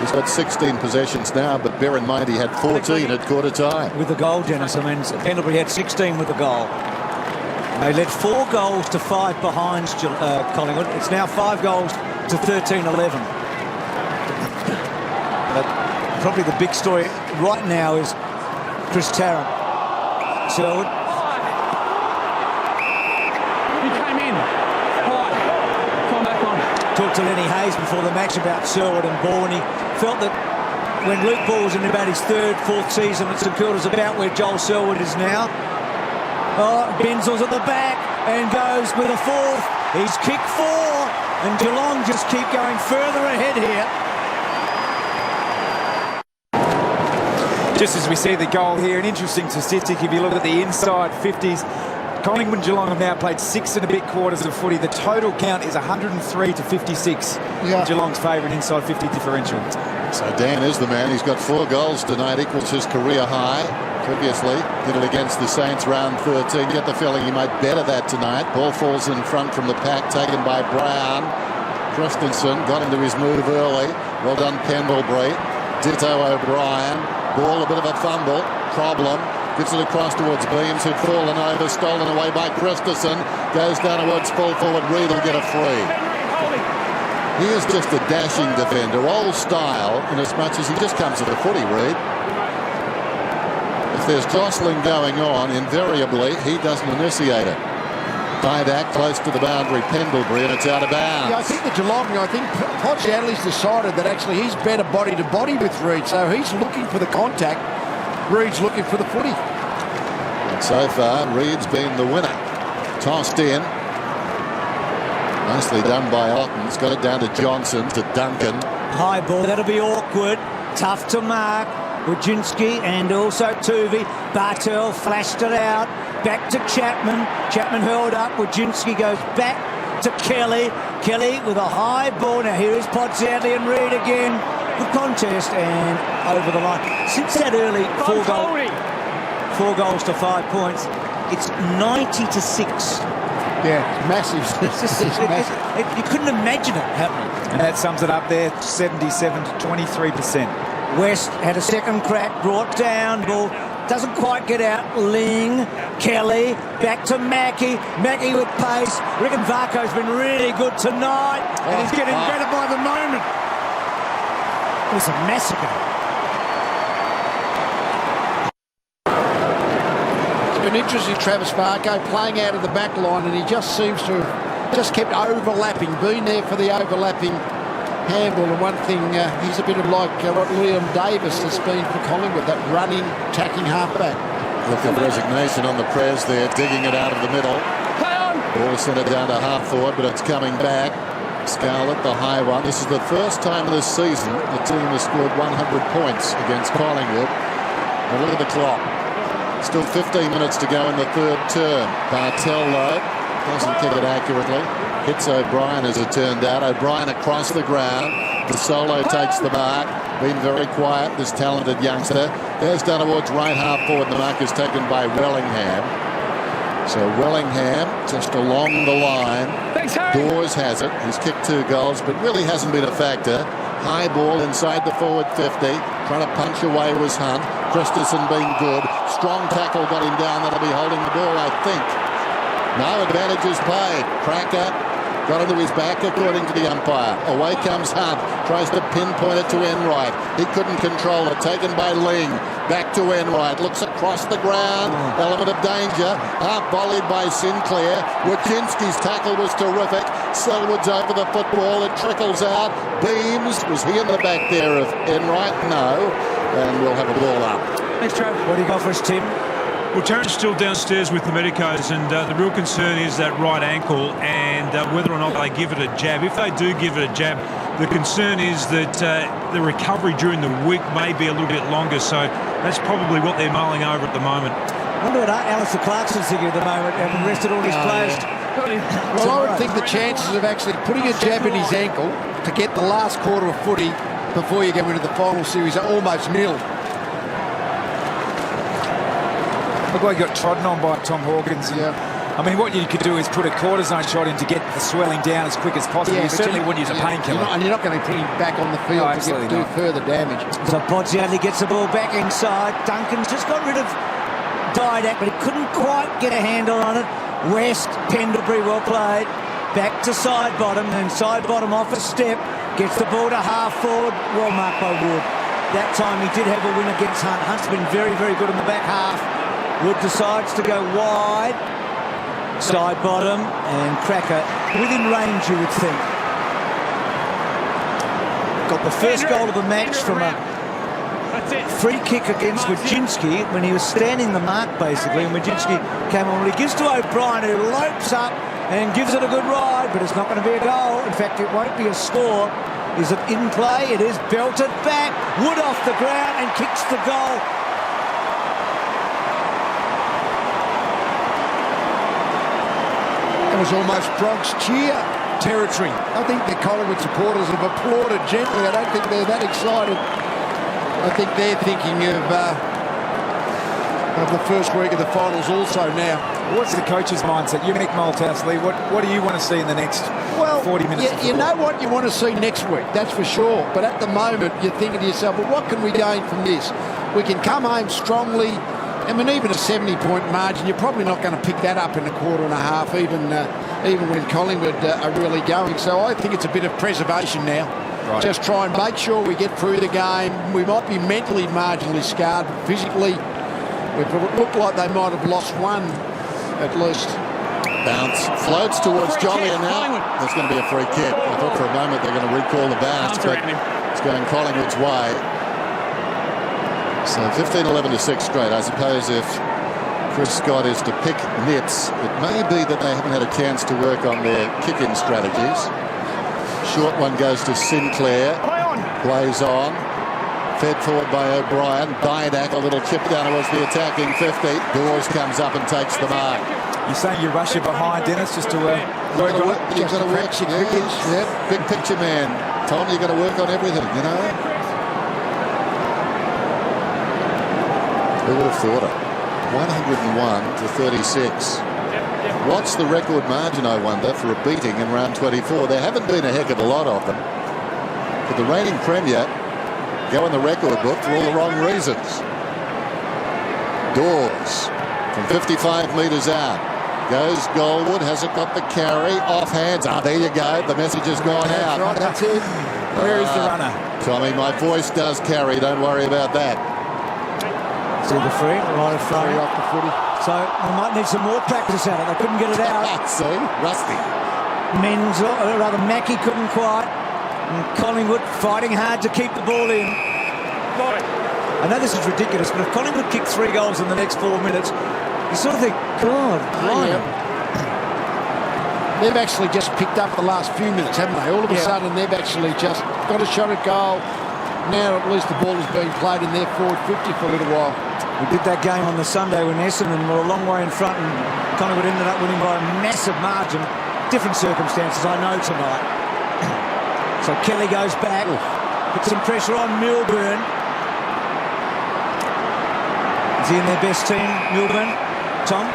He's got 16 possessions now, but bear in mind he had 14 at quarter time. With the goal, Dennis. I mean, Pendlebury had 16 with the goal. They led 4 goals to 5 behind Collingwood. It's now 5 goals to 13-11. But probably the big story right now is Chris Tarrant. Selwood. He came in. High. Come back on. Talked to Lenny Hayes before the match about Selwood and Ball, and he felt that when Luke Ball was in about his 3rd, 4th season at St Kilda's, about where Joel Selwood is now. Oh, Benzel's at the back and goes with a 4th. He's kicked 4, and Geelong just keep going further ahead here. Just as we see the goal here, an interesting statistic if you look at the inside 50s. Collingwood and Geelong have now played 6 and a bit quarters of footy. The total count is 103 to 56. Yeah. Geelong's favourite inside 50 differential. So Dan is the man. He's got 4 goals tonight, equals his career high. Previously did it against the Saints round 13. Get the feeling he might better that tonight. Ball falls in front from the pack, taken by Brown. Christensen got into his move early. Well done, Pendlebury. Ditto O'Brien. Ball, a bit of a fumble. Problem. Gets it across towards Beams, who'd fallen over, stolen away by Christensen. Goes down towards full forward. Reid will get a free. He is just a dashing defender, old style, in as much as he just comes to the footy, Reid. If there's jostling going on, invariably he doesn't initiate it. Didak close to the boundary, Pendlebury, and it's out of bounds. Yeah, I think the Geelong, I think Podge Adley's decided that actually he's better body to body with Reid, so he's looking for the contact. Reid's looking for the footy. And so far, Reid's been the winner. Tossed in. Nicely done by Ottens. Got it down to Johnson, to Duncan. High ball, that'll be awkward. Tough to mark. Wojcicki and also Tuvey. Bartel flashed it out. Back to Chapman. Chapman hurled up. Wojcicki goes back to Kelly. Kelly with a high ball. Now here is Podsadley and Reid again. Good contest and over the line. Since that early 4 goals to 5 points, it's 90 to 6. Yeah, it's massive. You couldn't imagine it happening. And that sums it up there, 77 to 23%. West had a second crack, brought down, ball doesn't quite get out. Ling, Kelly, back to Mackie. Mackie with pace. Reckon Varco's been really good tonight, and he's getting better by the moment. It was a massacre. It's been interesting, Travis Varco playing out of the back line, and he just seems to have just kept overlapping, been there for the overlapping handball. And one thing, he's a bit of like what Liam Davis has been for Collingwood, that running, attacking halfback. Look of resignation on the press there, digging it out of the middle. Ball centred down to half forward, but it's coming back. Scarlett, the high one. This is the first time this season the team has scored 100 points against Collingwood. And look at the clock. Still 15 minutes to go in the 3rd term. Bartel, though, doesn't kick it accurately. Hits O'Brien as it turned out. O'Brien across the ground. The solo takes the mark. Been very quiet, this talented youngster. Goes down towards right half forward. The mark is taken by Wellingham. So Wellingham just along the line. Thanks, Harry. Dawes has it. He's kicked 2 goals, but really hasn't been a factor. High ball inside the forward 50. Trying to punch away was Hunt. Christensen being good. Strong tackle got him down. That'll be holding the ball, I think. No advantages played. Cracker got into his back according to the umpire. Away comes Hunt. Tries to pinpoint it to Enright. He couldn't control it. Taken by Ling. Back to Enright. Looks across the ground. Element of danger. Half volleyed by Sinclair. Wojcinski's tackle was terrific. Selwood's over the football. It trickles out. Beams. Was he in the back there of Enright? No. And we'll have a ball up. Thanks, Trav. What do you got for us, Tim? Well, Tarrant's still downstairs with the medicos, and the real concern is that right ankle and whether or not they give it a jab. If they do give it a jab, the concern is that the recovery during the week may be a little bit longer, so that's probably what they're mulling over at the moment. I wonder what Alistair Clarkson's thinking at the moment, having rested all his players. Well, I would think the chances of actually putting a jab in his ankle to get the last quarter of footy before you go into the final series are almost nil. Look like he got trodden on by Tom Hawkins. Yeah. I mean, what you could do is put a cortisone shot in to get the swelling down as quick as possible. You certainly wouldn't use a painkiller. And you're not going to put him back on the field to do further damage. So Podsiadly gets the ball back inside. Duncan's just got rid of Didak, but he couldn't quite get a handle on it. West, Pendlebury, well played. Back to side bottom, and side bottom off a step. Gets the ball to half forward. Well marked by Wood. That time he did have a win against Hunt. Hunt's been very, very good in the back half. Wood decides to go wide. Side bottom, and Cracker within range, you would think. Got the first goal of the match from a free kick against Wojcinski when he was standing the mark, basically, and Wojcinski came on. He gives to O'Brien, who lopes up and gives it a good ride, but it's not going to be a goal. In fact, it won't be a score. Is it in play? It is belted back. Wood off the ground and kicks the goal. It was almost Bronx cheer territory. I think the Collingwood supporters have applauded gently. I don't think they're that excited. I think they're thinking of the first week of the finals also now. What's the coach's mindset? You, Nick Malthouse, Lee, what do you want to see in the next 40 minutes? You know what you want to see next week, that's for sure. But at the moment, you're thinking to yourself, well, what can we gain from this? We can come home strongly. I mean, even a 70-point margin, you're probably not going to pick that up in a quarter and a half, even when Collingwood are really going. So I think it's a bit of preservation now. Right. Just try and make sure we get through the game. We might be mentally marginally scarred, but physically, it looked like they might have lost one at least. Bounce floats towards Jolly, and now there's going to be a free kick. I thought for a moment they're going to recall the bounce, but it's going Collingwood's way. So 15-11 to 6 straight. I suppose if Chris Scott is to pick nits, it may be that they haven't had a chance to work on their kick-in strategies. Short one goes to Sinclair. Plays on. Fed forward by O'Brien. Didak, a little chip down towards the attacking 50. Dawes comes up and takes the mark. You're saying you rush it behind, Dennis, just to work on it? You've got to work your crickets. Yeah, big picture man. Tom, you've got to work on everything, you know? Who would have thought it? 101 to 36. What's the record margin, I wonder, for a beating in round 24? There haven't been a heck of a lot of them. But the reigning premier go in the record book for all the wrong reasons. Dawes from 55 metres out. Goes Goldwood, hasn't got the carry. Off hands. There you go. The message has gone out. Right, that's it. Where is the runner? Tommy, my voice does carry. Don't worry about that. See the free, right of front. Off the footy. So they might need some more practice at it. They couldn't get it out. See, rusty. Men's, or rather Mackie couldn't quite. And Collingwood fighting hard to keep the ball in. I know this is ridiculous, but if Collingwood kick 3 goals in the next 4 minutes, you sort of think, God, blimey. They've actually just picked up the last few minutes, haven't they? All of a sudden, they've actually just got a shot at goal. Now at least the ball is being played in their forward 50 for a little while. We did that game on the Sunday when Essendon were a long way in front and Collingwood ended up winning by a massive margin. Different circumstances, I know, tonight. So Kelly goes back, puts some pressure on Milburn. Is he in their best team, Milburn? Tom?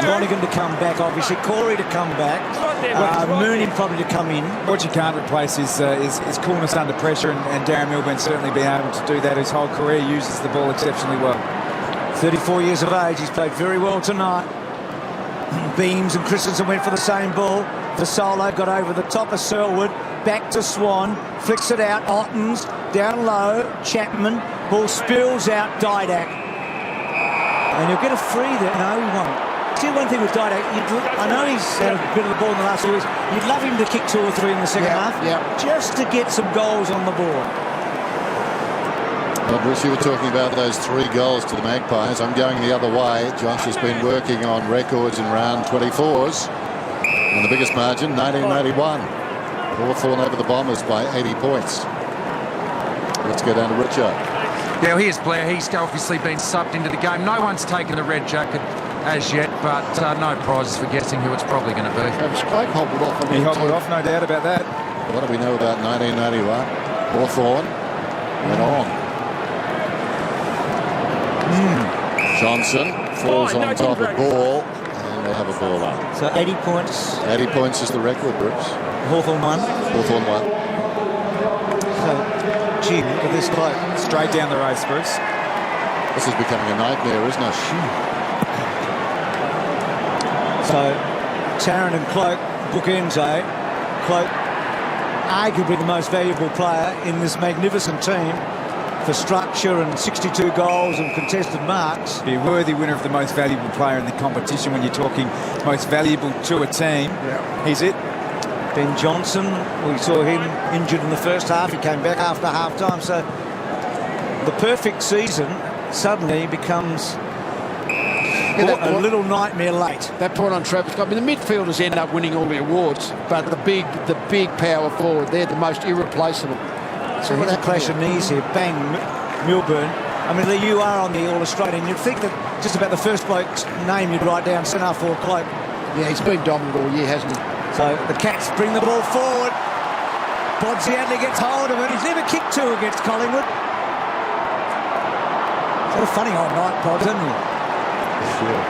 Lonergan to come back, obviously. Corey to come back. Mooney probably to come in. What you can't replace is coolness under pressure, and Darren Milburn's certainly been able to do that. His whole career uses the ball exceptionally well. 34 years of age. He's played very well tonight. Beams and Christensen went for the same ball. The solo got over the top of Selwood. Back to Swan. Flicks it out. Ottens. Down low. Chapman. Ball spills out. Didak. And you'll get a free there. No, he won't. See, one thing with Didak, I know he's had a bit of the ball in the last few weeks. You'd love him to kick 2 or 3 in the second half, just to get some goals on the board. Well, Bruce, you were talking about those 3 goals to the Magpies. I'm going the other way. Josh has been working on records in round 24s. And the biggest margin, 1981. Hawthorn over the Bombers by 80 points. Let's go down to Richo. Yeah, here's Blair. He's obviously been subbed into the game. No one's taken the red jacket as yet, but no prizes for guessing who it's probably going to be. Spike hobbled off. He hobbled off, no doubt about that. What do we know about 1991? Hawthorn went on. Johnson falls on top of ball, and they have a ball up. So 80 points. 80 points is the record, Bruce. Hawthorn won. Hawthorn won. So, gee, look at this cloak. Straight down the race, Bruce. This is becoming a nightmare, isn't it? So, Tarrant and Cloak, bookends, Cloak, arguably the most valuable player in this magnificent team for structure and 62 goals and contested marks. Be a worthy winner of the most valuable player in the competition when you're talking most valuable to a team. Yeah. He's it. Ben Johnson, we saw him injured in the first half. He came back after half-time. So the perfect season suddenly becomes a little nightmare late. That point on Travis Scott. I mean, the midfielders end up winning all the awards, but the big power forward, they're the most irreplaceable. So here's a clash of knees here. Bang, Milburn. I mean, you are on the All-Australian. You'd think that just about the first bloke's name you'd write down, centre forward Cloak. Yeah, he's been dominant all year, hasn't he? So the Cats bring the ball forward. Bodziadli gets hold of it. He's never kicked 2 against Collingwood. It's a funny old night, Pods, isn't he? Sure.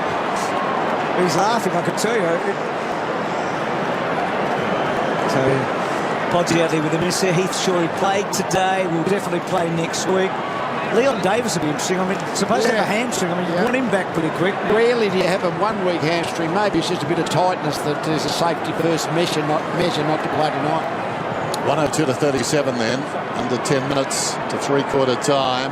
He's laughing, I can tell you. So Bodziadli with a miss there. Heath Shorey played today. Will definitely play next week. Leon Davis will be interesting. I mean, supposed to have a hamstring. I mean, you want him back pretty quick. Rarely do you have a 1-week hamstring. Maybe it's just a bit of tightness that there's a safety first measure not to play tonight. 102-37 then. Under 10 minutes to 3/4 time.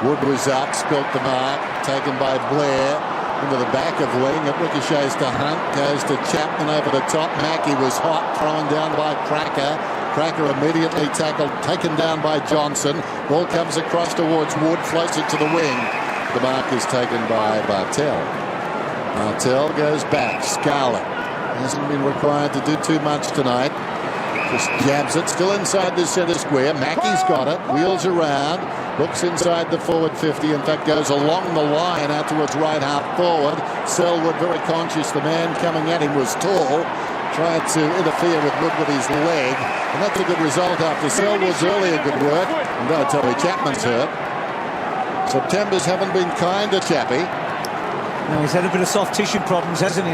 Wood was up, spilt the mark, taken by Blair into the back of Ling. It ricochets to Hunt, goes to Chapman over the top. Mackey was hot, thrown down by Cracker. Cracker immediately tackled, taken down by Johnson. Ball comes across towards Wood, floats it to the wing. The mark is taken by Bartel. Bartel goes back. Scarlett hasn't been required to do too much tonight. Just jabs it, still inside the centre square. Mackey's got it, wheels around, looks inside the forward 50, in fact goes along the line out towards right half forward. Selwood very conscious, the man coming at him was tall, tried to interfere with Wood with his leg, and that's a good result after Selwood's earlier good work. And don't tell me Chapman's hurt. September's haven't been kind to Chappie. No, he's had a bit of soft tissue problems, hasn't he?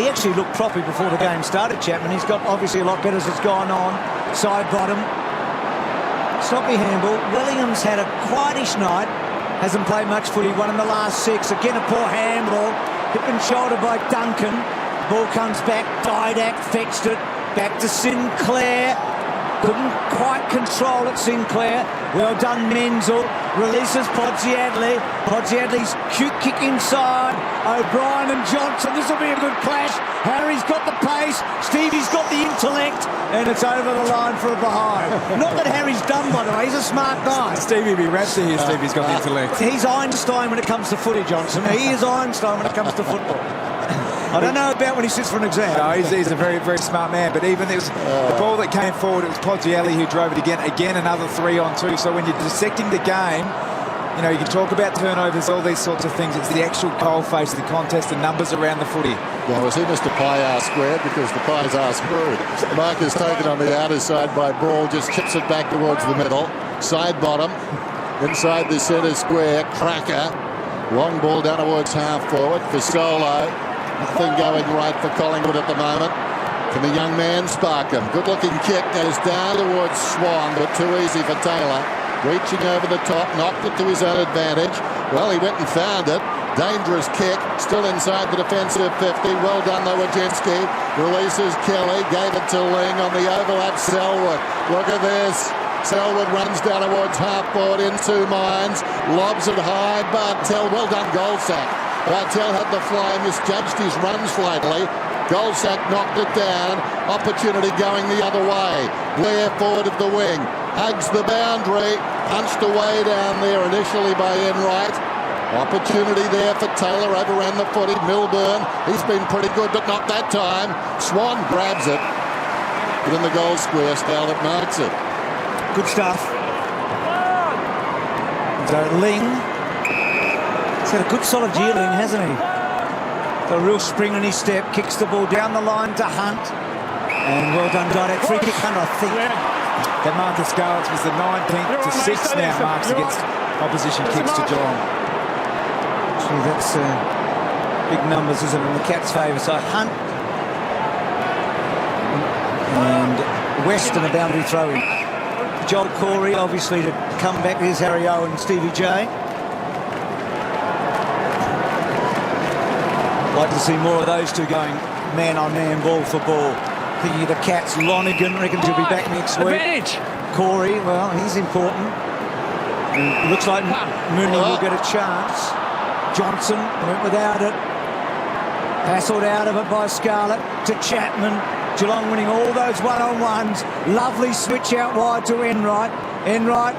He actually looked proppy before the game started, Chapman. He's got obviously a lot better as it's gone on. Side bottom. Sloppy handball. Williams had a quietish night. Hasn't played much footy. Won in the last 6. Again, a poor handball. Hip and shoulder by Duncan. Ball comes back. Didak fetched it. Back to Sinclair. Couldn't quite control it, Sinclair. Well done, Menzel. Releases Bodziadli. Bodziadli's cute kick inside. O'Brien and Johnson. This will be a good clash. Harry's got the pace. Stevie's got the intellect. And it's over the line for a behind. Not that Harry's done, by the way. He's a smart guy. Stevie be wrapped here. Stevie's got the intellect. He's Einstein when it comes to footy, Johnson. He is Einstein when it comes to football. I don't know about when he sits for an exam. No, he's a very, very smart man. But even it was the ball that came forward, it was Bodziadli who drove it again. Again, another 3-on-2. So when you're dissecting the game, you know, you can talk about turnovers, all these sorts of things. It's the actual coalface of the contest, the numbers around the footy. Well, was he Mr. Pie are squared because the Pies are screwed. The mark is taken on the outer side by Brawl, just chips it back towards the middle. Side bottom, inside the centre square, Cracker. Long ball down towards half forward for Solo. Nothing going right for Collingwood at the moment. Can the young man spark him? Good-looking kick goes down towards Swan, but too easy for Taylor. Reaching over the top, knocked it to his own advantage. Well, he went and found it. Dangerous kick, still inside the defensive 50. Well done, though, Wojcinski. Releases Kelly, gave it to Ling on the overlap. Selwood, look at this. Selwood runs down towards half-forward in 2 minds. Lobs it high. Bartel, well done, Goldsack. Bartel had the fly, misjudged his run slightly. Goldsack knocked it down. Opportunity going the other way. Blair forward of the wing. Hugs the boundary. Punched away down there initially by Enright. Opportunity there for Taylor. Overran the footy. Milburn. He's been pretty good, but not that time. Swan grabs it. But in the goal square, Stalett marks it. Good stuff. So Ling. He's had a good solid year, Ling, hasn't he? Got a real spring in his step. Kicks the ball down the line to Hunt. And well done, Didek. Free kick, Hunt, I think. That Marcus Garlitz was the 19th to 6 now marks against opposition kicks to Geelong. Gee, that's big numbers, isn't it, in the Cats' favour. So Hunt and Weston a boundary throw in. Joel Corey, obviously, to come back. Here's Harry Owen and Stevie J. Like to see more of those two going man-on-man, ball for ball. Thinking of the Cats, Lonergan reckons he'll be back next week. Advantage. Corey, well, he's important. And looks like Mooney will get a chance. Johnson went without it. Hassled out of it by Scarlett to Chapman. Geelong winning all those one-on-ones. Lovely switch out wide to Enright. Enright,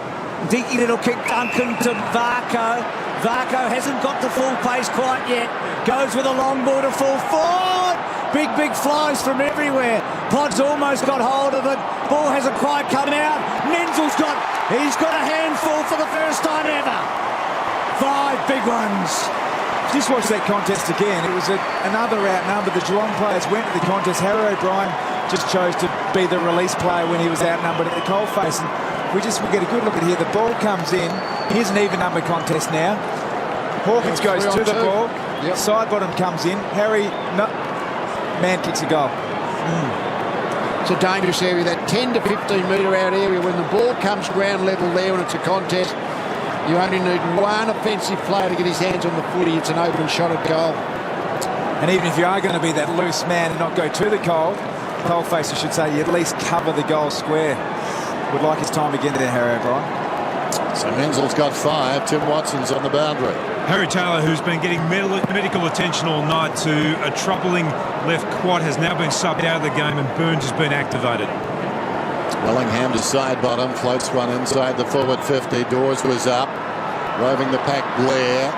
dinky little kick, Duncan to Varco. Varco hasn't got the full pace quite yet. Goes with a long ball to full forward. Big flies from everywhere. Pod's almost got hold of it. Ball hasn't quite come out. Menzel's he's got a handful for the first time ever. 5 big ones. Just watched that contest again. It was another outnumber. The Geelong players went to the contest. Harry O'Brien just chose to be the release player when he was outnumbered at the coalface. And we get a good look at here. The ball comes in. Here's an even number contest now. Hawkins goes to the ball. Yep. Side bottom comes in. Harry, man kicks a goal. It's a dangerous area, that 10 to 15 metre out area. When the ball comes ground level there and it's a contest, you only need one offensive player to get his hands on the footy. It's an open shot at goal. And even if you are going to be that loose man and not go to the coalface, I should say, you at least cover the goal square. Would like his time again there, Harry O'Brien. So Menzel's got 5. Tim Watson's on the boundary. Harry Taylor, who's been getting medical attention all night to a troubling left quad, has now been subbed out of the game, and Burns has been activated. Wellingham to side bottom, floats one inside the forward 50. Dawes was up, roving the pack. Blair,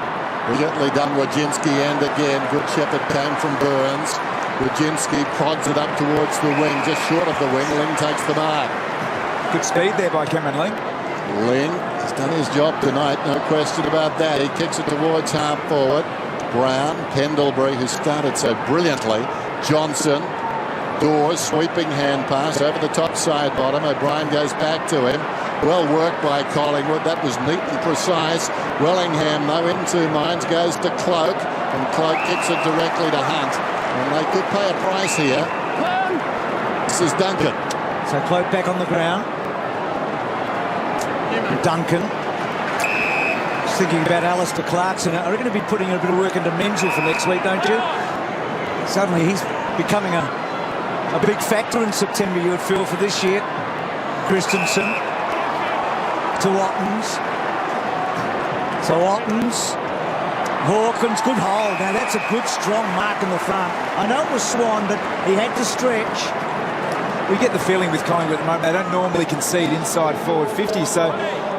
brilliantly done. Wojcinski, and again good shepherd came from Burns. Wojcinski prods it up towards the wing, just short of the wing. Ling takes the mark. Good speed there by Cameron Ling. Ling has done his job tonight, no question about that. He kicks it towards half forward. Brown, Pendlebury, who started so brilliantly. Johnson, Dawes, sweeping hand pass over the top side bottom. O'Brien goes back to him. Well worked by Collingwood. That was neat and precise. Wellingham, though, in 2 minds, goes to Cloak, and Cloak kicks it directly to Hunt. And they could pay a price here. This is Duncan. So Cloak back on the ground. Duncan. Just thinking about Alistair Clarkson. I reckon he'll be putting a bit of work into Menzel for next week, don't you? Suddenly he's becoming a big factor in September, you would feel, for this year. Christensen to Ottens. So Ottens. Hawkins, good hold. Now that's a good strong mark in the front. I know it was Swan, but he had to stretch. We get the feeling with Collingwood at the moment, they don't normally concede inside forward 50, so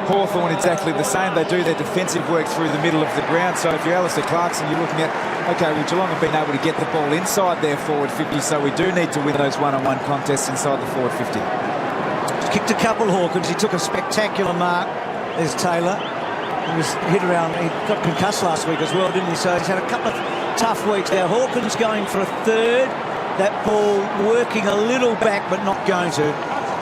Hawthorn exactly the same. They do their defensive work through the middle of the ground. So if you're Alistair Clarkson, you're looking at, OK, well, Geelong have been able to get the ball inside their forward 50, so we do need to win those one-on-one contests inside the forward 50. Kicked a couple, Hawkins. He took a spectacular mark. There's Taylor. He was hit around. He got concussed last week as well, didn't he? So he's had a couple of tough weeks. Now Hawkins going for a third. That ball working a little back, but not going to.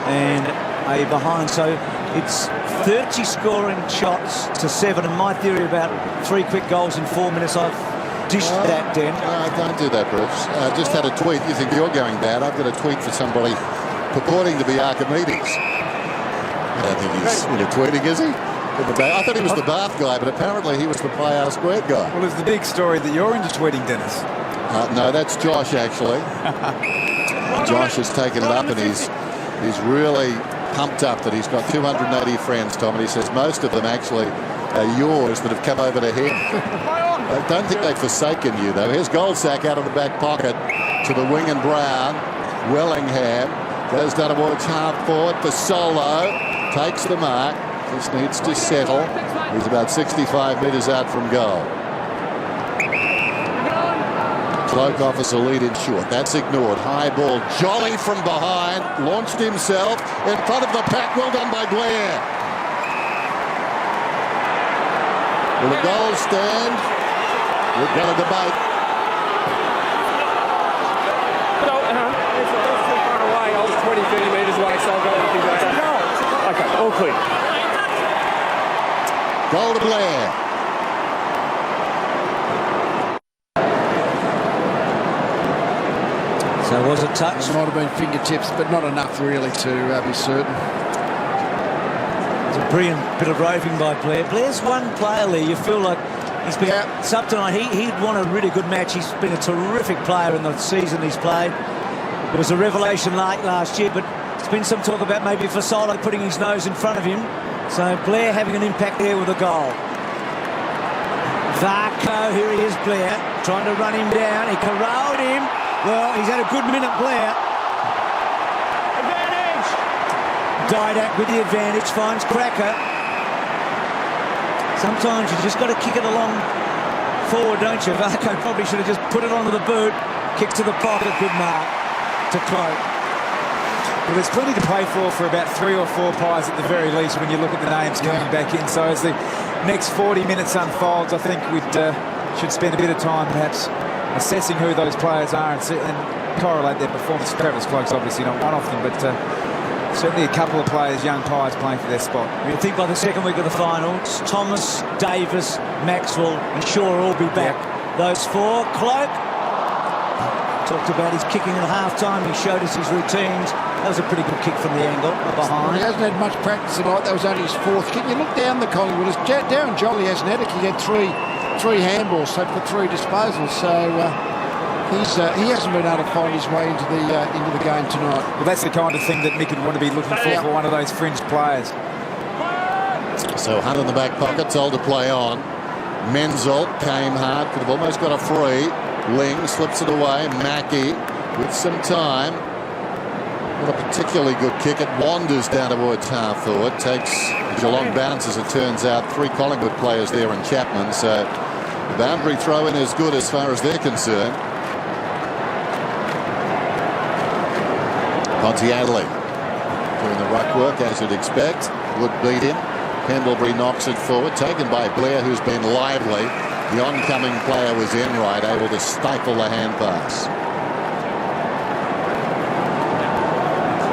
And a behind. So it's 30 scoring shots to 7. And my theory about 3 quick goals in 4 minutes, I've dished that, Den. No, don't do that, Bruce. Just had a tweet. You think you're going bad? I've got a tweet for somebody purporting to be Archimedes. I don't think he's into tweeting, is he? I thought he was the Bath guy, but apparently he was the Pi R Squared guy. Well, it's the big story that you're into tweeting, Dennis. No, that's Josh, actually. Josh has taken it up, and he's really pumped up that he's got 280 friends, Tom, and he says most of them actually are yours that have come over to him. I don't think they've forsaken you, though. Here's Goldsack out of the back pocket to the wing and Brown. Wellingham goes down towards half forward for Solo. Takes the mark. Just needs to settle. He's about 65 metres out from goal. Cloak offers a lead in short. That's ignored. High ball. Jolly from behind. Launched himself in front of the pack. Well done by Blair. Will the goal stand? We've got a debate. Away. I was 20, 30 metres away, so I'll go and think about that. Okay, all clear. Goal to Blair. So was it touch? Might have been fingertips, but not enough really to be certain. It's a brilliant bit of roving by Blair. Blair's one player there. You feel like he's been up tonight. He'd won a really good match. He's been a terrific player in the season he's played. It was a revelation late last year, but there's been some talk about maybe Fasolo putting his nose in front of him. So Blair having an impact there with a goal. Varco, here he is, Blair, trying to run him down. He corralled him. Well, he's had a good minute, Blair. Advantage! Didak with the advantage, finds Cracker. Sometimes you just got to kick it along forward, don't you? Varco probably should have just put it onto the boot. Kick to the pocket, good mark to Cloak. Well, there's plenty to play for about 3 or 4 pies at the very least when you look at the names coming back in. So as the next 40 minutes unfolds, I think we should spend a bit of time perhaps assessing who those players are and correlate their performance. Travis Cloak's obviously not one of them, but certainly a couple of players, young pies, playing for their spot. You think by the second week of the finals, Thomas, Davis, Maxwell and Shaw will all be back. Those 4. Cloak talked about his kicking at half-time. He showed us his routines. That was a pretty good kick from the angle behind. He hasn't had much practice tonight. That was only his 4th kick. You look down the Collingwood. Darren Jolly hasn't had a kick. He had three handballs, so for 3 disposals. So he hasn't been able to find his way into the game tonight. Well, that's the kind of thing that Mick would want to be looking for one of those fringe players. So Hunt in the back pocket, told to play on. Menzel came hard, could have almost got a free. Ling slips it away. Mackie with some time. Not a particularly good kick. It wanders down towards half forward. Takes Geelong bounce, as it turns out. 3 Collingwood players there and Chapman. So the boundary throw-in is good as far as they're concerned. Pontiadeli doing the ruck work as you'd expect. Would beat him. Pendlebury knocks it forward. Taken by Blair, who's been lively. The oncoming player was Enright, able to stifle the hand pass.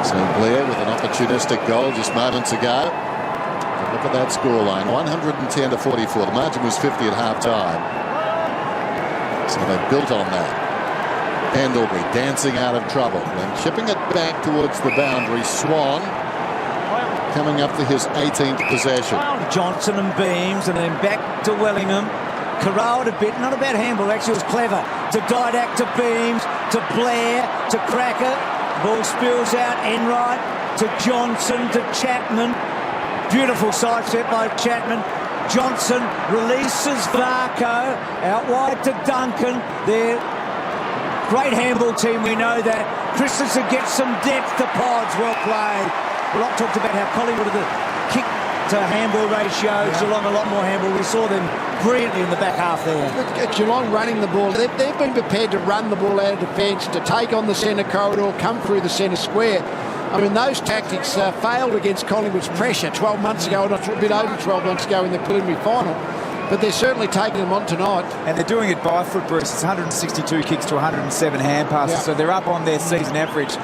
So Blair with an opportunistic goal just moments ago. And look at that scoreline, 110 to 44. The margin was 50 at half-time. So they built on that. Pendlebury dancing out of trouble and chipping it back towards the boundary. Swan coming up to his 18th possession. Johnson and Beams, and then back to Wellingham. Corralled a bit, not a bad handball, actually it was clever. To Didak, to Beams, to Blair, to Cracker. Ball spills out, Enright, to Johnson, to Chapman. Beautiful sidestep by Chapman. Johnson releases Varco, out wide to Duncan. They're great handball team, we know that. Christensen gets some depth to Pods, well played. A lot talked about how Collingwood had the kick to handball ratio, Geelong a lot more handball. We saw them brilliantly in the back half there. Geelong running the ball. They've been prepared to run the ball out of defence, to take on the centre corridor, come through the centre square. I mean, those tactics failed against Collingwood's pressure 12 months ago, not a bit over 12 months ago in the preliminary final. But they're certainly taking them on tonight. And they're doing it by foot, Bruce. It's 162 kicks to 107 hand passes, so they're up on their season average.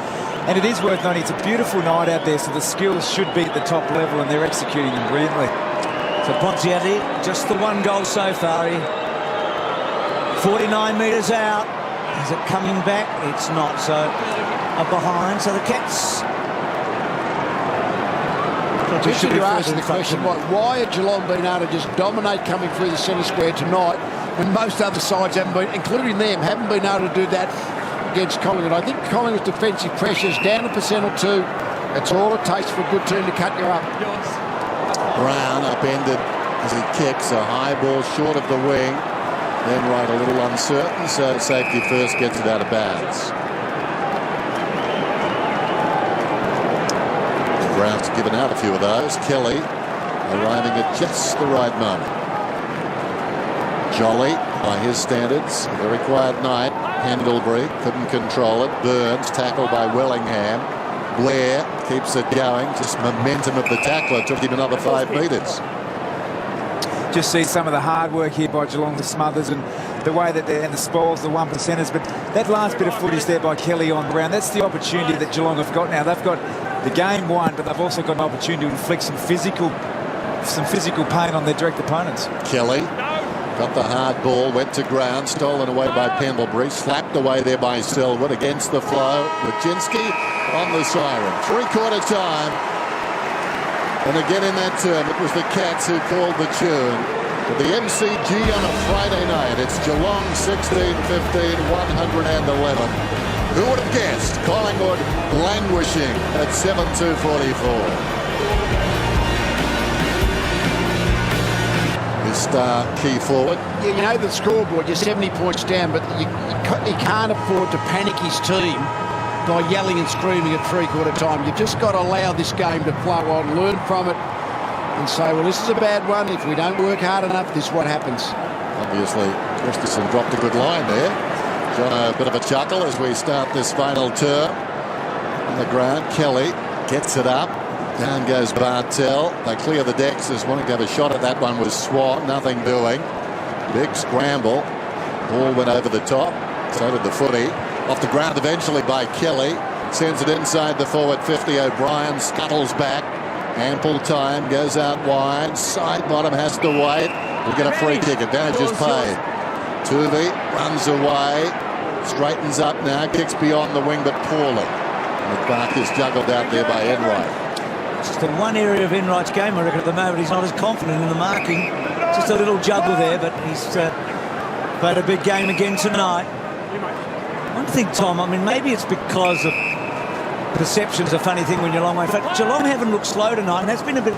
And it is worth noting, it's a beautiful night out there, so the skills should be at the top level, and they're executing them brilliantly. So Pontiadeli, just the 1 goal so far. He 49 metres out. Is it coming back? It's not. So a behind. So the Cats. Should you ask the question, why had Geelong been able to just dominate coming through the centre square tonight when most other sides haven't been, including them, haven't been able to do that against Collingwood? I think Collingwood's defensive pressure's down a percent or two. That's all it takes for a good team to cut you up. Brown upended as he kicks a high ball short of the wing. Then right a little uncertain, so safety first gets it out of bounds. Brown's given out a few of those. Kelly arriving at just the right moment. Jolly, by his standards, a very quiet night. Pendlebury couldn't control it. Burns tackled by Wellingham. Blair keeps it going. Just momentum of the tackler took him another 5 metres. Just see some of the hard work here by Geelong, the smothers and the way that they're, and the spoils, the 1%ers. But that last bit of footage there by Kelly on Brown, that's the opportunity that Geelong have got now. They've got the game won, but they've also got an opportunity to inflict some physical pain on their direct opponents. Kelly got the hard ball, went to ground, stolen away by Pendlebury, slapped away there by Selwood against the flow. Wojcinski on the siren. 3/4 time. And again in that term, it was the Cats who called the tune. But the MCG on a Friday night, it's Geelong 16-15, 111. Who would have guessed Collingwood languishing at 7-2-44? His star key forward. Yeah, you know the scoreboard, you're 70 points down, but you can't afford to panic his team by yelling and screaming at 3/4 time. You've just got to allow this game to flow on, learn from it, and say, well, this is a bad one. If we don't work hard enough, this is what happens. Obviously, Christensen dropped a good line there. John, a bit of a chuckle as we start this final term. On the ground, Kelly gets it up. Down goes Bartell. They clear the decks as wanting to have a shot at that one was Swan. Nothing doing. Big scramble. Ball went over the top. So did the footy. Off the ground eventually by Kelly. Sends it inside the forward 50. O'Brien scuttles back. Ample time. Goes out wide. Side bottom has to wait. We'll get a free kick. Advantage is paid. Tuvey runs away. Straightens up now. Kicks beyond the wing but poorly. McBark is juggled out there by Enright. Just the one area of Enright's game, I reckon, at the moment. He's not as confident in the marking. Just a little juggle there, but he's played a big game again tonight. One thing, Tom, I mean, maybe it's because of perception's a funny thing when you're a long way. In fact, Geelong haven't looked slow tonight, and that's been a bit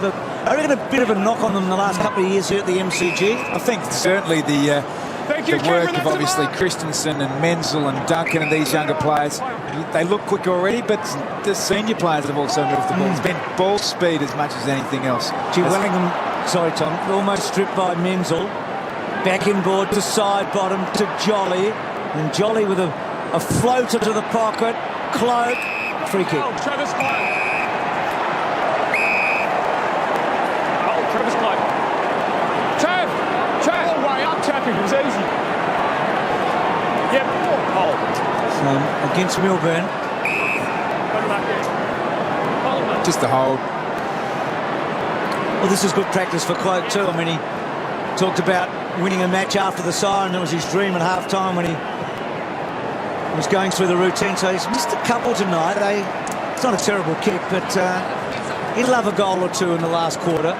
of a knock on them the last couple of years here at the MCG. I think certainly the work of obviously Christensen and Menzel and Duncan and these younger players, they look quick already, but the senior players have also moved the ball. It's been ball speed as much as anything else. Wellingham, sorry Tom, almost stripped by Menzel. Back inboard to side bottom to Jolly, and Jolly with a floater to the pocket, Cloak, free kick. Travis Cloak. Travis Cloak. Trav, all the way up, tapping, it was easy. Yep. Oh. Against Milburn. Just the hold. Well, this is good practice for Cloak too. I mean, he talked about winning a match after the siren. That was his dream at half-time when he was going through the routine. So he's missed a couple tonight. It's not a terrible kick, but he'd love a goal or two in the last quarter.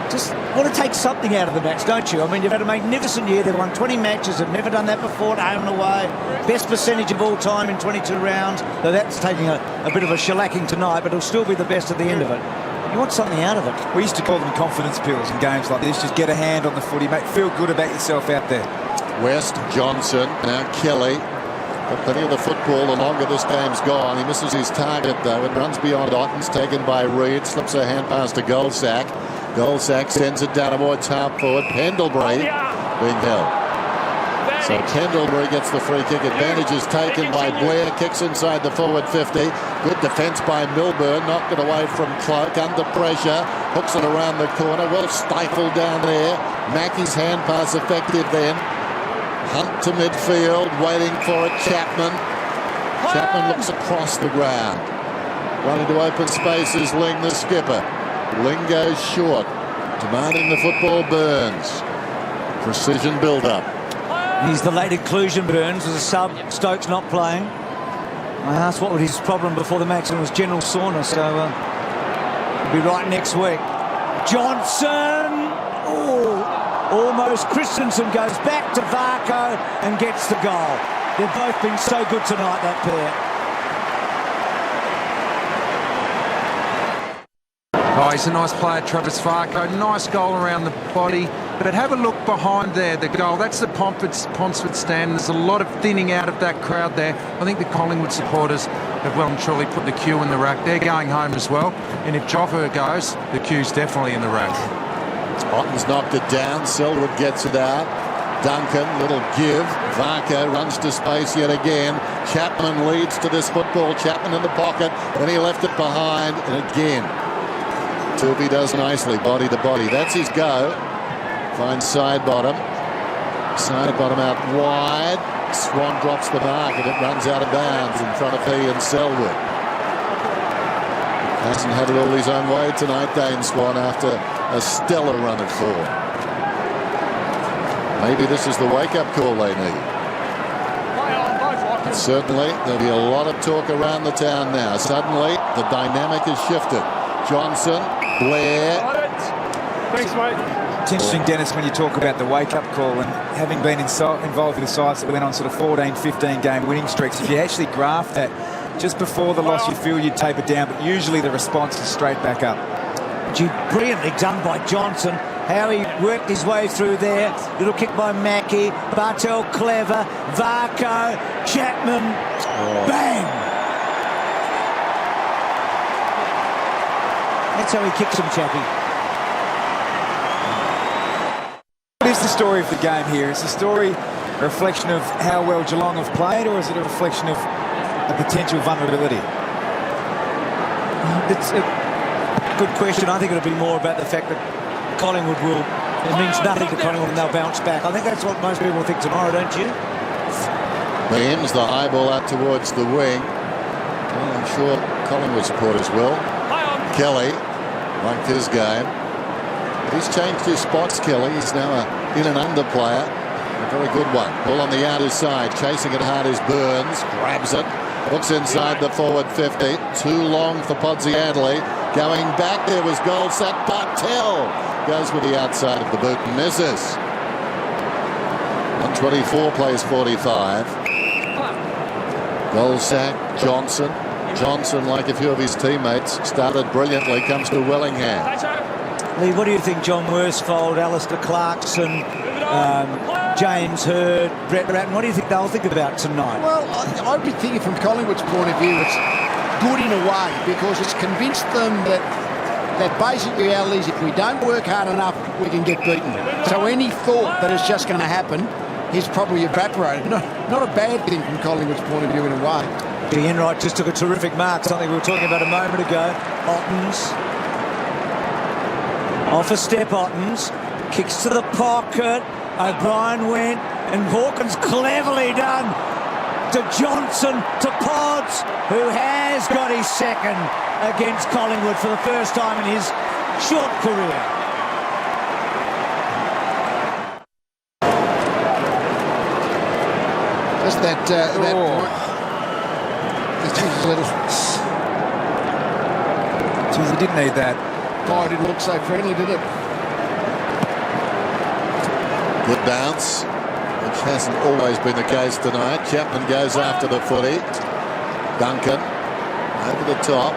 Just want to take something out of the match, don't you? I mean, you've had a magnificent year. They've won 20 matches. They've never done that before at home and away. Best percentage of all time in 22 rounds. Though that's taking a bit of a shellacking tonight, but it'll still be the best at the end of it. You want something out of it. We used to call them confidence pills in games like this. Just get a hand on the footy, feel good about yourself out there. West, Johnson, now Kelly. Got plenty of the football the longer this game's gone. He misses his target though. It runs beyond Ottens, taken by Reid. Slips a hand pass to Goldsack. Goldsack sends it down towards half forward. Pendlebury being held. So Pendlebury gets the free kick. Advantage is taken by Blair. Kicks inside the forward 50. Good defence by Milburn. Knocked it away from Cloak. Under pressure. Hooks it around the corner. Well stifled down there. Mackey's hand pass effective then. Hunt to midfield. Waiting for it. Chapman. Chapman looks across the ground. Running to open spaces. Ling, the skipper. Ling goes short. Demanding the football. Burns. Precision build-up. He's the late inclusion, Burns, as a sub. Stokes not playing. I asked what was his problem before the match, and it was general soreness, so he'll be right next week. Johnson! Oh, almost. Christensen goes back to Varco and gets the goal. They've both been so good tonight, that pair. Oh, he's a nice player, Travis Varco. Nice goal around the body. But have a look behind there, the goal. That's the Ponsford stand. There's a lot of thinning out of that crowd there. I think the Collingwood supporters have well and truly put the queue in the rack. They're going home as well. And if Joffa goes, the queue's definitely in the rack. Otten's knocked it down. Selwood gets it out. Duncan, little give. Varco runs to space yet again. Chapman leads to this football. Chapman in the pocket. Then he left it behind. And again, Toopy does nicely, body to body. That's his go. Finds side bottom. Side bottom out wide. Swan drops the mark and it runs out of bounds in front of Ian Selwood. Hasn't had it all his own way tonight, Dane Swan, after a stellar run at 4. Maybe this is the wake-up call they need. But certainly, there'll be a lot of talk around the town now. Suddenly, the dynamic has shifted. Johnson, Blair. Thanks, mate. It's interesting, Dennis, when you talk about the wake-up call and having been involved with sides that went on sort of 14, 15-game winning streaks, if you actually graph that, just before the loss you feel you'd taper down, but usually the response is straight back up. Brilliantly done by Johnson. How he worked his way through there. Little kick by Mackie. Bartel clever. Varco. Chapman. Bang! That's how he kicks him, Chappie. What is the story of the game here? Is the story a reflection of how well Geelong have played, or is it a reflection of a potential vulnerability? It's a good question. I think it'll be more about the fact that Collingwood will... It means nothing to Collingwood and they'll bounce back. I think that's what most people think tomorrow, don't you? Williams, the high ball out towards the wing. Well, I'm sure Collingwood supporters will. Kelly liked his game. He's changed his spots, Kelly. He's now in and under player. A very good one. Ball on the outer side. Chasing it hard is Burns. Grabs it. Looks inside the forward 50. Too long for Podsiadly. Going back there was Goldsack. Bartel goes with the outside of the boot and misses. 124 plays 45. Goldsack, Johnson. Johnson, like a few of his teammates, started brilliantly. Comes to Wellingham. Lee, what do you think John Worsfold, Alistair Clarkson, James Hurd, Brett Ratton, what do you think they'll think about tonight? Well, I'd be thinking from Collingwood's point of view, it's good in a way because it's convinced them that basic reality is if we don't work hard enough, we can get beaten. So any thought that it's just going to happen is probably evaporated. Not a bad thing from Collingwood's point of view in a way. The Enright just took a terrific mark, something we were talking about a moment ago. Ottens. Off a step, Ottens. Kicks to the pocket. O'Brien went. And Hawkins cleverly done to Johnson, to Pods, who has got his second against Collingwood for the first time in his short career. Just that Geez, he didn't need that. Oh, it didn't look so friendly, did it? Good bounce, which hasn't always been the case tonight. Chapman goes after the footy. Duncan over the top.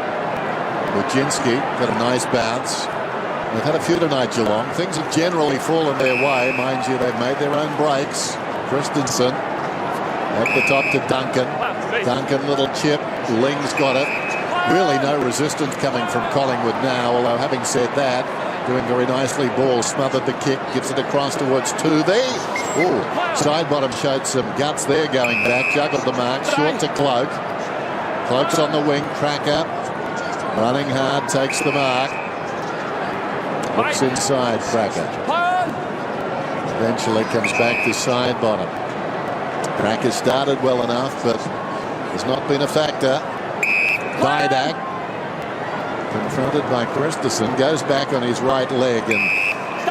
Wojcinski got a nice bounce. They've had a few tonight, Geelong. Things have generally fallen their way. Mind you, they've made their own breaks. Christensen at the top to Duncan. Duncan, little chip. Ling's got it. Really no resistance coming from Collingwood now, although having said that, doing very nicely. Ball smothered the kick, gives it across towards Toothey. Ooh, side bottom showed some guts there going back. Juggled the mark, short to Cloak. Cloak's on the wing, Cracker. Running hard, takes the mark. Looks inside, Cracker. Eventually comes back to side bottom. Cracker started well enough, but has not been a factor. Didak, confronted by Christensen, goes back on his right leg and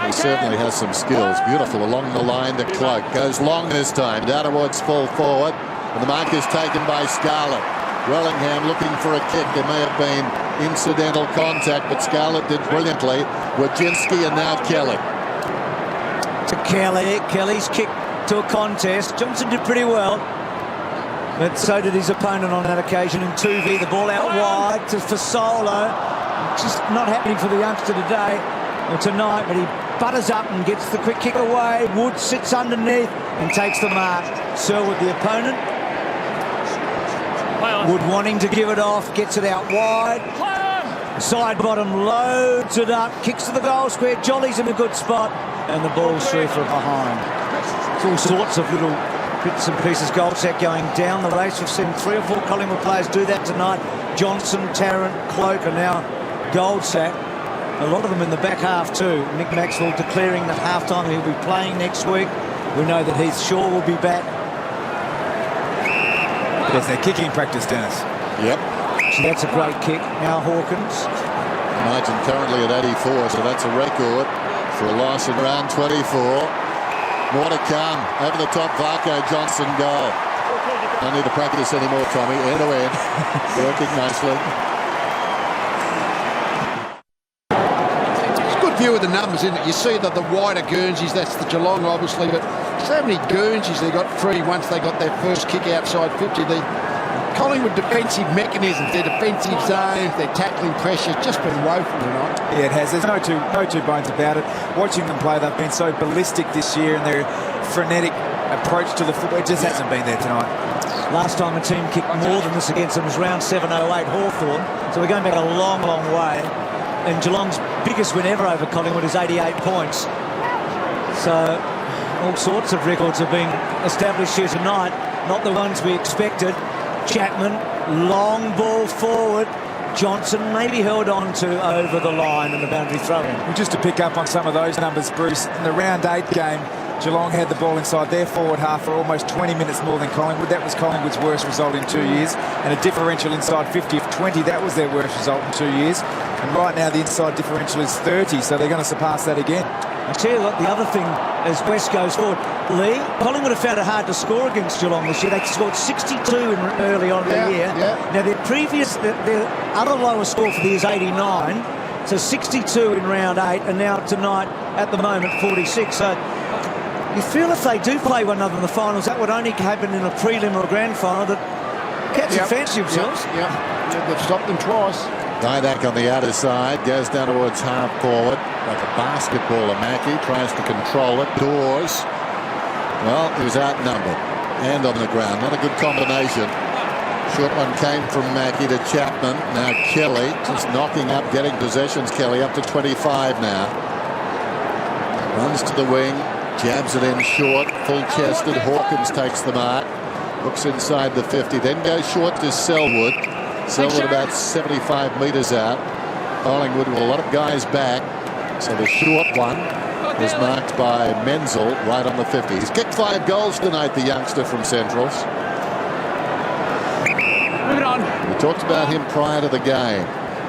He certainly has some skills. Beautiful along the line to Cloak. Goes long this time. Down towards full forward. And the mark is taken by Scarlett. Wellingham looking for a kick. There may have been incidental contact, but Scarlett did brilliantly. Wojcinski and now Kelly. To Kelly. Kelly's kick to a contest. Johnson did pretty well, but so did his opponent on that occasion in 2v. The ball out wide to Fasolo. Just not happening for the youngster today or tonight, but he butters up and gets the quick kick away. Wood sits underneath and takes the mark. Selwood, the opponent. Wood wanting to give it off, gets it out wide. Side bottom, loads it up, kicks to the goal square. Jolly's in a good spot, and the ball's through from behind. It's all sorts of little bits and pieces. Goldsack going down the race. We've seen 3 or 4 Collingwood players do that tonight. Johnson, Tarrant, Cloak, and now Goldsack. A lot of them in the back half too. Nick Maxwell declaring that half-time he'll be playing next week. We know that Heath Shaw will be back. Yes, they're kicking practice, Dennis. Yep. So that's a great kick. Now Hawkins. Margin currently at 84, so that's a record for a loss in round 24. More to come. Over the top, Varco Johnson goal. Don't need to practice anymore, Tommy. End to end. Working nicely. View of the numbers, isn't it? You see that the wider Guernseys, that's the Geelong obviously, but so many Guernseys they got free once they got their first kick outside 50. The Collingwood defensive mechanisms, their defensive zones, their tackling pressure, just been woeful tonight. Yeah, it has. There's no two bones about it. Watching them play, they've been so ballistic this year, and their frenetic approach to the football just hasn't been there tonight. Last time a team kicked more than this against them was round 708 Hawthorn, so we're going back a long, long way. And Geelong's biggest win ever over Collingwood is 88 points. So all sorts of records have been established here tonight, not the ones we expected. Chapman, long ball forward. Johnson maybe held on to over the line and the boundary throw-in. Well, just to pick up on some of those numbers, Bruce, in the round 8 game, Geelong had the ball inside their forward half for almost 20 minutes more than Collingwood. That was Collingwood's worst result in 2 years. And a differential inside 50 of 20, that was their worst result in 2 years. And right now the inside differential is 30, so they're going to surpass that again. I tell you what, the other thing as West goes forward, Lee, Collingwood have found it hard to score against Geelong this year. They scored 62 early on in the year. Yeah. Now their other lowest score for the year is 89, so 62 in round 8, and now tonight at the moment 46. So you feel if they do play one another in the finals, that would only happen in a prelim or a grand final, that cats would fancy themselves. They've stopped them twice. Didak on the outer side, goes down towards half forward, like a basketballer. Mackie tries to control it. Dawes, well, he was outnumbered and on the ground. Not a good combination. Short one came from Mackie to Chapman. Now Kelly just knocking up, getting possessions. Kelly up to 25 now. Runs to the wing, jabs it in short, full-chested. Hawkins takes the mark, looks inside the 50, then goes short to Selwood. Selwood about 75 metres out. Collingwood with a lot of guys back. So the short one was marked by Menzel right on the 50. He's kicked 5 goals tonight, the youngster from Centrals. Moving on. We talked about him prior to the game.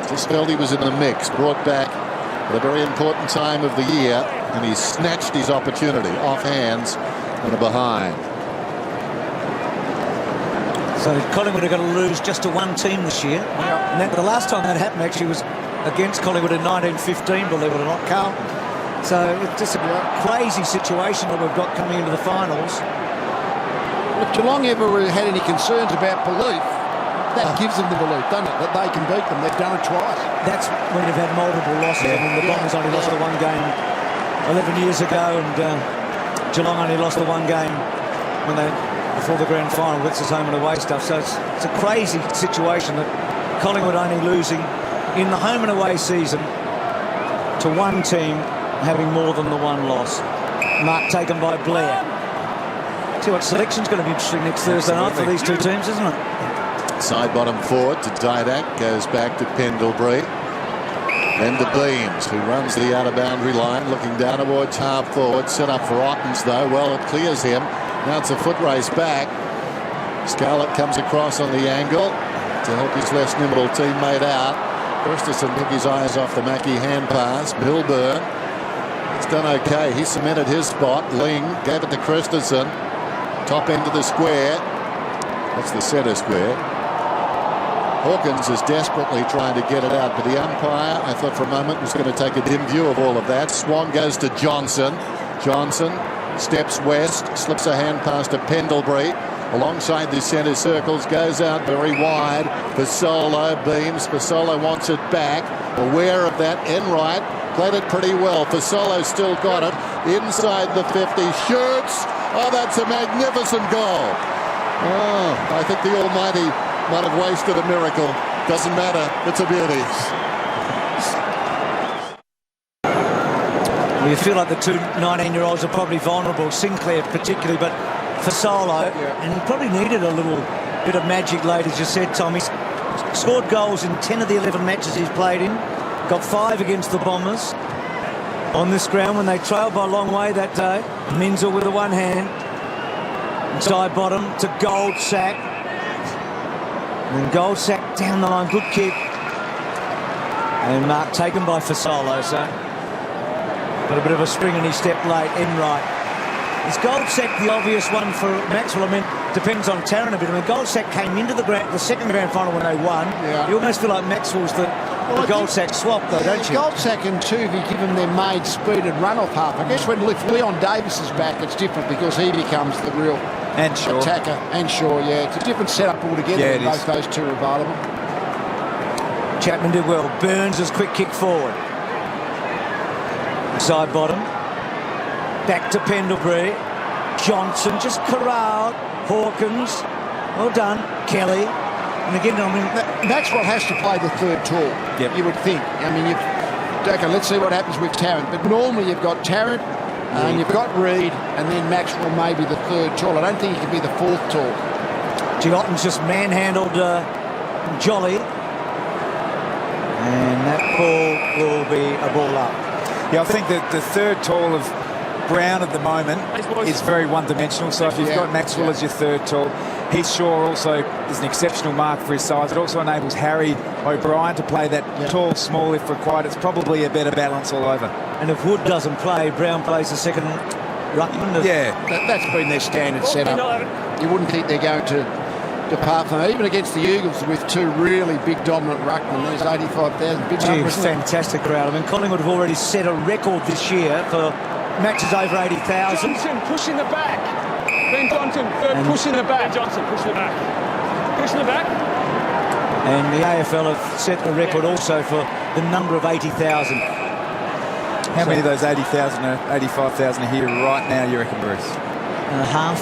Just felt he was in the mix. Brought back at a very important time of the year, and he snatched his opportunity off hands and a behind. So Collingwood are going to lose just to one team this year. And the last time that happened actually was against Collingwood in 1915, believe it or not, Carlton. So it's just a crazy situation that we've got coming into the finals. If Geelong ever had any concerns about belief, that gives them the belief, doesn't it? That they can beat them. They've done it twice. That's when they've had multiple losses. I mean, the Bombers only lost the one game 11 years ago, and Geelong only lost the one game when they before the grand final. That's his home and away stuff. So it's a crazy situation that Collingwood only losing in the home and away season to one team having more than the one loss. Mark taken by Blair. See what selection's going to be interesting next Thursday night for these two teams, isn't it? Side bottom forward to Didak, goes back to Pendlebury. Then to Beams, who runs the outer boundary line, looking down towards half forward. Set up for Ottens though. Well, it clears him. Now it's a foot race back. Scarlett comes across on the angle to help his less nimble teammate out. Christensen took his eyes off the Mackie hand pass. Milburn He's done okay. He cemented his spot. Ling gave it to Christensen. Top end of the square. That's the centre square. Hawkins is desperately trying to get it out, but the umpire, I thought for a moment, was going to take a dim view of all of that. Swan goes to Johnson. Johnson steps west, slips a hand pass to Pendlebury. Alongside the centre circles, goes out very wide. Fasolo beams. Fasolo wants it back. Aware of that. Enright played it pretty well. Fasolo still got it. Inside the 50. Shoots. Oh, that's a magnificent goal. Oh, I think the Almighty might have wasted a miracle. Doesn't matter. It's a beauty. Well, you feel like the two 19-year-olds are probably vulnerable, Sinclair particularly, but Fasolo, and he probably needed a little bit of magic late, as you said, Tom. He's scored goals in 10 of the 11 matches he's played in. Got 5 against the Bombers on this ground when they trailed by a long way that day. Menzel with the one hand. Inside bottom to Goldsack. And then Goldsack down the line. Good kick. And mark taken by Fasolo, so got a bit of a spring in his step late. Enright. Is Goldsack the obvious one for Maxwell? I mean, depends on Tarrant a bit. I mean, Goldsack came into the second grand final when they won. Yeah. You almost feel like Maxwell's the Goldsack swap, though, don't you? Goldsack and Tuvey give them their made speed and run-off half. I guess when Leon Davis is back, it's different because he becomes the real attacker. And Shaw, yeah. It's a different setup altogether when both those two are available. Chapman did well. Burns' quick kick forward. Side bottom. Back to Pendlebury. Johnson just corralled. Hawkins. Well done. Kelly. And again, I mean, Maxwell has to play the third tall. Yep. You would think. I mean, okay, let's see what happens with Tarrant. But normally you've got Tarrant and you've got Reid, and then Maxwell may be the third tall. I don't think he could be the fourth tall. Geelong's just manhandled Jolly. And that ball will be a ball up. Yeah, I think that the third tall of Brown at the moment is very one-dimensional. So if you've got Maxwell as your third tall, Heath Shaw also is an exceptional mark for his size. It also enables Harry O'Brien to play that tall, small if required. It's probably a better balance all over. And if Wood doesn't play, Brown plays the second ruckman. That's been their standard setup. You wouldn't think they're going to depart from it, even against the Eagles with two really big dominant ruckmen. There's 85,000 big numbers. Fantastic crowd. I mean, Collingwood have already set a record this year for matches over 80,000. Johnson pushing the back. Ben Johnson pushing the back. Johnson pushing the back. Pushing the back. And the AFL have set a record also for the number of 80,000. How many of those 80,000 or 85,000 are here right now, you reckon, Bruce? Half,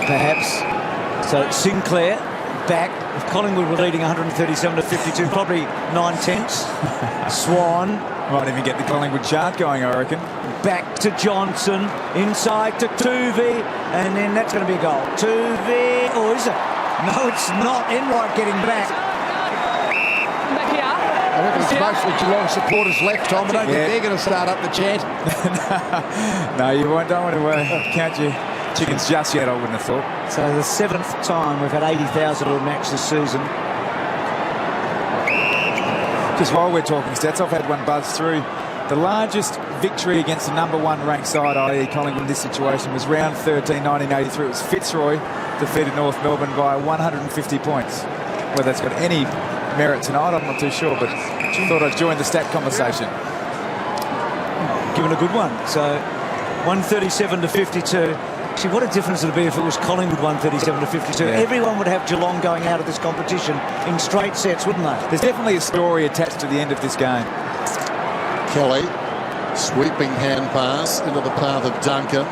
perhaps. So Sinclair back. If Collingwood were leading 137 to 52, probably 9/10. Swan. Might even get the Collingwood chart going, I reckon. Back to Johnson. Inside to Tuvey. And then that's going to be a goal. Tuvey. Oh, is it? No, it's not. Enright getting back. Back here. I reckon it's mostly Geelong supporters left, Tom. I don't think they're going to start up the chant. No, you don't want to count your chickens just yet, I wouldn't have thought. So the 7th time we've had 80,000 to a match this season. Just while we're talking stats, I've had one buzz through. The largest victory against the #1 ranked side, i.e. Collingwood in this situation, was round 13, 1983. It was Fitzroy defeated North Melbourne by 150 points. Whether that's got any merit tonight, I'm not too sure, but thought I'd join the stat conversation. Given a good one. So 137 to 52. See, what a difference it would be if it was Collingwood 137 to 52. Yeah. Everyone would have Geelong going out of this competition in straight sets, wouldn't they? There's definitely a story attached to the end of this game. Kelly, sweeping hand pass into the path of Duncan.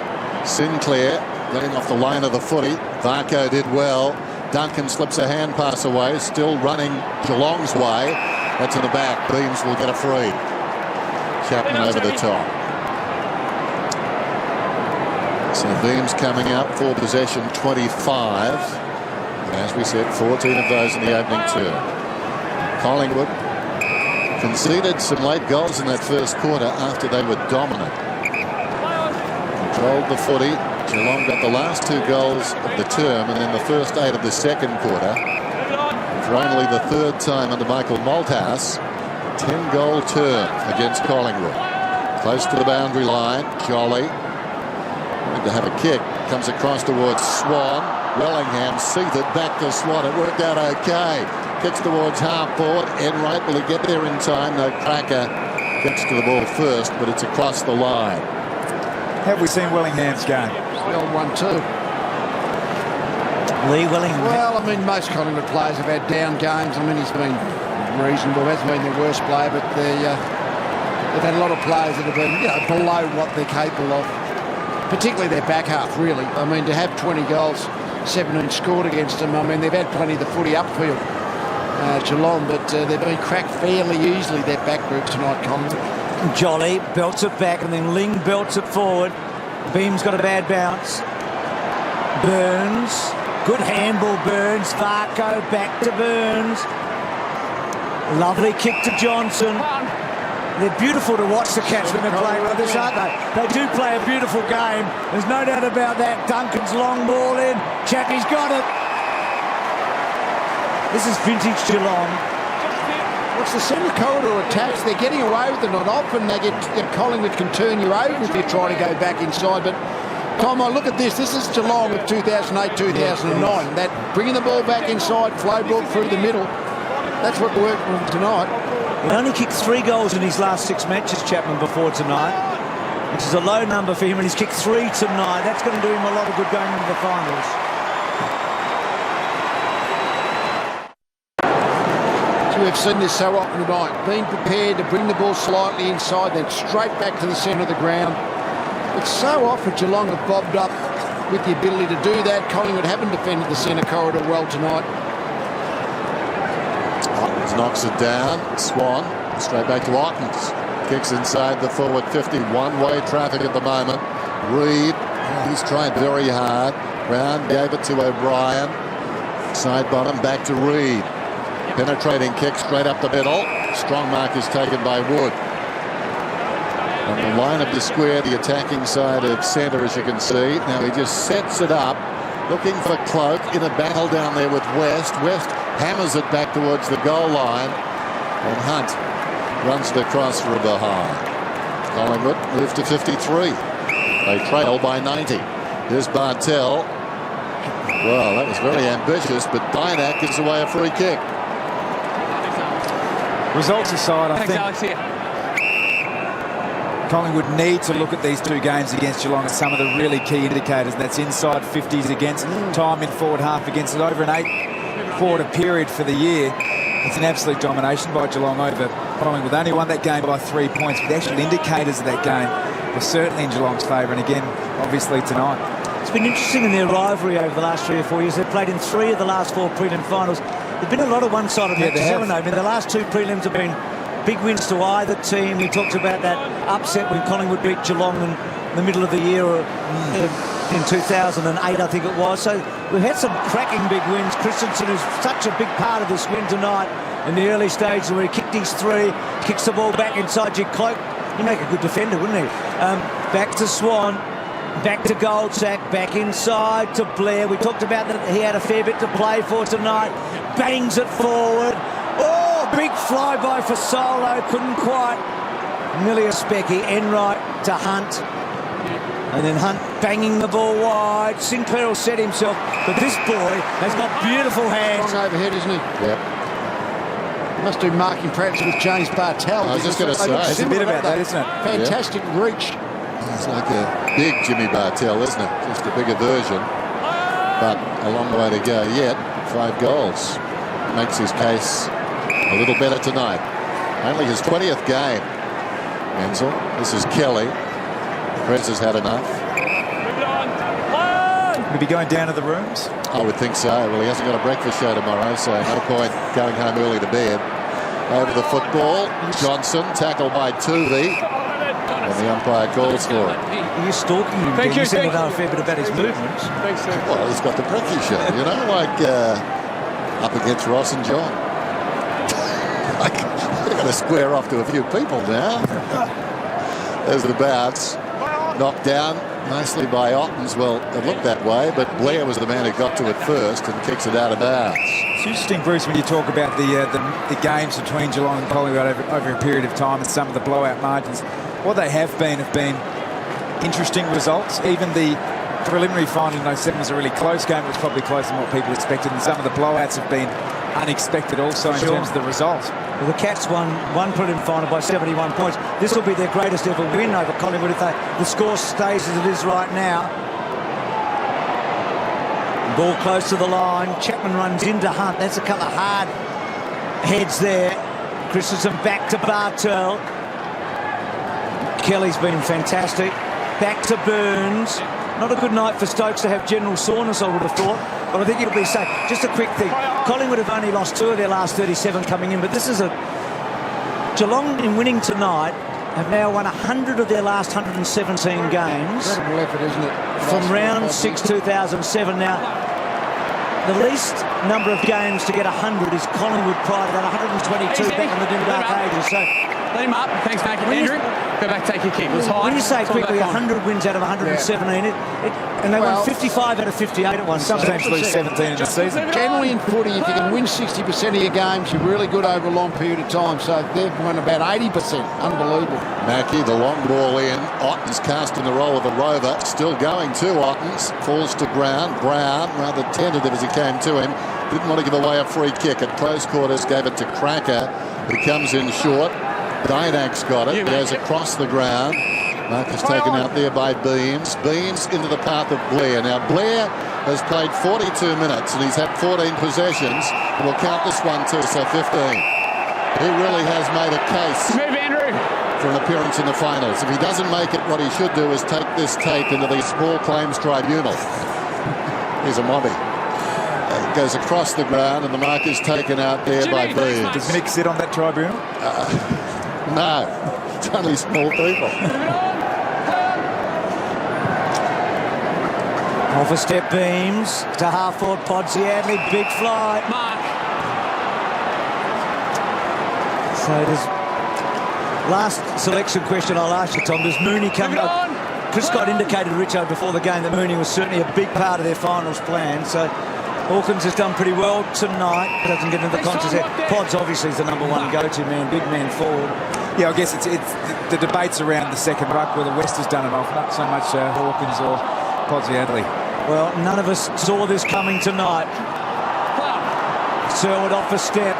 Sinclair getting off the line of the footy. Varco did well. Duncan slips a hand pass away, still running Geelong's way. That's in the back. Beams will get a free. Chapman over the top. So Beams coming up for possession 25. And as we said, 14 of those in the opening term. Collingwood conceded some late goals in that first quarter after they were dominant. Controlled the footy. Geelong got the last 2 goals of the term and then the first 8 of the second quarter. For only the 3rd time under Michael Malthouse, 10-goal term against Collingwood. Close to the boundary line. Jolly. Going to have a kick. Comes across towards Swan. Wellingham seated. Back to Swan. It worked out okay. Kicks towards half forward. Enright, will he get there in time? No, Cracker gets to the ball first, but it's across the line. Have we seen Wellingham's game? Well, 1-2. Lee Wellingham. Well, I mean, most Collingwood players have had down games. I mean, he's been reasonable. Hasn't been their worst player, but they've had a lot of players that have been, below what they're capable of. Particularly their back half, really. I mean, to have 20 goals, 17 scored against them. I mean, they've had plenty of the footy upfield, Geelong, but they've been cracked fairly easily, their back group tonight, Collingwood. Jolly belts it back, and then Ling belts it forward. Beam's got a bad bounce. Burns. Good handball, Burns. Varco back to Burns. Lovely kick to Johnson. They're beautiful to watch, the Cats, when they're playing like this, aren't they? They do play a beautiful game. There's no doubt about that. Duncan's long ball in. Chappie's got it. This is vintage Geelong. What's the centre corridor attacks? They're getting away with it. Not often they get Collingwood can turn you over if you try to go back inside. But Tom, I look at this. This is Geelong of 2008, 2009. That bringing the ball back inside, flow ball through the middle. That's what worked for him tonight. He only kicked 3 goals in his last 6 matches, Chapman, before tonight, which is a low number for him, and he's kicked 3 tonight. That's going to do him a lot of good going into the finals. We've seen this so often tonight. Being prepared to bring the ball slightly inside, then straight back to the centre of the ground. But so often Geelong have bobbed up with the ability to do that. Collingwood haven't defended the centre corridor well tonight. Ottens knocks it down. Swan straight back to Ottens. Kicks inside the forward 50. One-way traffic at the moment. Reid, he's tried very hard. Brown gave it to O'Brien. Side bottom back to Reid. Penetrating kick straight up the middle. Strong mark is taken by Wood. On the line of the square, the attacking side of centre, as you can see. Now he just sets it up, looking for Cloak in a battle down there with West. West hammers it back towards the goal line, and Hunt runs it across from behind. Collingwood move to 53. They trail by 90. Here's Bartel. Well, that was very ambitious, but Dynak gives away a free kick. Results aside, I think Collingwood need to look at these 2 games against Geelong as some of the really key indicators. That's inside 50s against, time in forward half against. Over an 8-quarter period for the year. It's an absolute domination by Geelong over Collingwood. They only won that game by 3 points, but the actual indicators of that game were certainly in Geelong's favour, and again, obviously tonight. It's been interesting in their rivalry over the last 3 or 4 years. They've played in 3 of the last 4 prelim finals. There've been a lot of one-sided matches, haven't they? I mean, the last 2 prelims have been big wins to either team. We talked about that upset when Collingwood beat Geelong in the middle of the year, or in 2008, I think it was. So we've had some cracking big wins. Christensen is such a big part of this win tonight in the early stages, where he kicked his 3, kicks the ball back inside your Cloak. He'd make a good defender, wouldn't he? Back to Swan. Back to Goldsack, back inside to Blair. We talked about that he had a fair bit to play for tonight. Bangs it forward. Oh, big flyby for Solo. Couldn't quite. Nearly a specky. Enright to Hunt. And then Hunt banging the ball wide. Sinclair will set himself. But this boy has got beautiful hands. Strong overhead, isn't he? Yep. Must do marking practice with James Bartel. I was just going to say. There's a bit about that, isn't it? Fantastic reach. It's like a big Jimmy Bartel, isn't it? Just a bigger version. But a long way to go yet. 5 goals. Makes his case a little better tonight. Only his 20th game. Menzel. This is Kelly. Prez has had enough. Will he be going down to the rooms? I would think so. Well, he hasn't got a breakfast show tomorrow, so no point going home early to bed. Over the football. Johnson tackled by Tuvey. And the umpire calls for it. Are you stalking him? Thank you. You said we'll know a fair bit about his movements. Thanks, sir. Well, he's got the brekkie show, you know, like up against Ross and John. They're going to square off to a few people now. There's the bounce. Knocked down nicely by Ottens. Well, it looked that way, but Blair was the man who got to it first and kicks it out of bounds. It's interesting, Bruce, when you talk about the games between Geelong and Collingwood over a period of time and some of the blowout margins. what they have been interesting results. Even the preliminary final in 07 was a really close game. It was probably closer than what people expected, and some of the blowouts have been unexpected also in terms of the result. Well, the Cats won one preliminary final by 71 points. This will be their greatest ever win over Collingwood if the score stays as it is right now. Ball close to the line. Chapman runs into Hunt. That's a couple of hard heads there. Christensen back to Bartel. Kelly's been fantastic. Back to Burns. Not a good night for Stokes to have general soreness, I would have thought, but I think it'll be safe. Just a quick thing. Collingwood have only lost 2 of their last 37 coming in, but this is Geelong, in winning tonight, have now won 100 of their last 117 games. Incredible effort, isn't it? From round 6, 2007. Now, the least number of games to get 100 is Collingwood prior to that, 122 back in the dim dark ages. So, let him up. Thanks, Mac. Andrew, go back, take your kick. It was high. When you say quickly 100 wins out of 117, and they won 55 out of 58 at one stage. Sometimes lose 17 in the season. Generally in footy, if you can win 60% of your games, you're really good over a long period of time. So they've won about 80%. Unbelievable. Mackey, the long ball in. Otten's casting the role of a rover. Still going to Otten's. Falls to Brown. Brown, rather tentative as he came to him. Didn't want to give away a free kick. At close quarters, gave it to Cracker, who comes in short. Dynak's got it. Goes across the ground. Marcus taken out there by Beams. Beams into the path of Blair. Now, Blair has played 42 minutes and he's had 14 possessions. And we'll count this one too, so 15. He really has made a case for an appearance in the finals. If he doesn't make it, what he should do is take this tape into the small claims tribunal. He's a mobby. Goes across the ground and the mark is taken out there by Beams. Does Mick sit on that tribunal? No, it's only small people. Off a step, Beams to half forward Podsiadly, big fly. Mark. So does last selection question I'll ask you, Tom. Does Mooney come up? Chris Scott indicated, Richo, before the game that Mooney was certainly a big part of their finals plan. So Hawkins has done pretty well tonight. Doesn't get into the contest there. Pods obviously is the number one go-to man, big man forward. Yeah, I guess it's the debates around the second ruck, whether West has done it off, not so much Hawkins or Podsiadly. Well, none of us saw this coming tonight. Selwood off a step.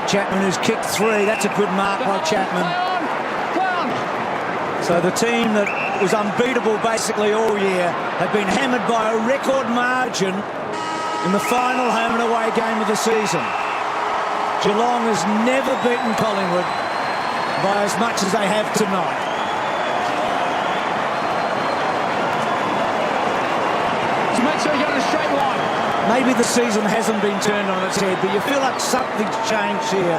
Chapman who's kicked 3. That's a good mark by Chapman. So the team that was unbeatable basically all year have been hammered by a record margin in the final home and away game of the season. Geelong has never beaten Collingwood by as much as they have tonight. Just make sure you go in a straight line. Maybe the season hasn't been turned on its head, but you feel like something's changed here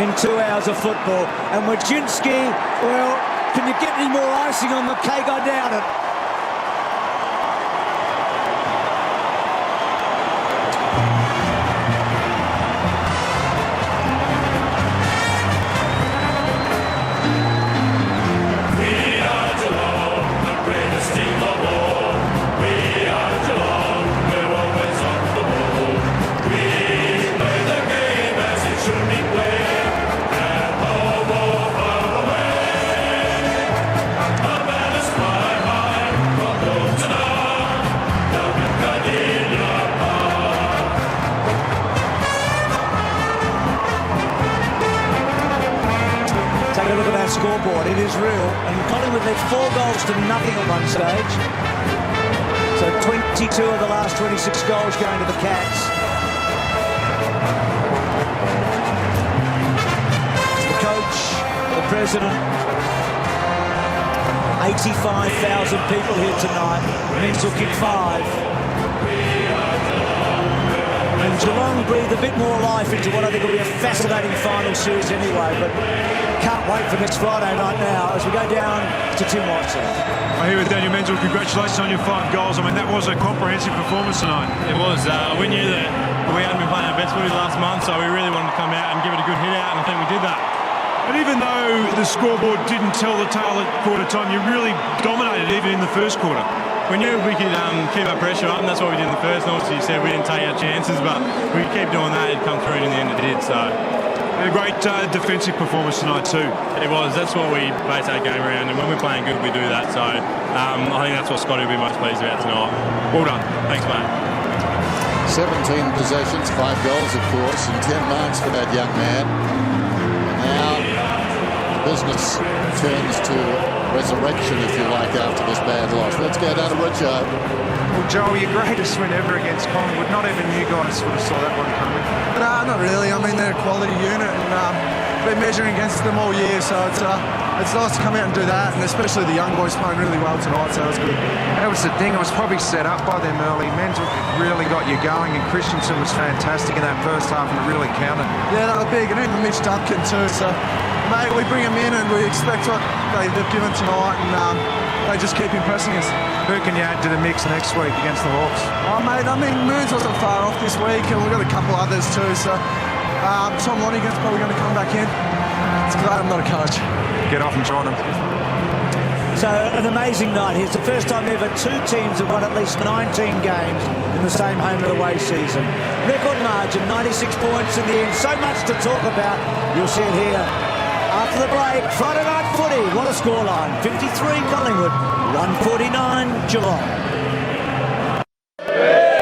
in 2 hours of football. And Wojcinski, well, can you get any more icing on the cake? I doubt it. Scoreboard, it is real, and Collingwood led 4 goals to nothing at one stage. So 22 of the last 26 goals going to the Cats. The coach, the president, 85,000 people here tonight. Men's will kick 5. And Geelong breathe a bit more life into what I think will be a fascinating final series anyway, but can't wait for next Friday night now as we go down to Tim Watson. I'm here with Daniel Menzel. Congratulations on your 5 goals. I mean, that was a comprehensive performance tonight. It was. We knew that we hadn't been playing our best footy last month, so we really wanted to come out and give it a good hit out, and I think we did that. And even though the scoreboard didn't tell the tale at quarter time, you really dominated even in the first quarter. We knew we could keep our pressure up, and that's what we did in the first. And obviously, you said we didn't take our chances, but we could keep doing that. It come through, and in the end, it did. So. And a great defensive performance tonight too. It was. That's what we base our game around, and when we're playing good, we do that. So I think that's what Scotty will be most pleased about tonight. Well done. Thanks, mate. 17 possessions, 5 goals, of course, and 10 marks for that young man. And now business turns to resurrection, if you like, after this bad loss. Let's go down to Richo. Well, Joel, your greatest win ever against Collingwood. Not even you guys sort of saw that one coming. No, not really. I mean, they're a quality unit, and been measuring against them all year, so it's nice to come out and do that, and especially the young boys playing really well tonight, so it was good. That was the thing. It was probably set up by them early. Mental really got you going, and Christensen was fantastic in that first half, and it really counted. Yeah, they were big, and even Mitch Duncan too. So, mate, we bring them in, and we expect what they've given tonight, and they just keep impressing us. Who can you add to the mix next week against the Hawks? Oh, mate, I mean, Moons wasn't far off this week, and we've got a couple others too, so Tom Lonigan's probably going to come back in. It's glad I'm not a coach. Get off and join them. So an amazing night. Here's the first time ever two teams have won at least 19 games in the same home and away season. Record margin, 96 points in the end. So much to talk about. You'll see it here after the break. Friday night footy. What a scoreline. 53 Collingwood, 149 Geelong. Yeah.